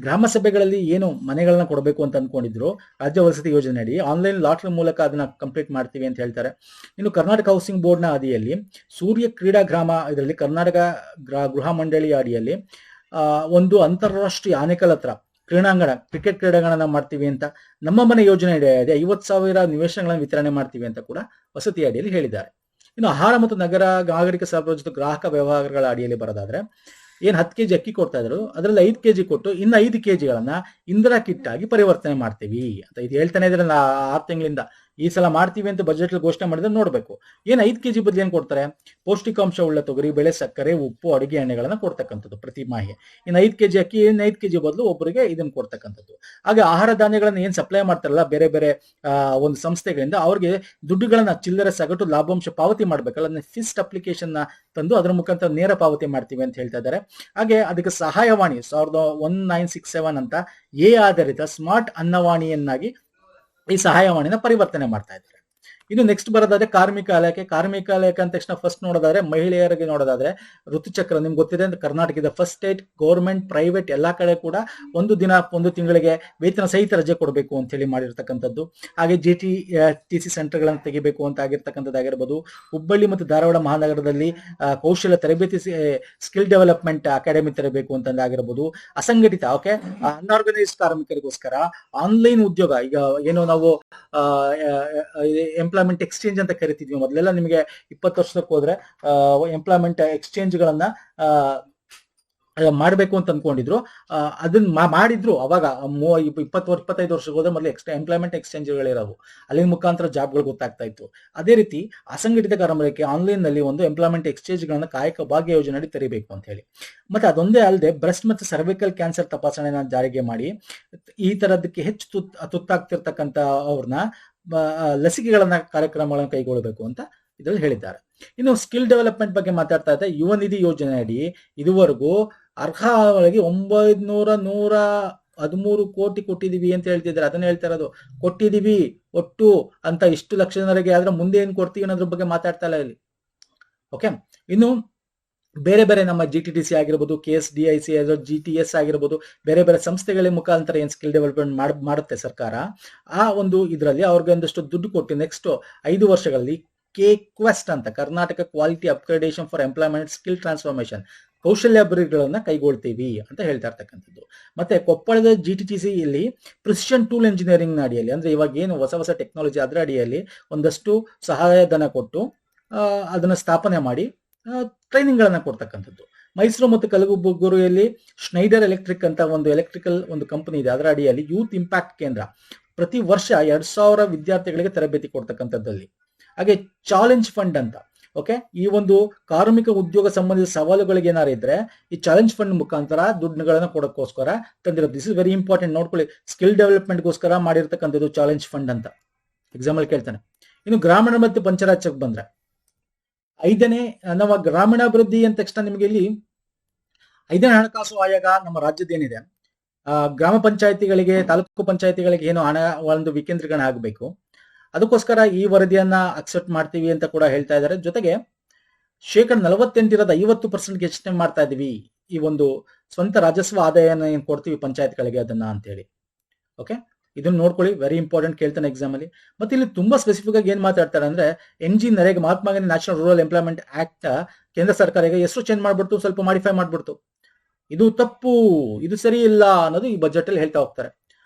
ಗ್ರಾಮ ಸಭೆಗಳಲ್ಲಿ ಏನು ಮನೆಗಳನ್ನ ಕೊಡಬೇಕು ಅಂತ ಅನ್ಕೊಂಡಿದ್ರು ರಾಜ್ಯ ವಸತಿ ಯೋಜನೆ ಅಡಿ ಆನ್ಲೈನ್ ಲಾಟ್ರಿ ಮೂಲಕ ಅದನ್ನ ಕಂಪ್ಲೀಟ್ ಮಾಡ್ತೀವಿ ಅಂತ ಹೇಳ್ತಾರೆ. ಇನ್ನು ಕರ್ನಾಟಕ ಹೌಸಿಂಗ್ ಬೋರ್ಡ್ನ ಅಡಿಯಲ್ಲಿ ಸೂರ್ಯ ಕ್ರೀಡಾ ಗ್ರಾಮ, ಇದರಲ್ಲಿ ಕರ್ನಾಟಕ ಗೃಹ ಮಂಡಳಿ ಅಡಿಯಲ್ಲಿ ಒಂದು ಅಂತಾರಾಷ್ಟ್ರೀಯ ಆನೇಕಲ್ ಹತ್ರ ಕ್ರೀಡಾಂಗಣ, ಕ್ರಿಕೆಟ್ ಕ್ರೀಡಾಂಗಣ ಮಾಡ್ತೀವಿ ಅಂತ. ನಮ್ಮ ಮನೆ ಯೋಜನೆ ಇದೆ 50,000 ನಿವೇಶನಗಳನ್ನು ವಿತರಣೆ ಮಾಡ್ತೀವಿ ಅಂತ ಕೂಡ ವಸತಿ ಅಡಿಯಲ್ಲಿ ಹೇಳಿದ್ದಾರೆ. ಇನ್ನು ಆಹಾರ ಮತ್ತು ನಾಗರಿಕ ಸರಬರಾಜು ಜೊತೆ ಗ್ರಾಹಕ ವ್ಯವಹಾರಗಳ ಅಡಿಯಲ್ಲಿ ಬರೋದಾದ್ರೆ ಏನ್ 10 kg ಅಕ್ಕಿ ಕೊಡ್ತಾ ಇದ್ರು ಅದ್ರಲ್ಲಿ 5 kg ಕೊಟ್ಟು ಇನ್ನು 5 kgಗಳನ್ನ ಇಂದಿರಾ ಕಿಟ್ ಆಗಿ ಪರಿವರ್ತನೆ ಮಾಡ್ತೀವಿ ಅಂತ ಇದು ಹೇಳ್ತಾನೆ ಇದ್ರೆ 6 ತಿಂಗಳಿಂದ. ಈ ಸಲ ಮಾಡ್ತೀವಿ ಅಂತ ಬಜೆಟ್ ಘೋಷಣೆ ಮಾಡಿದ್ರೆ ನೋಡ್ಬೇಕು. ಏನ್ 5 kg ಬದಲು ಏನ್ ಕೊಡ್ತಾರೆ, ಪೌಷ್ಟಿಕಾಂಶ ಉಳ್ಳ ತೊಗರಿ ಬೇಳೆ, ಸಕ್ಕರೆ, ಉಪ್ಪು, ಅಡುಗೆ ಎಣ್ಣೆಗಳನ್ನ ಕೊಡ್ತಕ್ಕಂಥದ್ದು ಪ್ರತಿ ಮಾಹಿ. ಇನ್ನು 5 kg ಅಕ್ಕಿ, 5 kg ಬದಲು ಒಬ್ಬರಿಗೆ ಇದನ್ನ ಕೊಡ್ತಕ್ಕಂಥದ್ದು. ಹಾಗೆ ಆಹಾರ ಧಾನ್ಯಗಳನ್ನ ಏನ್ ಸಪ್ಲೈ ಮಾಡ್ತಾರಲ್ಲ ಬೇರೆ ಬೇರೆ ಒಂದು ಸಂಸ್ಥೆಗಳಿಂದ, ಅವ್ರಿಗೆ ದುಡ್ಡುಗಳನ್ನ ಚಿಲ್ಲರೆ ಸಗಟು ಲಾಭಾಂಶ ಪಾವತಿ ಮಾಡ್ಬೇಕಲ್ಲ, ಅದನ್ನ ಫಿಸ್ಟ್ ಅಪ್ಲಿಕೇಶನ್ ತಂದು ಅದ್ರ ಮುಖಾಂತರ ನೇರ ಪಾವತಿ ಮಾಡ್ತೀವಿ ಅಂತ ಹೇಳ್ತಾ ಇದ್ದಾರೆ. ಹಾಗೆ ಅದಕ್ಕೆ ಸಹಾಯವಾಣಿ 1967 ಅಂತ ಆಧಾರಿತ ಸ್ಮಾರ್ಟ್ ಅನ್ನವಾಣಿಯನ್ನಾಗಿ ಈ ಸಹಾಯವಾಣಿನ ಪರಿವರ್ತನೆ ಮಾಡ್ತಾ ಇದ್ದಾರೆ. ಇನ್ನು ನೆಕ್ಸ್ಟ್ ಬರೋದಾದ್ರೆ ಕಾರ್ಮಿಕ ಇಲಾಖೆ ಅಂದ ತಕ್ಷಣ ಫಸ್ಟ್ ನೋಡೋದಾದ್ರೆ ಮಹಿಳೆಯರಿಗೆ ನೋಡೋದಾದ್ರೆ ಋತುಚಕ್ರ ನಿಮ್ಗೆ ಗೊತ್ತಿದೆ ಅಂತ ಕರ್ನಾಟಕದ ಫಸ್ಟ್ ಸ್ಟೇಟ್ ಗೌರ್ಮೆಂಟ್ ಪ್ರೈವೇಟ್ ಎಲ್ಲಾ ಕಡೆ ಕೂಡ ಒಂದು ತಿಂಗಳಿಗೆ ವೇತನ ಸಹಿತ ರಜೆ ಕೊಡಬೇಕು ಅಂತ ಹೇಳಿ ಮಾಡಿರ್ತಕ್ಕಂಥದ್ದು. ಹಾಗೆ GTTC ಸೆಂಟರ್ಗಳನ್ನು ತೆಗಿಬೇಕು ಅಂತ ಆಗಿರ್ತಕ್ಕಂಥದ್ದಾಗಿರ್ಬೋದು. ಹುಬ್ಬಳ್ಳಿ ಮತ್ತು ಧಾರವಾಡ ಮಹಾನಗರದಲ್ಲಿ ಕೌಶಲ್ಯ ತರಬೇತಿ ಸ್ಕಿಲ್ ಡೆವಲಪ್ಮೆಂಟ್ ಅಕಾಡೆಮಿ ತರಬೇಕು ಅಂತಂದಾಗಿರ್ಬೋದು. ಅಸಂಘಟಿತ ಅನ್ಆರ್ಗನೈಸ್ಡ್ ಕಾರ್ಮಿಕರಿಗೋಸ್ಕರ ಆನ್ಲೈನ್ ಉದ್ಯೋಗ, ಈಗ ಏನು ನಾವು ಎಂಪ್ಲಾಯ್ಮೆಂಟ್ ಎಕ್ಸ್ಚೇಂಜ್ ಅಂತ ಕರಿತಿದ್ವಿ ಮೊದಲೆಲ್ಲ. ನಿಮಗೆ 20 ವರ್ಷಕ್ಕೆ ಹೋದ್ರೆ ಎಂಪ್ಲಾಯ್ಮೆಂಟ್ ಎಕ್ಸ್ಚೇಂಜ್ಗಳನ್ನ ಮಾಡಬೇಕು ಅಂತ ಅನ್ಕೊಂಡಿದ್ರು. ಅದನ್ನ ಮಾಡಿದ್ರು ಅವಾಗ 25 ವರ್ಷಕ್ಕೆ ಹೋದ್ರೆ ಮೊದಲು ಎಂಪ್ಲಾಯ್ಮೆಂಟ್ ಎಕ್ಸ್ಚೇಂಜ್ಗಳಿರೋವು, ಅಲ್ಲಿನ ಮುಖಾಂತರ ಜಾಬ್ಗಳು ಗೊತ್ತಾಗ್ತಾ ಇತ್ತು. ಅದೇ ರೀತಿ ಅಸಂಘಟಿತ ಕಾರ್ಮಿಕರಿಗೆ ಆನ್ಲೈನ್ ನಲ್ಲಿ ಒಂದು ಎಂಪ್ಲಾಯ್ಮೆಂಟ್ ಎಕ್ಸ್ಚೇಂಜ್ಗಳನ್ನ ಕಾಯಕ ಭಾಗ್ಯ ಯೋಜನೆ ತೆರಿಬೇಕು ಅಂತ ಹೇಳಿ. ಮತ್ತೆ ಅದೊಂದೇ ಅಲ್ಲದೆ ಬ್ರೆಸ್ಟ್ ಮತ್ತು ಸರ್ವಿಕಲ್ ಕ್ಯಾನ್ಸರ್ ತಪಾಸಣೆನ ಜಾರಿಗೆ ಮಾಡಿ ಈ ತರದಕ್ಕೆ ಹೆಚ್ಚು ತುತ್ತಾಗ್ತಿರ್ತಕ್ಕಂಥ ಅವ್ರನ್ನ ಲಸಿಕೆಗಳನ್ನ ಕಾರ್ಯಕ್ರಮಗಳನ್ನು ಕೈಗೊಳ್ಳಬೇಕು ಅಂತ ಇದರಲ್ಲಿ ಹೇಳಿದ್ದಾರೆ. ಇನ್ನು ಸ್ಕಿಲ್ ಡೆವಲಪ್ಮೆಂಟ್ ಬಗ್ಗೆ ಮಾತಾಡ್ತಾ ಇದ್ದೆ. ಯುವ ನಿಧಿ ಯೋಜನೆ ಅಡಿ ಇದುವರೆಗೂ ಅರ್ಹಗಳಿಗೆ 913 ಕೋಟಿ ಕೊಟ್ಟಿದೀವಿ ಅಂತ ಹೇಳ್ತಿದ್ದಾರೆ. ಅದನ್ನ ಹೇಳ್ತಾ ಇರೋದು ಕೊಟ್ಟಿದೀವಿ ಒಟ್ಟು ಅಂತ, ಇಷ್ಟು ಲಕ್ಷ ಜನರಿಗೆ. ಆದ್ರೆ ಮುಂದೆ ಏನ್ ಕೊಡ್ತೀವಿ ಅನ್ನೋದ್ರ ಬಗ್ಗೆ ಮಾತಾಡ್ತಾ ಇಲ್ಲ ಇಲ್ಲಿ. ಓಕೆ, ಇನ್ನು ಬೇರೆ ಬೇರೆ ನಮ್ಮ GTTC ಆಗಿರ್ಬೋದು, KSDIC, GTS ಆಗಿರ್ಬೋದು, ಬೇರೆ ಬೇರೆ ಸಂಸ್ಥೆಗಳ ಮುಖಾಂತರ ಏನ್ ಸ್ಕಿಲ್ ಡೆವಲಪ್ಮೆಂಟ್ ಮಾಡುತ್ತೆ ಸರ್ಕಾರ, ಆ ಒಂದು ಇದರಲ್ಲಿ ಅವ್ರಿಗೆ ಒಂದಷ್ಟು ದುಡ್ಡು ಕೊಟ್ಟು ನೆಕ್ಸ್ಟ್ 5 ವರ್ಷಗಳಲ್ಲಿ KQuest ಅಂತ Karnataka quality upgradation for employment skill transformation ಕೌಶಲ್ಯ ಅಭಿವೃದ್ಧಿಗಳನ್ನ ಕೈಗೊಳ್ತೀವಿ ಅಂತ ಹೇಳ್ತಾ ಇರ್ತಕ್ಕಂಥದ್ದು. ಮತ್ತೆ ಕೊಪ್ಪಳದ GTTC ಯಲ್ಲಿ ಪ್ರಿಸಿಷನ್ ಟೂಲ್ ಇಂಜಿನಿಯರಿಂಗ್ ಅಡಿಯಲ್ಲಿ, ಅಂದ್ರೆ ಇವಾಗ ಏನು ಹೊಸ ಟೆಕ್ನಾಲಜಿ ಅದರ ಅಡಿಯಲ್ಲಿ ಒಂದಷ್ಟು ಸಹಾಯಧನ ಕೊಟ್ಟು ಅದನ್ನ ಸ್ಥಾಪನೆ ಮಾಡಿ ಟ್ರೈನಿಂಗ್ ಗಳನ್ನ ಕೊಡ್ತಕ್ಕಂಥದ್ದು. ಮೈಸೂರು ಮತ್ತು ಕಲಬುರಗಿಯಲ್ಲಿ ಸ್ನೈಡರ್ ಎಲೆಕ್ಟ್ರಿಕ್ ಅಂತ ಒಂದು ಎಲೆಕ್ಟ್ರಿಕಲ್ ಒಂದು ಕಂಪನಿ ಇದೆ, ಅದರ ಅಡಿಯಲ್ಲಿ ಯೂತ್ ಇಂಪ್ಯಾಕ್ಟ್ ಕೇಂದ್ರ ಪ್ರತಿ ವರ್ಷ 2,000 ವಿದ್ಯಾರ್ಥಿಗಳಿಗೆ ತರಬೇತಿ ಕೊಡ್ತಕ್ಕಂಥದ್ದಲ್ಲಿ. ಹಾಗೆ ಚಾಲೆಂಜ್ ಫಂಡ್ ಅಂತ, ಓಕೆ, ಈ ಒಂದು ಕಾರ್ಮಿಕ ಉದ್ಯೋಗ ಸಂಬಂಧಿತ ಸವಾಲುಗಳಿಗೆ ಏನಾರು ಇದ್ರೆ ಈ ಚಾಲೆಂಜ್ ಫಂಡ್ ಮುಖಾಂತರ ದುಡ್ಡುಗಳನ್ನ ಕೊಡೋಕ್ಕೋಸ್ಕರ ತಂದಿರೋದು. ದಿಸ್ ಇಸ್ ವೆರಿ ಇಂಪಾರ್ಟೆಂಟ್, ನೋಡ್ಕೊಳ್ಳಿ. ಸ್ಕಿಲ್ ಡೆವಲಪ್ಮೆಂಟ್ಗೋಸ್ಕರ ಮಾಡಿರ್ತಕ್ಕಂಥದ್ದು ಚಾಲೆಂಜ್ ಫಂಡ್ ಅಂತ ಎಕ್ಸಾಂಪಲ್ ಕೇಳ್ತಾನೆ. ಇನ್ನು ಗ್ರಾಮೀಣ ಮತ್ತು ಪಂಚರಾಜ್ಯಕ್ಕೆ ಬಂದ್ರೆ 5ನೇ ನಾವು ಗ್ರಾಮೀಣಾಭಿವೃದ್ಧಿ ಅಂದ ತಕ್ಷಣ ನಿಮಗೆ ಇಲ್ಲಿ 5ನೇ ಹಣಕಾಸು ಆಯೋಗ ನಮ್ಮ ರಾಜ್ಯದ್ದೇನಿದೆ, ಗ್ರಾಮ ಪಂಚಾಯತಿಗಳಿಗೆ, ತಾಲೂಕು ಪಂಚಾಯತಿಗಳಿಗೆ ಏನು ಹಣ ಒಂದು ವಿಕೇಂದ್ರೀಕರಣ ಆಗಬೇಕು, ಅದಕ್ಕೋಸ್ಕರ ಈ ವರದಿಯನ್ನ ಅಕ್ಸೆಪ್ಟ್ ಮಾಡ್ತೀವಿ ಅಂತ ಕೂಡ ಹೇಳ್ತಾ ಇದ್ದಾರೆ. ಜೊತೆಗೆ 48% ಇರೋದು 50% ಹೆಚ್ಚಿಗೆ ಮಾಡ್ತಾ ಇದೀವಿ ಈ ಒಂದು ಸ್ವಂತ ರಾಜಸ್ವ ಆದಾಯನ ಏನ್ ಕೊಡ್ತೀವಿ ಪಂಚಾಯತ್ಗಳಿಗೆ ಅದನ್ನ ಅಂತೇಳಿ. ಓಕೆ, ಇದನ್ನ ನೋಡ್ಕೊಳ್ಳಿ, ವೆರಿ ಇಂಪಾರ್ಟೆಂಟ್, ಕೇಳ್ತಾನೆ ಎಕ್ಸಾಮ್ ಅಲ್ಲಿ. ಮತ್ತೆ ಇಲ್ಲಿ ತುಂಬಾ ಸ್ಪೆಸಿಫಿಕ್ ಆಗಿ ಏನ್ ಮಾತಾಡ್ತಾರೆ ಅಂದ್ರೆ, NG-ನರೇಗಾ, Mahatma Gandhi national rural employment act ಕೇಂದ್ರ ಸರ್ಕಾರ ಈಗ ಹೆಸರು ಚೇಂಜ್ ಮಾಡ್ಬಿಡ್ತು, ಸ್ವಲ್ಪ ಮಾಡಿಫೈ ಮಾಡ್ಬಿಡ್ತು. ಇದು ತಪ್ಪು, ಇದು ಸರಿ ಇಲ್ಲ ಅನ್ನೋದು ಈ ಬಜೆಟ್ ಅಲ್ಲಿ ಹೇಳ್ತಾ ಹೋಗ್ತಾರೆ.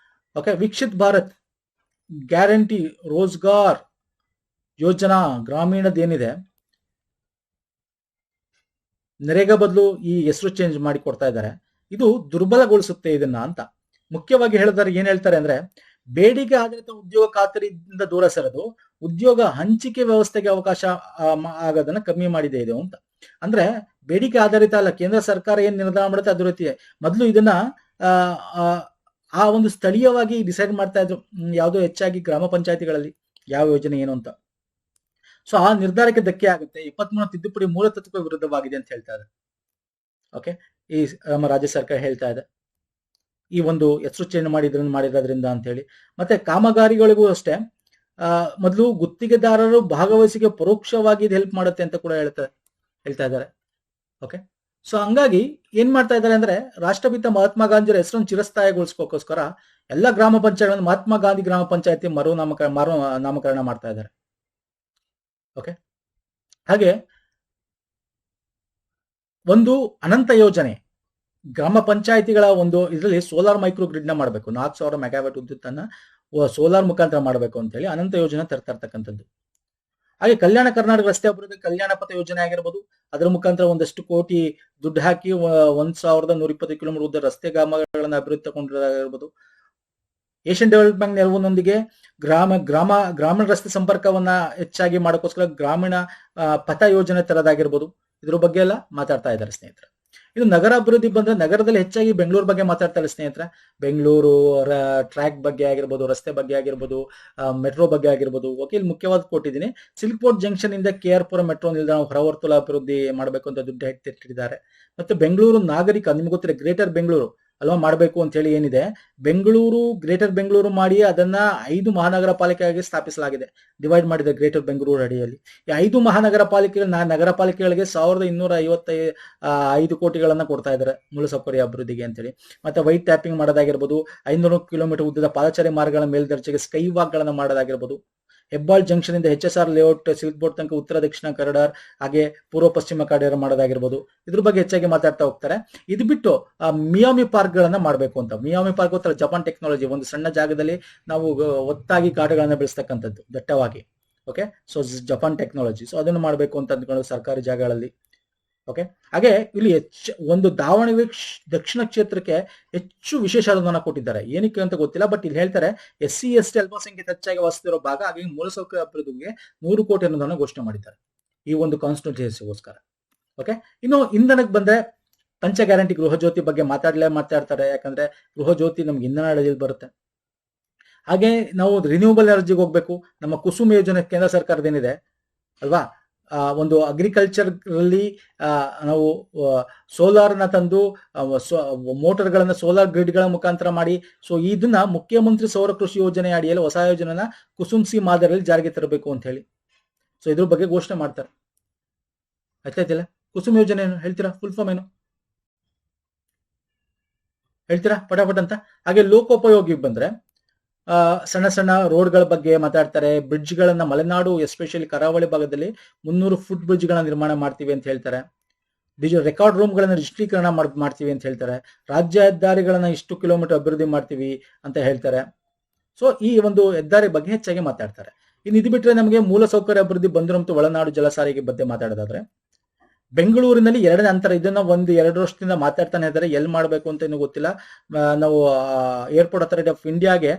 ಓಕೆ, ವಿಕಸಿತ್ ಭಾರತ್ ಗ್ಯಾರಂಟಿ ರೋಜ್ಗಾರ್ ಯೋಜನಾ ಗ್ರಾಮೀಣದೇನಿದೆ, ನರೇಗಾ ಬದಲು ಈ ಹೆಸರು ಚೇಂಜ್ ಮಾಡಿ ಕೊಡ್ತಾ ಇದ್ದಾರೆ, ಇದು ದುರ್ಬಲಗೊಳಿಸುತ್ತೆ ಇದನ್ನ ಅಂತ ಮುಖ್ಯವಾಗಿ ಹೇಳಿದಾರೆ. ಏನ್ ಹೇಳ್ತಾರೆ ಅಂದ್ರೆ, ಬೇಡಿಕೆ ಆಧಾರಿತ ಉದ್ಯೋಗ ಖಾತರಿಯಿಂದ ದೂರ ಸರಿದು ಉದ್ಯೋಗ ಹಂಚಿಕೆ ವ್ಯವಸ್ಥೆಗೆ ಅವಕಾಶ ಆಗೋದನ್ನ ಕಮ್ಮಿ ಮಾಡಿದೆ ಇದು ಅಂತ. ಅಂದ್ರೆ ಬೇಡಿಕೆ ಆಧಾರಿತ ಅಲ್ಲ, ಕೇಂದ್ರ ಸರ್ಕಾರ ಏನ್ ನಿರ್ಧಾರ ಮಾಡುತ್ತೆ ಅದ್ರ ರೀತಿ ಮೊದಲು ಇದನ್ನ ಆ ಒಂದು ಸ್ಥಳೀಯವಾಗಿ ಡಿಸೈಡ್ ಮಾಡ್ತಾ ಇದ್ರು, ಯಾವುದೋ ಹೆಚ್ಚಾಗಿ ಗ್ರಾಮ ಪಂಚಾಯತಿಗಳಲ್ಲಿ ಯಾವ ಯೋಜನೆ ಏನು ಅಂತ. ಸೊ ಆ ನಿರ್ಧಾರಕ್ಕೆ ಧಕ್ಕೆ ಆಗುತ್ತೆ. 23 ತಿದ್ದುಪಡಿ ಮೂಲ ತತ್ವ ವಿರುದ್ಧವಾಗಿದೆ ಅಂತ ಹೇಳ್ತಾ ಇದೆ. ಓಕೆ, ಈ ನಮ್ಮ ರಾಜ್ಯ ಸರ್ಕಾರ ಹೇಳ್ತಾ ಇದೆ ಈ ಒಂದು ಹೆಸರು ಚೇಂಜ್ ಮಾಡಿರೋದ್ರಿಂದ ಅಂತ ಹೇಳಿ. ಮತ್ತೆ ಕಾಮಗಾರಿಗಳಿಗೂ ಅಷ್ಟೇ ಮೊದಲು ಗುತ್ತಿಗೆದಾರರು ಭಾಗವಹಿಸಿಗೆ ಪರೋಕ್ಷವಾಗಿ ಇದು ಹೆಲ್ಪ್ ಮಾಡುತ್ತೆ ಅಂತ ಕೂಡ ಹೇಳ್ತಾ ಇದ್ದಾರೆ. ಓಕೆ, ಸೊ ಹಂಗಾಗಿ ಏನ್ ಮಾಡ್ತಾ ಇದ್ದಾರೆ ಅಂದ್ರೆ, ರಾಷ್ಟ್ರಪಿತ ಮಹಾತ್ಮ ಗಾಂಧಿ ಹೆಸರನ್ನು ಚಿರಸ್ಥಾಯಿಗೊಳಿಸ್ಕೋಸ್ಕರ ಎಲ್ಲ ಗ್ರಾಮ ಪಂಚಾಯತ್ಗಳನ್ನು ಮಹಾತ್ಮ ಗಾಂಧಿ ಗ್ರಾಮ ಪಂಚಾಯತಿ ಮರು ನಾಮಕರಣ ಮಾಡ್ತಾ ಇದ್ದಾರೆ. ಓಕೆ, ಹಾಗೆ ಒಂದು ಅನಂತ ಯೋಜನೆ ಗ್ರಾಮ ಪಂಚಾಯತಿಗಳ ಒಂದು ಇದರಲ್ಲಿ ಸೋಲಾರ್ ಮೈಕ್ರೋ ಗ್ರಿಡ್ ನ ಮಾಡಬೇಕು, 4000 ಮೆಗಾವ್ಯಾಟ್ ವಿದ್ಯುತ್ತನ್ನ ಸೋಲಾರ್ ಮುಖಾಂತರ ಮಾಡಬೇಕು ಅಂತ ಹೇಳಿ ಅನಂತ ಯೋಜನೆ ತರ್ತಾ ಇರ್ತಕ್ಕಂಥದ್ದು. ಹಾಗೆ ಕಲ್ಯಾಣ ಕರ್ನಾಟಕ ರಸ್ತೆ ಅಭಿವೃದ್ಧಿ ಕಲ್ಯಾಣ ಪಥ ಯೋಜನೆ ಆಗಿರ್ಬೋದು, ಅದರ ಮುಖಾಂತರ ಒಂದಷ್ಟು ಕೋಟಿ ದುಡ್ಡು ಹಾಕಿ 1120 ಕಿಲೋಮೀಟರ್ ಉದ್ದ ರಸ್ತೆ ಗ್ರಾಮಗಳನ್ನ ಅಭಿವೃದ್ಧಿ ತಗೊಂಡಿರೋದಾಗಿರ್ಬೋದು. ಏಷ್ಯನ್ ಡೆವಲಪ್ಮೆಂಟ್ ಬ್ಯಾಂಕ್ ನೆರವಿನೊಂದಿಗೆ ಗ್ರಾಮೀಣ ರಸ್ತೆ ಸಂಪರ್ಕವನ್ನ ಹೆಚ್ಚಾಗಿ ಮಾಡೋಕ್ಕೋಸ್ಕರ ಗ್ರಾಮೀಣ ಪಥ ಯೋಜನೆ ತರದಾಗಿರ್ಬೋದು. ಇದ್ರ ಬಗ್ಗೆ ಎಲ್ಲ ಮಾತಾಡ್ತಾ ಇದ್ದಾರೆ ಸ್ನೇಹಿತರೆ. ಇದು ನಗರ ಅಭಿವೃದ್ಧಿ ಬಂದ್ರೆ ನಗರದಲ್ಲಿ ಹೆಚ್ಚಾಗಿ ಬೆಂಗಳೂರು ಬಗ್ಗೆ ಮಾತಾಡ್ತಾರೆ ಸ್ನೇಹಿತರೆ. ಬೆಂಗಳೂರು ಟ್ರ್ಯಾಕ್ ಬಗ್ಗೆ ಆಗಿರ್ಬೋದು, ರಸ್ತೆ ಬಗ್ಗೆ ಆಗಿರ್ಬೋದು, ಮೆಟ್ರೋ ಬಗ್ಗೆ ಆಗಿರ್ಬೋದು. ಓಕೆ, ಇಲ್ಲಿ ಮುಖ್ಯವಾದ ಕೊಟ್ಟಿದ್ದೀನಿ, ಸಿಲ್ಕ್ ಬೋರ್ಡ್ ಜಂಕ್ಷನ್ ಇಂದ KR ಪುರ ಮೆಟ್ರೋ ನಿಲ್ದಾಣ ಹೊರವರ್ತುಲ ಅಭಿವೃದ್ಧಿ ಮಾಡಬೇಕು ಅಂತ ದುಡ್ಡು ಇಟ್ಟಿದ್ದಾರೆ. ಮತ್ತೆ ಬೆಂಗಳೂರು ನಾಗರಿಕ, ನಿಮ್ಗೆ ಗೊತ್ತಿದೆ ಗ್ರೇಟರ್ ಬೆಂಗಳೂರು ಅಲ್ವಾ ಮಾಡಬೇಕು ಅಂತ ಹೇಳಿ ಏನಿದೆ, ಬೆಂಗಳೂರು ಗ್ರೇಟರ್ ಬೆಂಗಳೂರು ಮಾಡಿ ಅದನ್ನ 5 ಮಹಾನಗರ ಪಾಲಿಕೆಯಾಗಿ ಸ್ಥಾಪಿಸಲಾಗಿದೆ, ಡಿವೈಡ್ ಮಾಡಿದೆ ಗ್ರೇಟರ್ ಬೆಂಗಳೂರು ಅಡಿಯಲ್ಲಿ. ಈ 5 ಮಹಾನಗರ ನಗರ ಪಾಲಿಕೆಗಳಿಗೆ 1255 ಕೋಟಿಗಳನ್ನ ಕೊಡ್ತಾ ಇದ್ದಾರೆ ಮೂಲಸೌಕರ್ಯ ಅಭಿವೃದ್ಧಿಗೆ ಅಂತೇಳಿ. ಮತ್ತೆ ವೈಟ್ ಟ್ಯಾಪಿಂಗ್ ಮಾಡೋದಾಗಿರ್ಬೋದು, 500 ಕಿಲೋಮೀಟರ್ ಉದ್ದದ ಪಾದಚಾರಿ ಮಾರ್ಗಗಳ ಮೇಲ್ದರ್ಜೆಗೆ ಸ್ಕೈ ವಾಕ್ ಗಳನ್ನ ಮಾಡೋದಾಗಿರ್ಬೋದು. ಹೆಬ್ಬಾಳ್ ಜಂಕ್ಷನ್ ಇಂದ HSR ಲೇಔಟ್ ಸಿಲ್ಕ್ ಬೋರ್ಡ್ ತನಕ ಉತ್ತರ ದಕ್ಷಿಣ ಕಾರಿಡಾರ್, ಹಾಗೆ ಪೂರ್ವ ಪಶ್ಚಿಮ ಕಾರಿಡಾರ್ ಮಾಡೋದಾಗಿರ್ಬೋದು. ಇದ್ರ ಬಗ್ಗೆ ಹೆಚ್ಚಾಗಿ ಮಾತಾಡ್ತಾ ಹೋಗ್ತಾರೆ. ಇದು ಬಿಟ್ಟು ಮಿಯಾಮಿ ಪಾರ್ಕ್ ಗಳನ್ನ ಮಾಡಬೇಕು ಅಂತ. ಮಿಯಾಮಿ ಪಾರ್ಕ್ ಉತ್ತರ ಜಪಾನ್ ಟೆಕ್ನಾಲಜಿ, ಒಂದು ಸಣ್ಣ ಜಾಗದಲ್ಲಿ ನಾವು ಒತ್ತಾಗಿ ಕಾಡುಗಳನ್ನ ಬೆಳೆಸ್ತಕ್ಕಂಥದ್ದು ದಟ್ಟವಾಗಿ. Okay, so Japan technology, so ಅದನ್ನು ಮಾಡಬೇಕು ಅಂತ ಅಂದ್ಕೊಂಡು ಸರ್ಕಾರಿ ಜಾಗಗಳಲ್ಲಿ. ಓಕೆ, ಹಾಗೆ ಇಲ್ಲಿ ಒಂದು ದಾವಣಗೆರೆ ದಕ್ಷಿಣ ಕ್ಷೇತ್ರಕ್ಕೆ ಹೆಚ್ಚು ವಿಶೇಷ ಅನುದಾನ ಕೊಟ್ಟಿದ್ದಾರೆ. ಏನಕ್ಕೆ ಅಂತ ಗೊತ್ತಿಲ್ಲ, ಬಟ್ ಇಲ್ಲಿ ಹೇಳ್ತಾರೆ SC ST ಅಲ್ಪಸಂಖ್ಯಾತ ಹೆಚ್ಚಾಗಿ ವಾಸಿಸಿರೋ ಭಾಗ, ಹಾಗೆ ಮೂಲಸೌಕರ್ಯ ಅಭಿವೃದ್ಧಿಗೆ 100 ಕೋಟಿ ಅನುದಾನ ಘೋಷಣೆ ಮಾಡಿದ್ದಾರೆ ಈ ಒಂದು ಕಾನ್ಸ್ಟಿಟ್ಯೂನ್ಸಿಗೋಸ್ಕರ. ಓಕೆ, ಇನ್ನು ಇಂಧನಕ್ಕೆ ಬಂದ್ರೆ ಪಂಚ ಗ್ಯಾರಂಟಿ ಗೃಹ ಜ್ಯೋತಿ ಬಗ್ಗೆ ಮಾತಾಡ್ತಾರೆ. ಯಾಕಂದ್ರೆ ಗೃಹ ಜ್ಯೋತಿ ನಮ್ಗೆ ಇಂಧನ ಅಡಿಯಲ್ಲಿ ಬರುತ್ತೆ. ಹಾಗೆ ನಾವು ರಿನ್ಯೂವಬಲ್ ಎನರ್ಜಿಗೆ ಹೋಗ್ಬೇಕು. ನಮ್ಮ ಕುಸುಮ್ ಯೋಜನೆ ಕೇಂದ್ರ ಸರ್ಕಾರದೇನಿದೆ ಅಲ್ವಾ, ಒಂದು ಅಗ್ರಿಕಲ್ಚರ್ ಅಲ್ಲಿ ನಾವು ಸೋಲಾರ್ನ ತಂದು ಮೋಟರ್ಗಳನ್ನ ಸೋಲಾರ್ ಗ್ರಿಡ್ ಗಳ ಮುಖಾಂತರ ಮಾಡಿ, ಸೊ ಇದನ್ನ ಮುಖ್ಯಮಂತ್ರಿ ಸೌರ ಕೃಷಿ ಯೋಜನೆ ಅಡಿಯಲ್ಲಿ ಹೊಸ ಯೋಜನೆನ ಕುಸುಮ್ ಸಿ ಮಾದರಿಯಲ್ಲಿ ಜಾರಿಗೆ ತರಬೇಕು ಅಂತ ಹೇಳಿ, ಸೊ ಇದ್ರ ಬಗ್ಗೆ ಘೋಷಣೆ ಮಾಡ್ತಾರೆ. ಆಯ್ತಾಯ್ತಿಲ್ಲ, ಕುಸುಮ್ ಯೋಜನೆ ಏನು ಹೇಳ್ತೀರಾ, ಫುಲ್ ಫಾರ್ಮ್ ಏನು ಹೇಳ್ತೀರಾ ಪಟಾಪಟ್ ಅಂತ. ಹಾಗೆ ಲೋಕೋಪಯೋಗಿ ಬಂದ್ರೆ ಸಣ್ಣ ಸಣ್ಣ ರೋಡ್ಗಳ ಬಗ್ಗೆ ಮಾತಾಡ್ತಾರೆ. ಬ್ರಿಡ್ಜ್ ಗಳನ್ನ ಮಲೆನಾಡು ಎಸ್ಪೆಷಲಿ ಕರಾವಳಿ ಭಾಗದಲ್ಲಿ 300 ಫುಟ್ ಬ್ರಿಡ್ಜ್ ಗಳನ್ನ ನಿರ್ಮಾಣ ಮಾಡ್ತೀವಿ ಅಂತ ಹೇಳ್ತಾರೆ. ರೆಕಾರ್ಡ್ ರೂಮ್ ಗಳನ್ನ ಡಿಜಿಟಲೀಕರಣ ಮಾಡ್ತೀವಿ ಅಂತ ಹೇಳ್ತಾರೆ. ರಾಜ್ಯ ಹೆದ್ದಾರಿಗಳನ್ನ ಇಷ್ಟು ಕಿಲೋಮೀಟರ್ ಅಭಿವೃದ್ಧಿ ಮಾಡ್ತೀವಿ ಅಂತ ಹೇಳ್ತಾರೆ. ಸೊ ಈ ಒಂದು ಹೆದ್ದಾರಿ ಬಗ್ಗೆ ಹೆಚ್ಚಾಗಿ ಮಾತಾಡ್ತಾರೆ. ಇನ್ನು ಇದು ಬಿಟ್ರೆ ನಮಗೆ ಮೂಲಸೌಕರ್ಯ ಅಭಿವೃದ್ಧಿ ಬಂದಿರುವಂತ ಒಳನಾಡು ಜಲ ಸಾರಿಗೆ ಬಗ್ಗೆ ಮಾತಾಡೋದಾದ್ರೆ, ಬೆಂಗಳೂರಿನಲ್ಲಿ 2ನೇ ಅಂತರ, ಇದನ್ನ 1-2 ವರ್ಷದಿಂದ ಮಾತಾಡ್ತಾನೆ ಇದ್ದಾರೆ. ಎಲ್ಲಿ ಮಾಡಬೇಕು ಅಂತ ಇನ್ನೂ ಗೊತ್ತಿಲ್ಲ. ನಾವು ಏರ್ಪೋರ್ಟ್ ಅಥಾರಿಟಿ ಆಫ್ ಇಂಡಿಯಾಗೆ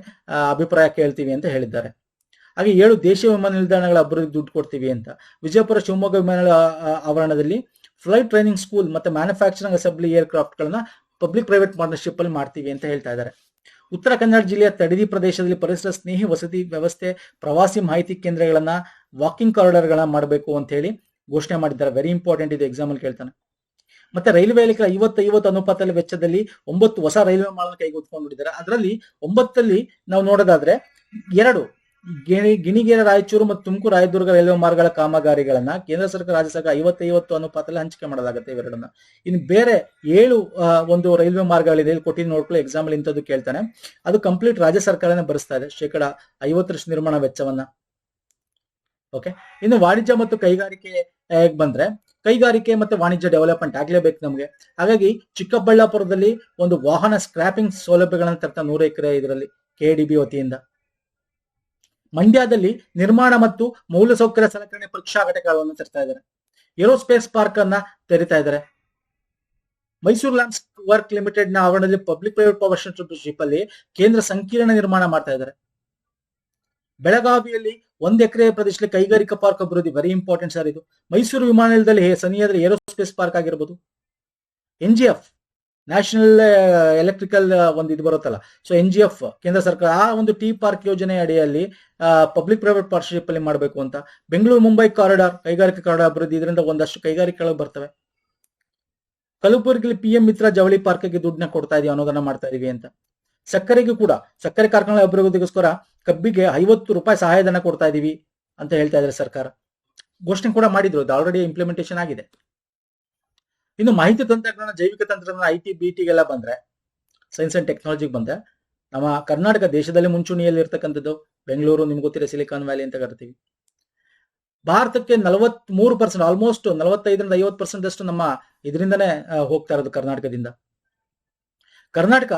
ಅಭಿಪ್ರಾಯ ಕೇಳ್ತೀವಿ ಅಂತ ಹೇಳಿದ್ದಾರೆ. ಹಾಗೆ 7 ದೇಶೀಯ ವಿಮಾನ ನಿಲ್ದಾಣಗಳ ಅಭಿವೃದ್ಧಿ ದುಡ್ಡು ಕೊಡ್ತೀವಿ ಅಂತ. ವಿಜಯಪುರ ಶಿವಮೊಗ್ಗ ವಿಮಾನ ಆವರಣದಲ್ಲಿ ಫ್ಲೈಟ್ ಟ್ರೈನಿಂಗ್ ಸ್ಕೂಲ್ ಮತ್ತೆ ಮ್ಯಾನುಫ್ಯಾಕ್ಚರಿಂಗ್ ಅಸೆಂಬ್ಲಿ ಏರ್ಕ್ರಾಫ್ಟ್ ಗಳನ್ನ ಪಬ್ಲಿಕ್ ಪ್ರೈವೇಟ್ ಪಾರ್ಟ್ನರ್ಶಿಪ್ ಅಲ್ಲಿ ಮಾಡ್ತೀವಿ ಅಂತ ಹೇಳ್ತಾ ಇದ್ದಾರೆ. ಉತ್ತರ ಕನ್ನಡ ಜಿಲ್ಲೆಯ ತಡಿದಿ ಪ್ರದೇಶದಲ್ಲಿ ಪರಿಸರ ಸ್ನೇಹಿ ವಸತಿ ವ್ಯವಸ್ಥೆ, ಪ್ರವಾಸಿ ಮಾಹಿತಿ ಕೇಂದ್ರಗಳನ್ನ, ವಾಕಿಂಗ್ ಕಾರಿಡಾರ್ ಗಳನ್ನ ಮಾಡಬೇಕು ಅಂತ ಹೇಳಿ ಘೋಷಣೆ ಮಾಡಿದ್ದಾರೆ. ವೆರಿ ಇಂಪಾರ್ಟೆಂಟ್, ಇದು ಎಕ್ಸಾಮ್ ಅಲ್ಲಿ ಕೇಳ್ತಾನೆ. ಮತ್ತೆ ರೈಲ್ವೆ ಇಲಾಖೆ 50-50 ಅನುಪಾತದಲ್ಲಿ ವೆಚ್ಚದಲ್ಲಿ 9 ಹೊಸ ರೈಲ್ವೆ ಮಾರ್ಗ ಕೈಗೆತ್ತಿಕೊಂಡಿದ್ದಾರೆ. ಅದರಲ್ಲಿ 9ಲ್ಲಿ ನಾವು ನೋಡೋದಾದ್ರೆ 2 ಗಿಣಿಗೇರಿ ರಾಯಚೂರು ಮತ್ತು ತುಮಕೂರು ರಾಯದುರ್ಗ ರೈಲ್ವೆ ಮಾರ್ಗಗಳ ಕಾಮಗಾರಿಗಳನ್ನ ಕೇಂದ್ರ ಸರ್ಕಾರ ರಾಜ್ಯ ಸರ್ಕಾರ 50-50 ಅನುಪಾತದಲ್ಲಿ ಹಂಚಿಕೆ ಮಾಡಲಾಗುತ್ತೆ ಇವೆರಡನ್ನ. ಇನ್ನು ಬೇರೆ 7 ಒಂದು ರೈಲ್ವೆ ಮಾರ್ಗಗಳಿದೆ, ಇಲ್ಲಿ ಕೊಟ್ಟಿದ್ದು ನೋಡ್ಕೊಳ್ಳಿ, ಎಕ್ಸಾಮ್ ಅಲ್ಲಿ ಇಂಥದ್ದು ಕೇಳ್ತಾನೆ. ಅದು ಕಂಪ್ಲೀಟ್ ರಾಜ್ಯ ಸರ್ಕಾರನೇ ಭರಿಸ್ತಾ ಇದೆ 50% ನಿರ್ಮಾಣ ವೆಚ್ಚವನ್ನ. ಓಕೆ, ಇನ್ನು ವಾಣಿಜ್ಯ ಮತ್ತು ಕೈಗಾರಿಕೆ ಬಂದ್ರೆ ಕೈಗಾರಿಕೆ ಮತ್ತೆ ವಾಣಿಜ್ಯ ಡೆವಲಪ್ಮೆಂಟ್ ಆಗ್ಲೇಬೇಕು ನಮಗೆ. ಹಾಗಾಗಿ ಚಿಕ್ಕಬಳ್ಳಾಪುರದಲ್ಲಿ ಒಂದು ವಾಹನ ಸ್ಕ್ರಾಪಿಂಗ್ ಸೌಲಭ್ಯಗಳನ್ನು ತರ್ತಾ 100 ಎಕರೆ ಇದರಲ್ಲಿ ಕೆಡಿಬಿ ವತಿಯಿಂದ. ಮಂಡ್ಯದಲ್ಲಿ ನಿರ್ಮಾಣ ಮತ್ತು ಮೂಲಸೌಕರ್ಯ ಸಲಕರಣೆ ಪರೀಕ್ಷಾ ಘಟಕಗಳನ್ನು ತರ್ತಾ ಇದ್ದಾರೆ. ಏರೋಸ್ಪೇಸ್ ಪಾರ್ಕ್ ಅನ್ನ ತೆರಿತಾ ಇದ್ದಾರೆ. ಮೈಸೂರು ಲ್ಯಾಂಡ್ಸ್ ವರ್ಕ್ ಲಿಮಿಟೆಡ್ ನ ಆವರಣದಲ್ಲಿ ಪಬ್ಲಿಕ್ ಪ್ರೈವೇಟ್ ಪಾರ್ಟ್ನರ್ಶಿಪ್ ಅಲ್ಲಿ ಕೇಂದ್ರ ಸಂಕೀರ್ಣ ನಿರ್ಮಾಣ ಮಾಡ್ತಾ ಇದ್ದಾರೆ. ಬೆಳಗಾವಿಯಲ್ಲಿ 1 ಎಕರೆ ಪ್ರದೇಶದಲ್ಲಿ ಕೈಗಾರಿಕಾ ಪಾರ್ಕ್ ಅಭಿವೃದ್ಧಿ, ವೆರಿ ಇಂಪಾರ್ಟೆಂಟ್ ಸರ್ ಇದು. ಮೈಸೂರು ವಿಮಾನ ನಿಲ್ದಾಣದಲ್ಲಿ ಸನಿಯಾದಲ್ಲಿ ಏರೋಸ್ಪೇಸ್ ಪಾರ್ಕ್ ಆಗಿರ್ಬೋದು. NGF ನ್ಯಾಷನಲ್ ಎಲೆಕ್ಟ್ರಿಕಲ್ ಒಂದು ಇದು ಬರುತ್ತಲ್ಲ, ಸೊ NGF ಕೇಂದ್ರ ಸರ್ಕಾರ ಆ ಒಂದು ಟಿ ಪಾರ್ಕ್ ಯೋಜನೆ ಅಡಿಯಲ್ಲಿ ಪಬ್ಲಿಕ್ ಪ್ರೈವೇಟ್ ಪಾರ್ಟ್ನರ್ಶಿಪ್ ಅಲ್ಲಿ ಮಾಡಬೇಕು ಅಂತ. ಬೆಂಗಳೂರು ಮುಂಬೈ ಕಾರಿಡಾರ್ ಕೈಗಾರಿಕಾ ಕಾರಿಡಾರ್ ಅಭಿವೃದ್ಧಿ, ಇದರಿಂದ ಒಂದಷ್ಟು ಕೈಗಾರಿಕೆಗಳು ಬರ್ತವೆ. ಕಲಬುರಗಿಲಿ PM ಮಿತ್ರ ಜವಳಿ ಪಾರ್ಕ್ಗೆ ದುಡ್ಡನ್ನ ಕೊಡ್ತಾ ಇದೀವಿ, ಅನುದಾನ ಮಾಡ್ತಾ ಇದೀವಿ ಅಂತ. ಸಕ್ಕರೆಗೂ ಕೂಡ ಸಕ್ಕರೆ ಕಾರ್ಖಾನೆ ಅಭಿವೃದ್ಧಿಗೋಸ್ಕರ ಕಬ್ಬಿಗೆ 50 ರೂಪಾಯಿ ಸಹಾಯಧನ ಕೊಡ್ತಾ ಇದೀವಿ ಅಂತ ಹೇಳ್ತಾ ಇದ್ದಾರೆ ಸರ್ಕಾರ. ಘೋಷಣೆ ಕೂಡ ಮಾಡಿದ್ರು, ಅದು ಆಲ್ರೆಡಿ ಇಂಪ್ಲಿಮೆಂಟೇಷನ್ ಆಗಿದೆ. ಇನ್ನು ಮಾಹಿತಿ ತಂತ್ರಜ್ಞಾನ, ಜೈವಿಕ ತಂತ್ರಜ್ಞಾನ, IT BTಗೆಲ್ಲ ಬಂದ್ರೆ, ಸೈನ್ಸ್ ಅಂಡ್ ಟೆಕ್ನಾಲಜಿಗೆ ಬಂದ್ರೆ ನಮ್ಮ ಕರ್ನಾಟಕ ದೇಶದಲ್ಲಿ ಮುಂಚೂಣಿಯಲ್ಲಿ ಇರ್ತಕ್ಕಂಥದ್ದು. ಬೆಂಗಳೂರು ನಿಮ್ಗೆ ಗೊತ್ತಿರೋ ಸಿಲಿಕಾನ್ ವ್ಯಾಲಿ ಅಂತ ಕರಿತೀವಿ. ಭಾರತಕ್ಕೆ 43%, ಆಲ್ಮೋಸ್ಟ್ 45-50% ಅಷ್ಟು ನಮ್ಮ ಇದರಿಂದನೇ ಹೋಗ್ತಾ ಇರೋದು ಕರ್ನಾಟಕದಿಂದ. ಕರ್ನಾಟಕ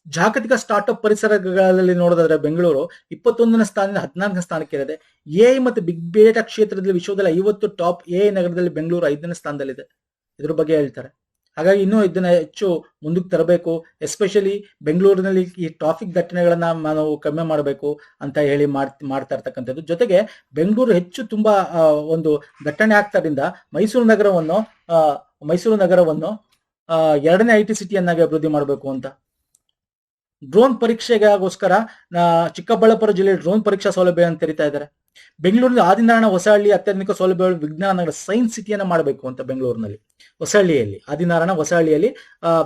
ಜಾಗತಿಕ ಸ್ಟಾರ್ಟ್ಅಪ್ ಪರಿಸರಗಳಲ್ಲಿ ನೋಡೋದಾದ್ರೆ ಬೆಂಗಳೂರು 21ನೇ ಸ್ಥಾನದಿಂದ 14ನೇ ಸ್ಥಾನಕ್ಕೆ ಇರಿದೆ. AI ಮತ್ತು ಬಿಗ್ ಡೇಟಾ ಕ್ಷೇತ್ರದಲ್ಲಿ ವಿಶ್ವದಲ್ಲಿ 50 ಟಾಪ್ AI ನಗರದಲ್ಲಿ ಬೆಂಗಳೂರು 5ನೇ ಸ್ಥಾನದಲ್ಲಿದೆ. ಇದ್ರ ಬಗ್ಗೆ ಹೇಳ್ತಾರೆ. ಹಾಗಾಗಿ ಇನ್ನೂ ಇದನ್ನ ಹೆಚ್ಚು ಮುಂದಕ್ಕೆ ತರಬೇಕು. ಎಸ್ಪೆಷಲಿ ಬೆಂಗಳೂರಿನಲ್ಲಿ ಈ ಟ್ರಾಫಿಕ್ ದಟ್ಟಣೆಗಳನ್ನ ನಾವು ಕಡಿಮೆ ಮಾಡಬೇಕು ಅಂತ ಹೇಳಿ ಮಾಡ್ತಾ ಇರ್ತಕ್ಕಂಥದ್ದು. ಜೊತೆಗೆ ಬೆಂಗಳೂರು ಹೆಚ್ಚು ತುಂಬಾ ಒಂದು ದಟ್ಟಣೆ ಆಗ್ತಾರಿಂದ ಮೈಸೂರು ನಗರವನ್ನು 2ನೇ IT ಸಿಟಿಯನ್ನಾಗಿ ಅಭಿವೃದ್ಧಿ ಮಾಡಬೇಕು ಅಂತ. ಡ್ರೋನ್ ಪರೀಕ್ಷೆಗೋಸ್ಕರ ಚಿಕ್ಕಬಳ್ಳಾಪುರ ಜಿಲ್ಲೆ ಡ್ರೋನ್ ಪರೀಕ್ಷಾ ಸೌಲಭ್ಯ ಅಂತ ತೆರಿತಾ ಇದ್ದಾರೆ. ಬೆಂಗಳೂರಿನ ಆದಿನಾರಾಯಣ ಹೊಸಹಳ್ಳಿ ಅತ್ಯಾಧುನಿಕ ಸೌಲಭ್ಯಗಳು ವಿಜ್ಞಾನ ನಗರ ಸೈನ್ಸ್ ಸಿಟಿಯನ್ನ ಮಾಡಬೇಕು ಅಂತ. ಬೆಂಗಳೂರಿನಲ್ಲಿ ಆದಿನಾರಾಯಣ ಹೊಸಹಳ್ಳಿಯಲ್ಲಿ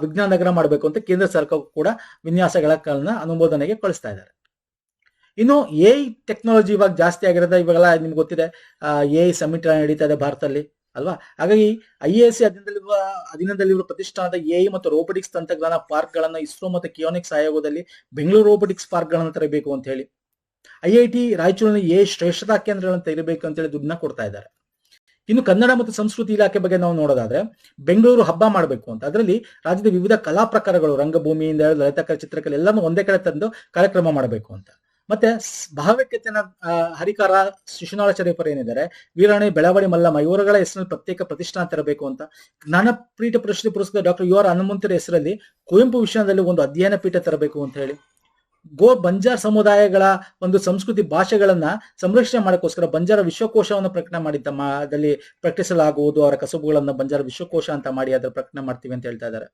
ವಿಜ್ಞಾನ ನಗರ ಮಾಡಬೇಕು ಅಂತ ಕೇಂದ್ರ ಸರ್ಕಾರ ಕೂಡ ವಿನ್ಯಾಸಗಳ ಅನುಮೋದನೆಗೆ ಕಳಿಸ್ತಾ ಇದ್ದಾರೆ. ಇನ್ನು AI ಟೆಕ್ನಾಲಜಿ ಇವಾಗ ಜಾಸ್ತಿ ಆಗಿರೋದ, ಇವಾಗೆಲ್ಲ ನಿಮ್ಗೆ ಗೊತ್ತಿದೆ AI ಸಮಿಟ್ ನಡೀತಾ ಇದೆ ಭಾರತದಲ್ಲಿ ಅಲ್ವಾ. ಹಾಗಾಗಿ IISc ಅಧೀನದಲ್ಲಿರುವ ಪ್ರತಿಷ್ಠಾನದ AI ಮತ್ತು ರೋಬೋಟಿಕ್ಸ್ ತಂತ್ರಜ್ಞಾನ ಪಾರ್ಕ್ ಗಳನ್ನ ಇಸ್ರೋ ಮತ್ತು ಕಿಯೋನಿಕ್ಸ್ ಆಯೋಗದಲ್ಲಿ ಬೆಂಗಳೂರು ರೋಬೋಟಿಕ್ಸ್ ಪಾರ್ಕ್ ಗಳನ್ನ ತರಬೇಕು ಅಂತ ಹೇಳಿ, IIT ರಾಯಚೂರಿನಲ್ಲಿ AI ಶ್ರೇಷ್ಠತಾ ಕೇಂದ್ರಗಳನ್ನು ತೆರಬೇಕು ಅಂತ ಹೇಳಿ ದುಡ್ಡನ್ನ ಕೊಡ್ತಾ ಇದ್ದಾರೆ. ಇನ್ನು ಕನ್ನಡ ಮತ್ತು ಸಂಸ್ಕೃತಿ ಇಲಾಖೆ ಬಗ್ಗೆ ನಾವು ನೋಡೋದಾದ್ರೆ ಬೆಂಗಳೂರು ಹಬ್ಬ ಮಾಡಬೇಕು ಅಂತ. ಅದರಲ್ಲಿ ರಾಜ್ಯದ ವಿವಿಧ ಕಲಾ ಪ್ರಕಾರಗಳು, ರಂಗಭೂಮಿಯಿಂದ ಲಲಿತಕಲೆ, ಚಿತ್ರಕಲೆ ಎಲ್ಲಾನು ಒಂದೇ ಕಡೆ ತಂದು ಕಾರ್ಯಕ್ರಮ ಮಾಡಬೇಕು ಅಂತ. ಮತ್ತೆ ಭಾವೈಕ್ಯತೆಯ ಹರಿಕಾರ ಶಿಶುನಾಳ ಶರೀಫರ್ ಏನಿದ್ದಾರೆ, ವೀರಾಣಿ, ಬೆಳವಡಿ ಮಲ್ಲಮ್ಮ ಇವರುಗಳ ಹೆಸರಲ್ಲಿ ಪ್ರತ್ಯೇಕ ಪ್ರತಿಷ್ಠಾನ ತರಬೇಕು ಅಂತ. ಜ್ಞಾನಪೀಠ ಪ್ರಶಸ್ತಿ ಪುರಸ್ಕೃತ ಡಾಕ್ಟರ್ UR ಹನುಮಂತರ ಹೆಸರಲ್ಲಿ ಕುವೆಂಪು ವಿಷಯದಲ್ಲಿ ಒಂದು ಅಧ್ಯಯನ ಪೀಠ ತರಬೇಕು ಅಂತ ಹೇಳಿ. ಬಂಜಾರ್ ಸಮುದಾಯಗಳ ಒಂದು ಸಂಸ್ಕೃತಿ ಭಾಷೆಗಳನ್ನ ಸಂರಕ್ಷಣೆ ಮಾಡೋಕ್ಕೋಸ್ಕರ ಬಂಜಾರ ವಿಶ್ವಕೋಶವನ್ನು ಪ್ರಕಟಣೆ ಮಾಡಿದ್ದಲ್ಲಿ ಪ್ರಕಟಿಸಲಾಗುವುದು. ಅವರ ಕಸುಬುಗಳನ್ನ ಬಂಜಾರ ವಿಶ್ವಕೋಶ ಅಂತ ಮಾಡಿ ಅದರ ಪ್ರಕಟಣೆ ಮಾಡ್ತೀವಿ ಅಂತ ಹೇಳ್ತಾ ಇದ್ದಾರೆ.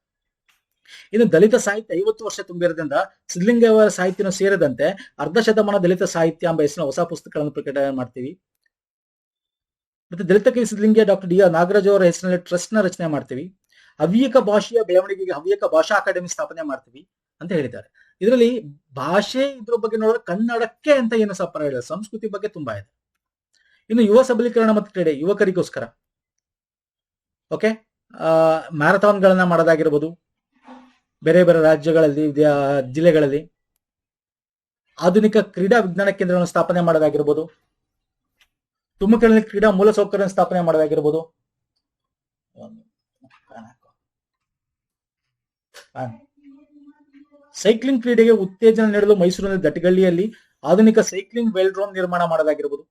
ಇನ್ನು ದಲಿತ ಸಾಹಿತ್ಯ 50 ವರ್ಷ ತುಂಬಿರೋದ್ರಿಂದ ಸಿದ್ಧಲಿಂಗೇಯವರ ಸಾಹಿತ್ಯನೂ ಸೇರಿದಂತೆ ಅರ್ಧ ಶತಮಾನ ದಲಿತ ಸಾಹಿತ್ಯ ಎಂಬ ಹೆಸರಿನ ಹೊಸ ಪುಸ್ತಕಗಳನ್ನು ಪ್ರಕಟಣೆ ಮಾಡ್ತೀವಿ. ಮತ್ತೆ ದಲಿತ ಕವಿ ಸಿದ್ಧಲಿಂಗಯ್ಯ ಡಾಕ್ಟರ್ DR ನಾಗರಾಜ್ ಅವರ ಹೆಸರಿನಲ್ಲಿ ಟ್ರಸ್ಟ್ ನ ರಚನೆ ಮಾಡ್ತೀವಿ. ಹವ್ಯಕ ಭಾಷೆಯ ಬೆಳವಣಿಗೆಗೆ ಹವ್ಯಕ ಭಾಷಾ ಅಕಾಡೆಮಿ ಸ್ಥಾಪನೆ ಮಾಡ್ತೀವಿ ಅಂತ ಹೇಳಿದ್ದಾರೆ. ಇದರಲ್ಲಿ ಭಾಷೆ ಇದ್ರ ಬಗ್ಗೆ ನೋಡಿದ್ರೆ ಕನ್ನಡಕ್ಕೆ ಅಂತ ಏನು ಸಪರ ಹೇಳಿಲ್ಲ, ಸಂಸ್ಕೃತಿ ಬಗ್ಗೆ ತುಂಬಾ ಇದೆ. ಇನ್ನು ಯುವ ಸಬಲೀಕರಣ ಮತ್ತು ಕ್ರೀಡೆ, ಯುವಕರಿಗೋಸ್ಕರ ಓಕೆ ಮ್ಯಾರಥಾನ್ಗಳನ್ನ ಮಾಡೋದಾಗಿರ್ಬೋದು, ಬೇರೆ ಬೇರೆ ರಾಜ್ಯಗಳಲ್ಲಿ ಜಿಲ್ಲೆಗಳಲ್ಲಿ ಆಧುನಿಕ ಕ್ರೀಡಾ ವಿಜ್ಞಾನ ಕೇಂದ್ರಗಳನ್ನು ಸ್ಥಾಪನೆ ಮಾಡೋದಾಗಿರ್ಬೋದು, ತುಮಕೂರಿನಲ್ಲಿ ಕ್ರೀಡಾ ಮೂಲಸೌಕರ್ಯ ಸ್ಥಾಪನೆ ಮಾಡೋದಾಗಿರ್ಬೋದು, ಸೈಕ್ಲಿಂಗ್ ಕ್ರೀಡೆಗೆ ಉತ್ತೇಜನ ನೀಡಲು ಮೈಸೂರಿನ ದಟ್ಟಗಳ್ಳಿಯಲ್ಲಿ ಆಧುನಿಕ ಸೈಕ್ಲಿಂಗ್ ವೆಲ್ಡ್ರೋಮ್ ನಿರ್ಮಾಣ ಮಾಡೋದಾಗಿರ್ಬೋದು,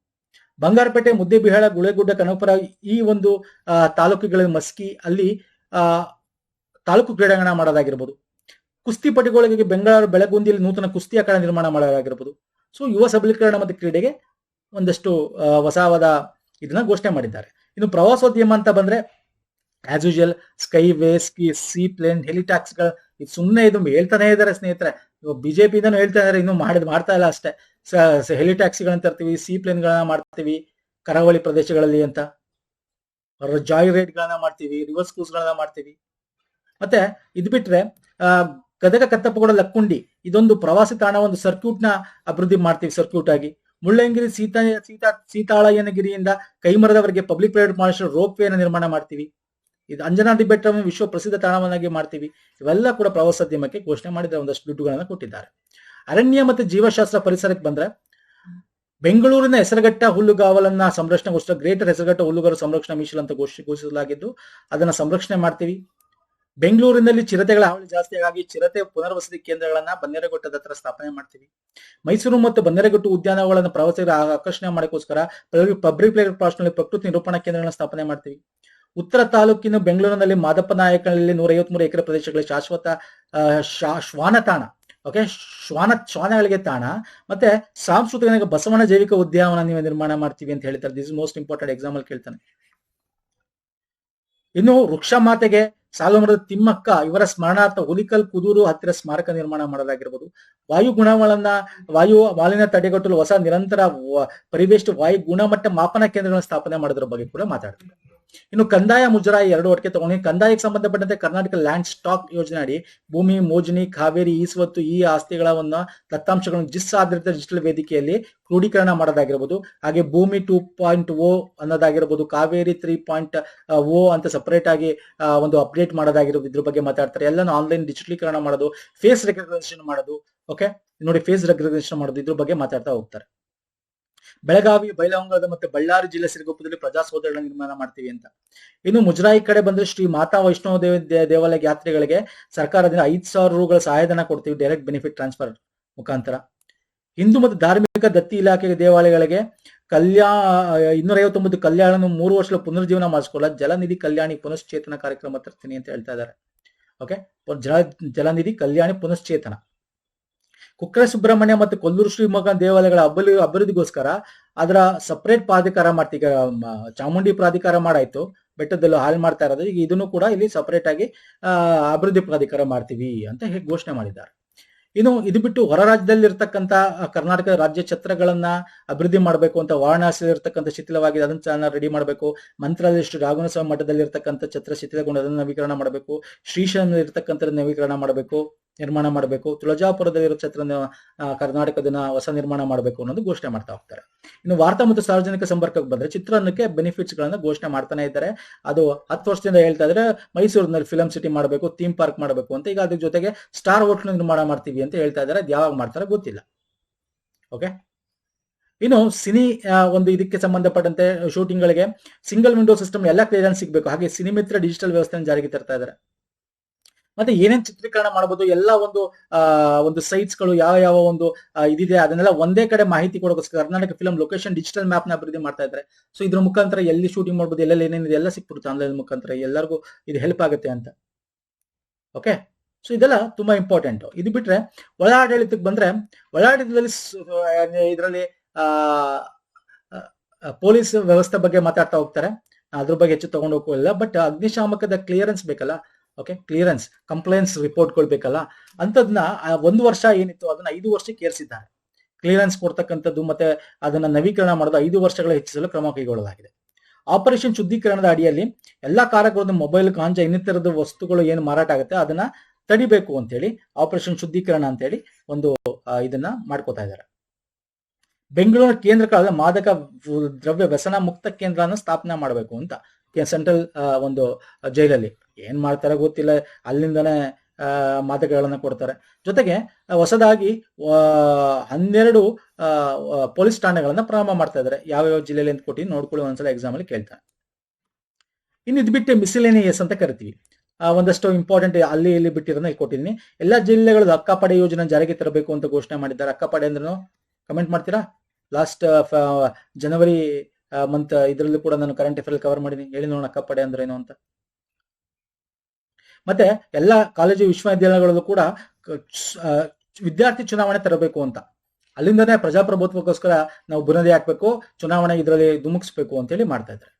ಬಂಗಾರಪೇಟೆ, ಮುದ್ದೇಬಿಹಾಳ, ಗುಳೇಗುಡ್ಡ, ಕನಕಪುರ ಈ ಒಂದು ತಾಲೂಕುಗಳಲ್ಲಿ ಮಸ್ಕಿ ಅಲ್ಲಿ ತಾಲೂಕು ಕ್ರೀಡಾಂಗಣ ಮಾಡೋದಾಗಿರ್ಬೋದು, ಕುಸ್ತಿಪಟುಗಳಿಗೆ ಬೆಂಗಳೂರು ಬೆಳಗುಂದಿಯಲ್ಲಿ ನೂತನ ಕುಸ್ತಿ ಅಖಾಡ ನಿರ್ಮಾಣ ಮಾಡೋದಾಗಿರ್ಬೋದು. ಸೊ ಯುವ ಸಬಲೀಕರಣ ಮತ್ತು ಕ್ರೀಡೆಗೆ ಒಂದಷ್ಟು ಹೊಸವಾದ ಇದನ್ನ ಘೋಷಣೆ ಮಾಡಿದ್ದಾರೆ. ಇನ್ನು ಪ್ರವಾಸೋದ್ಯಮ ಅಂತ ಬಂದ್ರೆ as usual sky way, sea plane, ಹೆಲಿಟ್ಯಾಕ್ಸ್ಗಳು ಇದು ಸುಮ್ಮನೆ ಇದು ಹೇಳ್ತಾನೆ ಇದ್ದಾರೆ ಸ್ನೇಹಿತರೆ. ಬಿಜೆಪಿ ಇಂದನೂ ಹೇಳ್ತಾ ಇದಾರೆ, ಇನ್ನು ಮಾಡ್ತಾ ಇಲ್ಲ ಅಷ್ಟೇ. ಹೆಲಿಟ್ಯಾಕ್ಸಿಗಳನ್ನ ತರ್ತೀವಿ, ಸೀ ಪ್ಲೇನ್ಗಳನ್ನ ಮಾಡ್ತೀವಿ ಕರಾವಳಿ ಪ್ರದೇಶಗಳಲ್ಲಿ ಅಂತ, ಜಾಯ್ ರೈಡ್ಗಳನ್ನ ಮಾಡ್ತೀವಿ, ರಿವರ್ಸ್ ಕ್ರೂಸ್ಗಳನ್ನ ಮಾಡ್ತೀವಿ. ಮತ್ತೆ ಇದು ಬಿಟ್ರೆ ಗದಗ ಕತ್ತಪ್ಪಗೋಡ ಲಕ್ಕುಂಡಿ ಇದೊಂದು ಪ್ರವಾಸಿ ತಾಣ, ಒಂದು ಸರ್ಕ್ಯೂಟ್ ನ ಅಭಿವೃದ್ಧಿ ಮಾಡ್ತೀವಿ ಸರ್ಕ್ಯೂಟ್ ಆಗಿ. ಮುಳ್ಳಯ್ಯನಗಿರಿ ಸೀತಾಳಯ್ಯನಗಿರಿಯಿಂದ ಕೈಮರದವರೆಗೆ ಪಬ್ಲಿಕ್ ಪ್ರೈವೇಟ್ ಪಾರ್ಟ್ನರ್ಶಿಪ್ ರೋಪ್ ವೇನ ನಿರ್ಮಾಣ ಮಾಡ್ತೀವಿ. ಇದು ಅಂಜನಾದ್ರಿ ಬೆಟ್ಟವನ್ನು ವಿಶ್ವ ಪ್ರಸಿದ್ಧ ತಾಣವನ್ನಾಗಿ ಮಾಡ್ತೀವಿ. ಇವೆಲ್ಲ ಕೂಡ ಪ್ರವಾಸೋದ್ಯಮಕ್ಕೆ ಘೋಷಣೆ ಮಾಡಿದ ಒಂದಷ್ಟು ದುಡ್ಡುಗಳನ್ನು ಕೊಟ್ಟಿದ್ದಾರೆ. ಅರಣ್ಯ ಮತ್ತು ಜೀವಶಾಸ್ತ್ರ ಪರಿಸರಕ್ಕೆ ಬಂದ್ರೆ, ಬೆಂಗಳೂರಿನ ಹೆಸರುಘಟ್ಟ ಹುಲ್ಲುಗಾವಲನ್ನ ಸಂರಕ್ಷಣೆಗೋಸ್ಕರ ಗ್ರೇಟರ್ ಹೆಸರುಘಟ್ಟ ಹುಲ್ಲುಗಾವಲು ಸಂರಕ್ಷಣಾ ಮೀಸಲು ಅಂತ ಘೋಷಿಸಲಾಗಿದ್ದು ಅದನ್ನ ಸಂರಕ್ಷಣೆ ಮಾಡ್ತೀವಿ. ಬೆಂಗಳೂರಿನಲ್ಲಿ ಚಿರತೆಗಳ ಹಾವಳಿ ಜಾಸ್ತಿ ಆಗಿ ಚಿರತೆ ಪುನರ್ವಸತಿ ಕೇಂದ್ರಗಳನ್ನ ಬನ್ನೇರಘಟ್ಟದ ಹತ್ರ ಸ್ಥಾಪನೆ ಮಾಡ್ತೀವಿ. ಮೈಸೂರು ಮತ್ತು ಬನ್ನೇರಘಟ್ಟ ಉದ್ಯಾನವನಗಳನ್ನು ಪ್ರವಾಸಿಗರ ಆಕರ್ಷಣೆ ಮಾಡೋಕ್ಕೋಸ್ಕರ ಪಬ್ಲಿಕ್ ಪ್ಲೇಸ್ ಪಾರ್ಕ್ನಲ್ಲಿ ಪ್ರಕೃತಿ ನಿರೂಪಣಾ ಕೇಂದ್ರಗಳನ್ನ ಸ್ಥಾಪನೆ ಮಾಡ್ತೀವಿ. ಉತ್ತರ ತಾಲೂಕಿನ ಬೆಂಗಳೂರಿನಲ್ಲಿ ಮಾದಪ್ಪ ನಾಯಕನಲ್ಲಿ 153 ಎಕರೆ ಪ್ರದೇಶಗಳಲ್ಲಿ ಶಾಶ್ವತ ಶ್ವಾನ ತಾಣ, ಓಕೆ, ಶ್ವಾನಗಳಿಗೆ ತಾಣ ಮತ್ತೆ ಸಾಂಸ್ಕೃತಿಕ ಬಸವಣ್ಣ ಜೈವಿಕ ಉದ್ಯಾನವನ ನೀವು ನಿರ್ಮಾಣ ಮಾಡ್ತೀವಿ ಅಂತ ಹೇಳ್ತಾರೆ. This is most important, example ಕೇಳ್ತಾನೆ. ಇನ್ನು ವೃಕ್ಷ ಮಾತೆಗೆ ಸಾಲುಮರದ ತಿಮ್ಮಕ್ಕ ಇವರ ಸ್ಮರಣಾರ್ಥ ಹುಲಿಕಲ್ ಕುದೂರು ಹತ್ತಿರ ಸ್ಮಾರಕ ನಿರ್ಮಾಣ ಮಾಡೋದಾಗಿರ್ಬೋದು. ವಾಯು ಗುಣಗಳನ್ನ ವಾಯು ಮಾಲಿನ್ಯ ತಡೆಗಟ್ಟಲು ಹೊಸ ನಿರಂತರ ಪರಿವೇಶ ವಾಯು ಗುಣಮಟ್ಟ ಮಾಪನ ಕೇಂದ್ರಗಳನ್ನು ಸ್ಥಾಪನೆ ಮಾಡೋದ್ರ ಬಗ್ಗೆ ಕೂಡ ಮಾತಾಡ್ತೀವಿ. ಇನ್ನು ಕಂದಾಯ ಮುಜರಾಯಿ 2 ಒಟ್ಟಿಗೆ ತಗೊಂಡು ಕಂದಾಯಕ್ಕೆ ಸಂಬಂಧಪಟ್ಟಂತೆ ಕರ್ನಾಟಕ ಲ್ಯಾಂಡ್ ಸ್ಟಾಕ್ ಯೋಜನೆ ಅಡಿ ಭೂಮಿ, ಮೋಜಣಿ, ಕಾವೇರಿ, ಈಸ್ವತ್ತು ಈ ಆಸ್ತಿಗಳನ್ನ ದತ್ತಾಂಶಗಳನ್ನು ಜಿಸ್ ಆಧಾರಿತ ಡಿಜಿಟಲ್ ವೇದಿಕೆಯಲ್ಲಿ ಕ್ರೋಢೀಕರಣ ಮಾಡೋದಾಗಿರ್ಬೋದು. ಹಾಗೆ ಭೂಮಿ 2.0 ಅನ್ನೋದಾಗಿರ್ಬೋದು, ಕಾವೇರಿ 3.0 ಅಂತ ಸಪರೇಟ್ ಆಗಿ ಒಂದು ಅಪ್ಡೇಟ್ ಮಾಡೋದಾಗಿರ್ಬೋದು. ಇದ್ರ ಬಗ್ಗೆ ಮಾತಾಡ್ತಾರೆ. ಎಲ್ಲಾನು ಆನ್ಲೈನ್ ಡಿಜಿಟಲೀಕರಣ ಮಾಡೋದು, ಫೇಸ್ ರೆಕಗ್ನಿಷನ್ ಮಾಡೋದು, ಓಕೆ ನೋಡಿ ಫೇಸ್ ರೆಕಗ್ನಿಷನ್ ಮಾಡೋದು, ಇದ್ರ ಬಗ್ಗೆ ಮಾತಾಡ್ತಾ ಹೋಗ್ತಾರೆ. ಬೆಳಗಾವಿ, ಬೈಲಹೊಂಗಲ ಮತ್ತೆ ಬಳ್ಳಾರಿ ಜಿಲ್ಲೆ ಸಿರುಗುಪ್ಪದಲ್ಲಿ ಪ್ರಜಾಸೌಧಗಳ ನಿರ್ಮಾಣ ಮಾಡ್ತೀವಿ ಅಂತ. ಇನ್ನು ಮುಜರಾಯಿ ಕಡೆ ಬಂದ್ರೆ ಶ್ರೀ ಮಾತಾ ವೈಷ್ಣವ ದೇವಾಲಯ ಯಾತ್ರಿಗಳಿಗೆ ಸರ್ಕಾರದಿಂದ 5,000 ರೂಗಳ ಸಹಾಯಧನ ಕೊಡ್ತೀವಿ ಡೈರೆಕ್ಟ್ ಬೆನಿಫಿಟ್ ಟ್ರಾನ್ಸ್ಫರ್ ಮುಖಾಂತರ. ಹಿಂದೂ ಮತ್ತು ಧಾರ್ಮಿಕ ದತ್ತಿ ಇಲಾಖೆ ದೇವಾಲಯಗಳಿಗೆ 259 ಕಲ್ಯಾಣ 3 ವರ್ಷಗಳ ಪುನರ್ಜೀವನ ಮಾಡಿಸ್ಕೊಳ್ಳ ಜಲನಿಧಿ ಕಲ್ಯಾಣಿ ಪುನಶ್ಚೇತನ ಕಾರ್ಯಕ್ರಮ ತರ್ತೀನಿ ಅಂತ ಹೇಳ್ತಾ ಇದ್ದಾರೆ. ಓಕೆ, ಜಲನಿಧಿ ಕಲ್ಯಾಣಿ ಪುನಶ್ಚೇತನ. ಕುಕ್ಕರೆ ಸುಬ್ರಹ್ಮಣ್ಯ ಮತ್ತು ಕೊಲ್ಲೂರು ಶ್ರೀಮಗ ದೇವಾಲಯಗಳ ಅಭಿವೃದ್ಧಿಗೋಸ್ಕರ ಅದರ ಸಪರೇಟ್ ಪ್ರಾಧಿಕಾರ ಮಾಡ್ತೀವಿ. ಚಾಮುಂಡಿ ಪ್ರಾಧಿಕಾರ ಮಾಡಾಯ್ತು, ಬೆಟ್ಟದಲ್ಲೂ ಹಾಳು ಮಾಡ್ತಾ ಇರೋದು. ಈಗ ಇದನ್ನು ಕೂಡ ಇಲ್ಲಿ ಸಪರೇಟ್ ಆಗಿ ಅಭಿವೃದ್ಧಿ ಪ್ರಾಧಿಕಾರ ಮಾಡ್ತೀವಿ ಅಂತ ಹೇಗೆ ಘೋಷಣೆ ಮಾಡಿದ್ದಾರೆ. ಇನ್ನು ಇದು ಬಿಟ್ಟು ಹೊರ ರಾಜ್ಯದಲ್ಲಿ ಇರ್ತಕ್ಕಂಥ ಕರ್ನಾಟಕ ರಾಜ್ಯ ಛತ್ರಗಳನ್ನ ಅಭಿವೃದ್ಧಿ ಮಾಡಬೇಕು ಅಂತ ವಾರಣಾಸಿಯಲ್ಲಿ ಇರ್ತಕ್ಕಂಥ ಶಿಥಿಲವಾಗಿದೆ, ಅದನ್ನ ರೆಡಿ ಮಾಡಬೇಕು. ಮಂತ್ರಾಲಯ ಶ್ರೀ ರಾಘವೇಂದ್ರ ಮಠದಲ್ಲಿ ಇರ್ತಕ್ಕಂಥ ಛತ್ರ ಶಿಥಿಲಗೊಂಡು ಅದನ್ನು ನವೀಕರಣ ಮಾಡಬೇಕು. ಶ್ರೀಶೈಲದಲ್ಲಿ ಇರ್ತಕ್ಕಂಥ ನವೀಕರಣ ಮಾಡಬೇಕು, ನಿರ್ಮಾಣ ಮಾಡಬೇಕು. ತುಳಜಾಪುರದಲ್ಲಿರೋ ಛತ್ರ ಕರ್ನಾಟಕದನ್ನ ಹೊಸ ನಿರ್ಮಾಣ ಮಾಡಬೇಕು ಅನ್ನೋದು ಘೋಷಣೆ ಮಾಡ್ತಾ ಹೋಗ್ತಾರೆ. ಇನ್ನು ವಾರ್ತಾ ಮತ್ತು ಸಾರ್ವಜನಿಕ ಸಂಪರ್ಕಕ್ಕೆ ಬಂದ್ರೆ ಚಿತ್ರಾನ್ನಕ್ಕೆ ಬೆನಿಫಿಟ್ಸ್ ಗಳನ್ನ ಘೋಷಣೆ ಮಾಡ್ತಾನೆ ಇದ್ದಾರೆ. ಅದು 10 ವರ್ಷದಿಂದ ಹೇಳ್ತಾ ಇದ್ರೆ ಮೈಸೂರಿನಲ್ಲಿ ಫಿಲಂ ಸಿಟಿ ಮಾಡಬೇಕು, ಥೀಮ್ ಪಾರ್ಕ್ ಮಾಡಬೇಕು ಅಂತ. ಈಗ ಅದ್ರ ಜೊತೆಗೆ ಸ್ಟಾರ್ ಹೋಟೆಲ್ ನಿರ್ಮಾಣ ಮಾಡ್ತೀವಿ ಅಂತ ಹೇಳ್ತಾ ಇದ್ದಾರೆ. ಅದು ಯಾವಾಗ ಮಾಡ್ತಾರೆ ಗೊತ್ತಿಲ್ಲ. ಓಕೆ, ಇನ್ನು ಸಿನಿ ಒಂದು ಇದಕ್ಕೆ ಸಂಬಂಧಪಟ್ಟಂತೆ ಶೂಟಿಂಗ್ ಗಳಿಗೆ ಸಿಂಗಲ್ ವಿಂಡೋ ಸಿಸ್ಟಮ್ ಎಲ್ಲ ಕ್ಲಿಯರೆನ್ಸ್ ಸಿಗಬೇಕು. ಹಾಗೆ ಸಿನಿಮಿತ್ರ ಡಿಜಿಟಲ್ ವ್ಯವಸ್ಥೆಯನ್ನು ಜಾರಿಗೆ ತರ್ತಾ ಇದ್ದಾರೆ. ಮತ್ತೆ ಏನೇನ್ ಚಿತ್ರೀಕರಣ ಮಾಡಬಹುದು ಎಲ್ಲ ಒಂದು ಸೈಟ್ಸ್ ಗಳು ಯಾವ ಒಂದು ಇದಿದೆ ಅದನ್ನೆಲ್ಲ ಒಂದೇ ಕಡೆ ಮಾಹಿತಿ ಕೊಡೋಕೋಸ್ಕರ Karnataka film location digital map ನ ಅಭಿವೃದ್ಧಿ ಮಾಡ್ತಾ ಇದ್ದಾರೆ. ಸೊ ಇದ್ರ ಮುಖಾಂತರ ಎಲ್ಲಿ ಶೂಟಿಂಗ್ ಮಾಡಬಹುದು, ಎಲ್ಲೆಲ್ಲಿ ಏನೇನಿದೆ ಎಲ್ಲ ಸಿಕ್ಬಿಡುತ್ತೆ ಆನ್ಲೈನ್ ಮುಖಾಂತರ. ಎಲ್ಲರಿಗೂ ಇದು ಹೆಲ್ಪ್ ಆಗುತ್ತೆ ಅಂತ. ಓಕೆ, ಸೊ ಇದೆಲ್ಲ ತುಂಬಾ ಇಂಪಾರ್ಟೆಂಟ್. ಇದು ಬಿಟ್ರೆ ಒಳಾಡಳಿತಕ್ಕೆ ಬಂದ್ರೆ ಒಳಾಡಳಿತದಲ್ಲಿ ಇದರಲ್ಲಿ ಪೊಲೀಸ್ ವ್ಯವಸ್ಥೆ ಬಗ್ಗೆ ಮಾತಾಡ್ತಾ ಹೋಗ್ತಾರೆ. ಅದ್ರ ಬಗ್ಗೆ ಹೆಚ್ಚು ತಗೊಂಡು ಹೋಗೋಲ್ಲ. ಬಟ್ ಅಗ್ನಿಶಾಮಕದ ಕ್ಲಿಯರೆನ್ಸ್ ಬೇಕಲ್ಲ, ಓಕೆ, ಕ್ಲಿಯರೆನ್ಸ್ ಕಂಪ್ಲೇಂಟ್ಸ್ ರಿಪೋರ್ಟ್ಗಳು ಬೇಕಲ್ಲ, ಅಂತದನ್ನ 1 ವರ್ಷ ಏನಿತ್ತು ಅದನ್ನ 5 ವರ್ಷಕ್ಕೆ ಏರಿಸಿದ್ದಾರೆ. ಕ್ಲಿಯರೆನ್ಸ್ ಕೊಡ್ತಕ್ಕಂಥದ್ದು ಮತ್ತೆ ಅದನ್ನ ನವೀಕರಣ ಮಾಡೋದು 5 ವರ್ಷಗಳ ಹೆಚ್ಚಿಸಲು ಕ್ರಮ ಕೈಗೊಳ್ಳಲಾಗಿದೆ. ಆಪರೇಷನ್ ಶುದ್ಧೀಕರಣದ ಅಡಿಯಲ್ಲಿ ಎಲ್ಲಾ ಕಾರಗಳನ್ನು ಮೊಬೈಲ್, ಗಾಂಜಾ ಇನ್ನಿತರದ ವಸ್ತುಗಳು ಏನು ಮಾರಾಟ ಆಗುತ್ತೆ ಅದನ್ನ ತಡಿಬೇಕು ಅಂತೇಳಿ ಆಪರೇಷನ್ ಶುದ್ಧೀಕರಣ ಅಂತೇಳಿ ಒಂದು ಇದನ್ನ ಮಾಡ್ಕೋತಾ ಇದ್ದಾರೆ. ಬೆಂಗಳೂರಿನ ಕೇಂದ್ರಗಳಾದ ಮಾದಕ ದ್ರವ್ಯ ವ್ಯಸನ ಮುಕ್ತ ಕೇಂದ್ರನ ಸ್ಥಾಪನೆ ಮಾಡಬೇಕು ಅಂತ ಸೆಂಟ್ರಲ್ ಒಂದು ಜೈಲಲ್ಲಿ. ಏನ್ ಮಾಡ್ತಾರೆ ಗೊತ್ತಿಲ್ಲ, ಅಲ್ಲಿಂದನೇ ಮಾದಕಗಳನ್ನ ಕೊಡ್ತಾರೆ. ಜೊತೆಗೆ ಹೊಸದಾಗಿ 12 ಪೊಲೀಸ್ ಠಾಣೆಗಳನ್ನ ಪ್ರಾರಂಭ ಮಾಡ್ತಾ ಇದ್ದಾರೆ. ಯಾವ್ಯಾವ ಜಿಲ್ಲೆಯಲ್ಲಿ ಅಂತ ಕೊಟ್ಟು ನೋಡ್ಕೊಳ್ಳಿ, ಒಂದ್ಸಲ ಎಕ್ಸಾಮ್ ಅಲ್ಲಿ ಕೇಳ್ತಾರೆ. ಇನ್ನು ಇದು ಬಿಟ್ಟು ಮಿಸಿಲೇನಿಯಸ್ ಅಂತ ಕರಿತೀವಿ. ಒಂದಷ್ಟು ಇಂಪಾರ್ಟೆಂಟ್ ಅಲ್ಲಿ ಇಲ್ಲಿ ಬಿಟ್ಟಿರೋದನ್ನ ಇಲ್ಲಿ ಕೊಟ್ಟಿದ್ದೀನಿ. ಎಲ್ಲಾ ಜಿಲ್ಲೆಗಳು ಅಕ್ಕಪಡೆ ಯೋಜನೆ ಜಾರಿಗೆ ತರಬೇಕು ಅಂತ ಘೋಷಣೆ ಮಾಡಿದ್ದಾರೆ. ಅಕ್ಕಪಡೆ ಅಂದ್ರೂ ಕಮೆಂಟ್ ಮಾಡ್ತೀರಾ? ಲಾಸ್ಟ್ ಜನವರಿ ಮಂತ್ ಇದರಲ್ಲಿ ಕೂಡ ನಾನು ಕರೆಂಟ್ ಅಫೇರ್ ಕವರ್ ಮಾಡಿದ್ದೀನಿ. ಹೇಳಿ ನೋಡೋಣ ಅಕ್ಕಪಡೆ ಅಂದ್ರೆ ಏನು ಅಂತ. ಮತ್ತೆ ಎಲ್ಲಾ ಕಾಲೇಜು ವಿಶ್ವವಿದ್ಯಾಲಯಗಳಲ್ಲೂ ಕೂಡ ವಿದ್ಯಾರ್ಥಿ ಚುನಾವಣೆ ತರಬೇಕು ಅಂತ. ಅಲ್ಲಿಂದನೇ ಪ್ರಜಾಪ್ರಭುತ್ವಕ್ಕೋಸ್ಕರ ನಾವು ಬುನಾದಿ ಹಾಕ್ಬೇಕು, ಚುನಾವಣೆ ಇದರಲ್ಲಿ ಧುಮುಕ್ಸ್ಬೇಕು ಅಂತ ಹೇಳಿ ಮಾಡ್ತಾ ಇದ್ದಾರೆ.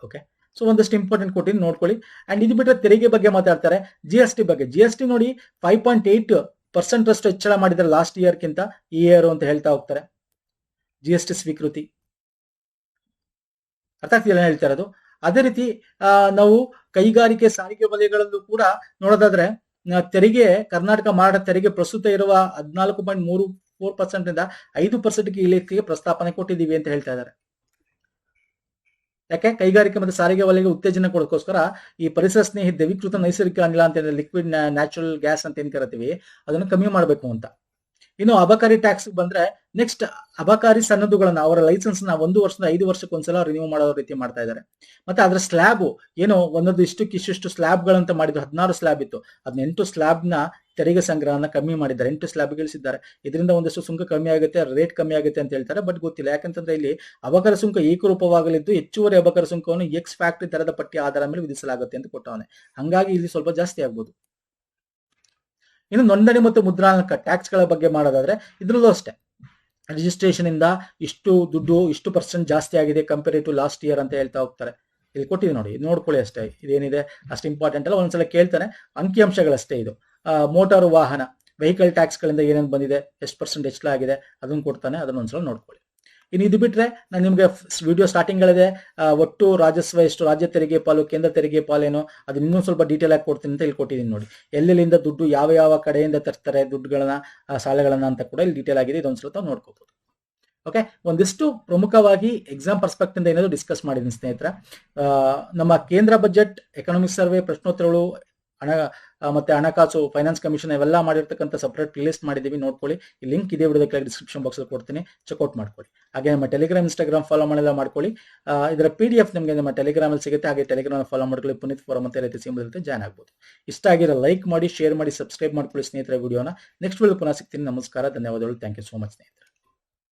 ಓಕೆ, ಸೊ ಒಂದಷ್ಟು ಇಂಪಾರ್ಟೆಂಟ್ ಕೊಟ್ಟಿನಿ, ನೋಡ್ಕೊಳ್ಳಿ. ಅಂಡ್ ಇದು ಬಿಟ್ಟರೆ ತೆರಿಗೆ ಬಗ್ಗೆ ಮಾತಾಡ್ತಾರೆ. GST ಬಗ್ಗೆ. GST ನೋಡಿ 5.8% ಅಷ್ಟು ಹೆಚ್ಚಳ ಮಾಡಿದ್ದಾರೆ ಲಾಸ್ಟ್ ಇಯರ್ಗಿಂತ ಈ ಇಯರ್ ಅಂತ ಹೇಳ್ತಾ ಹೋಗ್ತಾರೆ. GST ಸ್ವೀಕೃತಿ ಅರ್ಥ ಆಗ್ತಿಲ್ಲ ಹೇಳ್ತಾ ಇರೋದು. ಅದೇ ರೀತಿ ನಾವು ಕೈಗಾರಿಕೆ ಸಾರಿಗೆ ವಲಯಗಳಲ್ಲೂ ಕೂಡ ನೋಡೋದಾದ್ರೆ ತೆರಿಗೆ ಕರ್ನಾಟಕ ಮಾಡೋ ತೆರಿಗೆ ಪ್ರಸ್ತುತ ಇರುವ 14.34% ಇಂದ 5%ಗೆ ಇಳಿಕೆಗೆ ಪ್ರಸ್ತಾಪನೆ ಕೊಟ್ಟಿದ್ದೀವಿ ಅಂತ ಹೇಳ್ತಾ ಇದ್ದಾರೆ. ಯಾಕೆ ಕೈಗಾರಿಕೆ ಮತ್ತು ಸಾರಿಗೆ ವಲಯಕ್ಕೆ ಉತ್ತೇಜನ ಕೊಡೋಕ್ಕೋಸ್ಕರ ಈ ಪರಿಸರ ಸ್ನೇಹಿ ದ್ರವೀಕೃತ ನೈಸರ್ಗಿಕ ಅನಿಲ ಅಂತ ಲಿಕ್ವಿಡ್ ನ್ಯಾಚುರಲ್ ಗ್ಯಾಸ್ ಅಂತ ಏನ್ ಕರಿತೀವಿ ಅದನ್ನು ಕಮ್ಮಿ ಮಾಡಬೇಕು ಅಂತ. ಇನ್ನು ಅಬಕಾರಿ ಟ್ಯಾಕ್ಸ್ ಬಂದ್ರೆ ನೆಕ್ಸ್ಟ್ ಅಬಕಾರಿ ಸನ್ನದುಗಳನ್ನ ಅವರ ಲೈಸೆನ್ಸ್ ನ 1 ವರ್ಷದಿಂದ 5 ವರ್ಷಕ್ಕೆ ಒಂದ್ಸಲ ರಿನ್ಯೂ ಮಾಡೋ ರೀತಿ ಮಾಡ್ತಾ ಇದ್ದಾರೆ. ಮತ್ತೆ ಅದರ ಸ್ಲ್ಯಾಬ್ ಏನೋ ಒಂದೊಂದು ಇಷ್ಟು ಸ್ಲ್ಯಾಬ್ ಗಳಂತ ಮಾಡಿದ್ರು, 16 ಸ್ಲ್ಯಾಬ್ ಇತ್ತು, ಅದನ್ನ 8 ಸ್ಲ್ಯಾಬ್ ನ ತೆರಿಗೆ ಸಂಗ್ರಹನ ಕಮ್ಮಿ ಮಾಡಿದ್ದಾರೆ, 8 ಸ್ಲ್ಯಾಬ್ ಇಳಿಸಿದ್ದಾರೆ. ಇದರಿಂದ ಒಂದಷ್ಟು ಸುಂಕ ಕಮ್ಮಿ ಆಗುತ್ತೆ, ರೇಟ್ ಕಮ್ಮಿ ಆಗುತ್ತೆ ಅಂತ ಹೇಳ್ತಾರೆ. ಬಟ್ ಗೊತ್ತಿಲ್ಲ, ಯಾಕಂತಂದ್ರೆ ಇಲ್ಲಿ ಅಬಕಾರಿ ಸುಂಕ ಏಕರೂಪವಾಗಲಿದ್ದು ಹೆಚ್ಚುವರಿ ಅಬಕಾರಿ ಸುಂಕವನ್ನು ಎಕ್ಸ್ ಫ್ಯಾಕ್ಟರಿ ದರದ ಪಟ್ಟಿ ಆಧಾರ ಮೇಲೆ ವಿಧಿಸಲಾಗುತ್ತೆ ಅಂತ ಕೊಟ್ಟವನೆ. ಹಂಗಾಗಿ ಇಲ್ಲಿ ಸ್ವಲ್ಪ ಜಾಸ್ತಿ ಆಗ್ಬೋದು. ಇನ್ನು ನೋಂದಣಿ ಮತ್ತು ಮುದ್ರಾಂಕ ಟ್ಯಾಕ್ಸ್ ಗಳ ಬಗ್ಗೆ ಮಾಡೋದಾದ್ರೆ ಇದ್ರಲ್ಲೂ ಅಷ್ಟೇ ರಿಜಿಸ್ಟ್ರೇಷನ್ ಇಂದ ಇಷ್ಟು ದುಡ್ಡು ಇಷ್ಟು % ಜಾಸ್ತಿ ಆಗಿದೆ ಕಂಪೇರ್ ಟು ಲಾಸ್ಟ್ ಇಯರ್ ಅಂತ ಹೇಳ್ತಾ ಹೋಗ್ತಾರೆ. ಇಲ್ಲಿ ಕೊಟ್ಟಿದೆ ನೋಡಿ, ನೋಡ್ಕೊಳ್ಳಿ ಅಷ್ಟೇ. ಇದೇನಿದೆ ಅಷ್ಟು ಇಂಪಾರ್ಟೆಂಟ್ ಅಲ್ಲ, ಒಂದ್ಸಲ ಕೇಳ್ತಾನೆ. ಅಂಕಿಅಂಶಗಳಷ್ಟೇ ಇದು. ಮೋಟಾರು ವಾಹನ ವೆಹಿಕಲ್ ಟ್ಯಾಕ್ಸ್ ಗಳಿಂದ ಏನೇನು ಬಂದಿದೆ, ಎಷ್ಟು % ಹೆಚ್ಚಳಾಗಿದೆ ಅದನ್ನು ಕೊಡ್ತಾನೆ, ಅದನ್ನ ಒಂದ್ಸಲ ನೋಡ್ಕೊಳ್ಳಿ. ಇನ್ನು ಇದು ಬಿಟ್ರೆ ನಾನು ನಿಮ್ಗೆ ವಿಡಿಯೋ ಸ್ಟಾರ್ಟಿಂಗ್ ಗಳಿದೆ ಒಟ್ಟು ರಾಜಸ್ವ ಎಷ್ಟು, ರಾಜ್ಯ ತೆರಿಗೆ ಪಾಲು, ಕೇಂದ್ರ ತೆರಿಗೆ ಪಾಲೇನು, ಅದನ್ನ ಇನ್ನೂ ಸ್ವಲ್ಪ ಡೀಟೇಲ್ ಆಗಿ ಕೊಡ್ತೀನಿ ಅಂತ ಇಲ್ಲಿ ಕೊಟ್ಟಿದ್ದೀನಿ ನೋಡಿ. ಎಲ್ಲೆಲ್ಲಿಂದ ದುಡ್ಡು ಯಾವ ಕಡೆಯಿಂದ ತರ್ತಾರೆ ದುಡ್ಡುಗಳನ್ನ, ಸಾಲಗಳನ್ನ ಅಂತ ಕೂಡ ಇಲ್ಲಿ ಡೀಟೇಲ್ ಆಗಿದೆ. ಇದೊಂದ್ಸಲ ತಾವು ನೋಡ್ಕೋಬಹುದು. ಓಕೆ, ಒಂದಿಷ್ಟು ಪ್ರಮುಖವಾಗಿ ಎಕ್ಸಾಮ್ ಪರ್ಸ್ಪೆಕ್ಟ್ ಇಂದ ಏನಾದ್ರು ಡಿಸ್ಕಸ್ ಮಾಡಿದ್ದೀನಿ ಸ್ನೇಹಿತರೆ. ನಮ್ಮ ಕೇಂದ್ರ ಬಜೆಟ್, ಎಕನಾಮಿಕ್ ಸರ್ವೆ, ಪ್ರಶ್ನೋತ್ತರಗಳು, ಮತ್ತೆ ಹಣಕಾಸು, ಫೈನಾನ್ಸ್ ಕಮಿಷನ್ ಇವೆಲ್ಲ ಮಾಡಿರ್ತಕ್ಕಂಥ ಸಪರೇಟ್ ಪ್ಲೇ ಲಿಸ್ಟ್ ಮಾಡಿದೀವಿ, ನೋಡ್ಕೊಳ್ಳಿ. ಈ ಲಿಂಕ್ ಇದೇ ವಿಡಿಯೋದ ಕೆಳಗೆ ಡಿಸ್ಕ್ರಿಪ್ಷನ್ ಬಾಕ್ಸ್ ಅಲ್ಲಿ ಕೊಡ್ತೀನಿ, ಚೆಕ್ಔಟ್ ಮಾಡ್ಕೊಳ್ಳಿ. ಹಾಗೆ ನಮ್ಮ ಟೆಲಿಗ್ರಾಮ್, ಇನ್ಸ್ಟಾಗ್ರಾಮ್ ಫಾಲೋ ಮಾಡಿಲ್ಲ ಮಾಡ್ಕೊಳ್ಳಿ. ಇದರ PDF ನಿಮಗೆ ನಮ್ಮ ಟೆಲಿಗ್ರಾಮ್ ಅಲ್ಲಿ ಸಿಗುತ್ತೆ. ಹಾಗೆ ಟೆಲಿಗ್ರಾಮ್ ಫಾಲೋ ಮಾಡ್ಕೊಳ್ಳಿ. ಪುನೀತ್ ಫೋರಂ ಮತ್ತೆ ರೀತಿ ಸಿಂಬಲ್ ಇರುತ್ತೆ, ಜಾಯ್ನ್ ಆಗ್ಬೋದು. ಇಷ್ಟ ಆಗಿರೋ ಲೈಕ್ ಮಾಡಿ, ಶೇರ್ ಮಾಡಿ, ಸಬ್ಸ್ಕ್ರೈಬ್ ಮಾಡ್ಕೊಳ್ಳಿ ಸ್ನೇಹಿತರೆ ವಿಡಿಯೋನ. ನೆಕ್ಸ್ಟ್ ವಿಡಿಯೋ ಪುನಃ ಸಿಗ್ತೀನಿ. ನಮಸ್ಕಾರ, ಧನ್ಯವಾದಗಳು. ಥ್ಯಾಂಕ್ ಯು ಸೋ ಮಚ್ ಸ್ನೇಹಿತರೆ.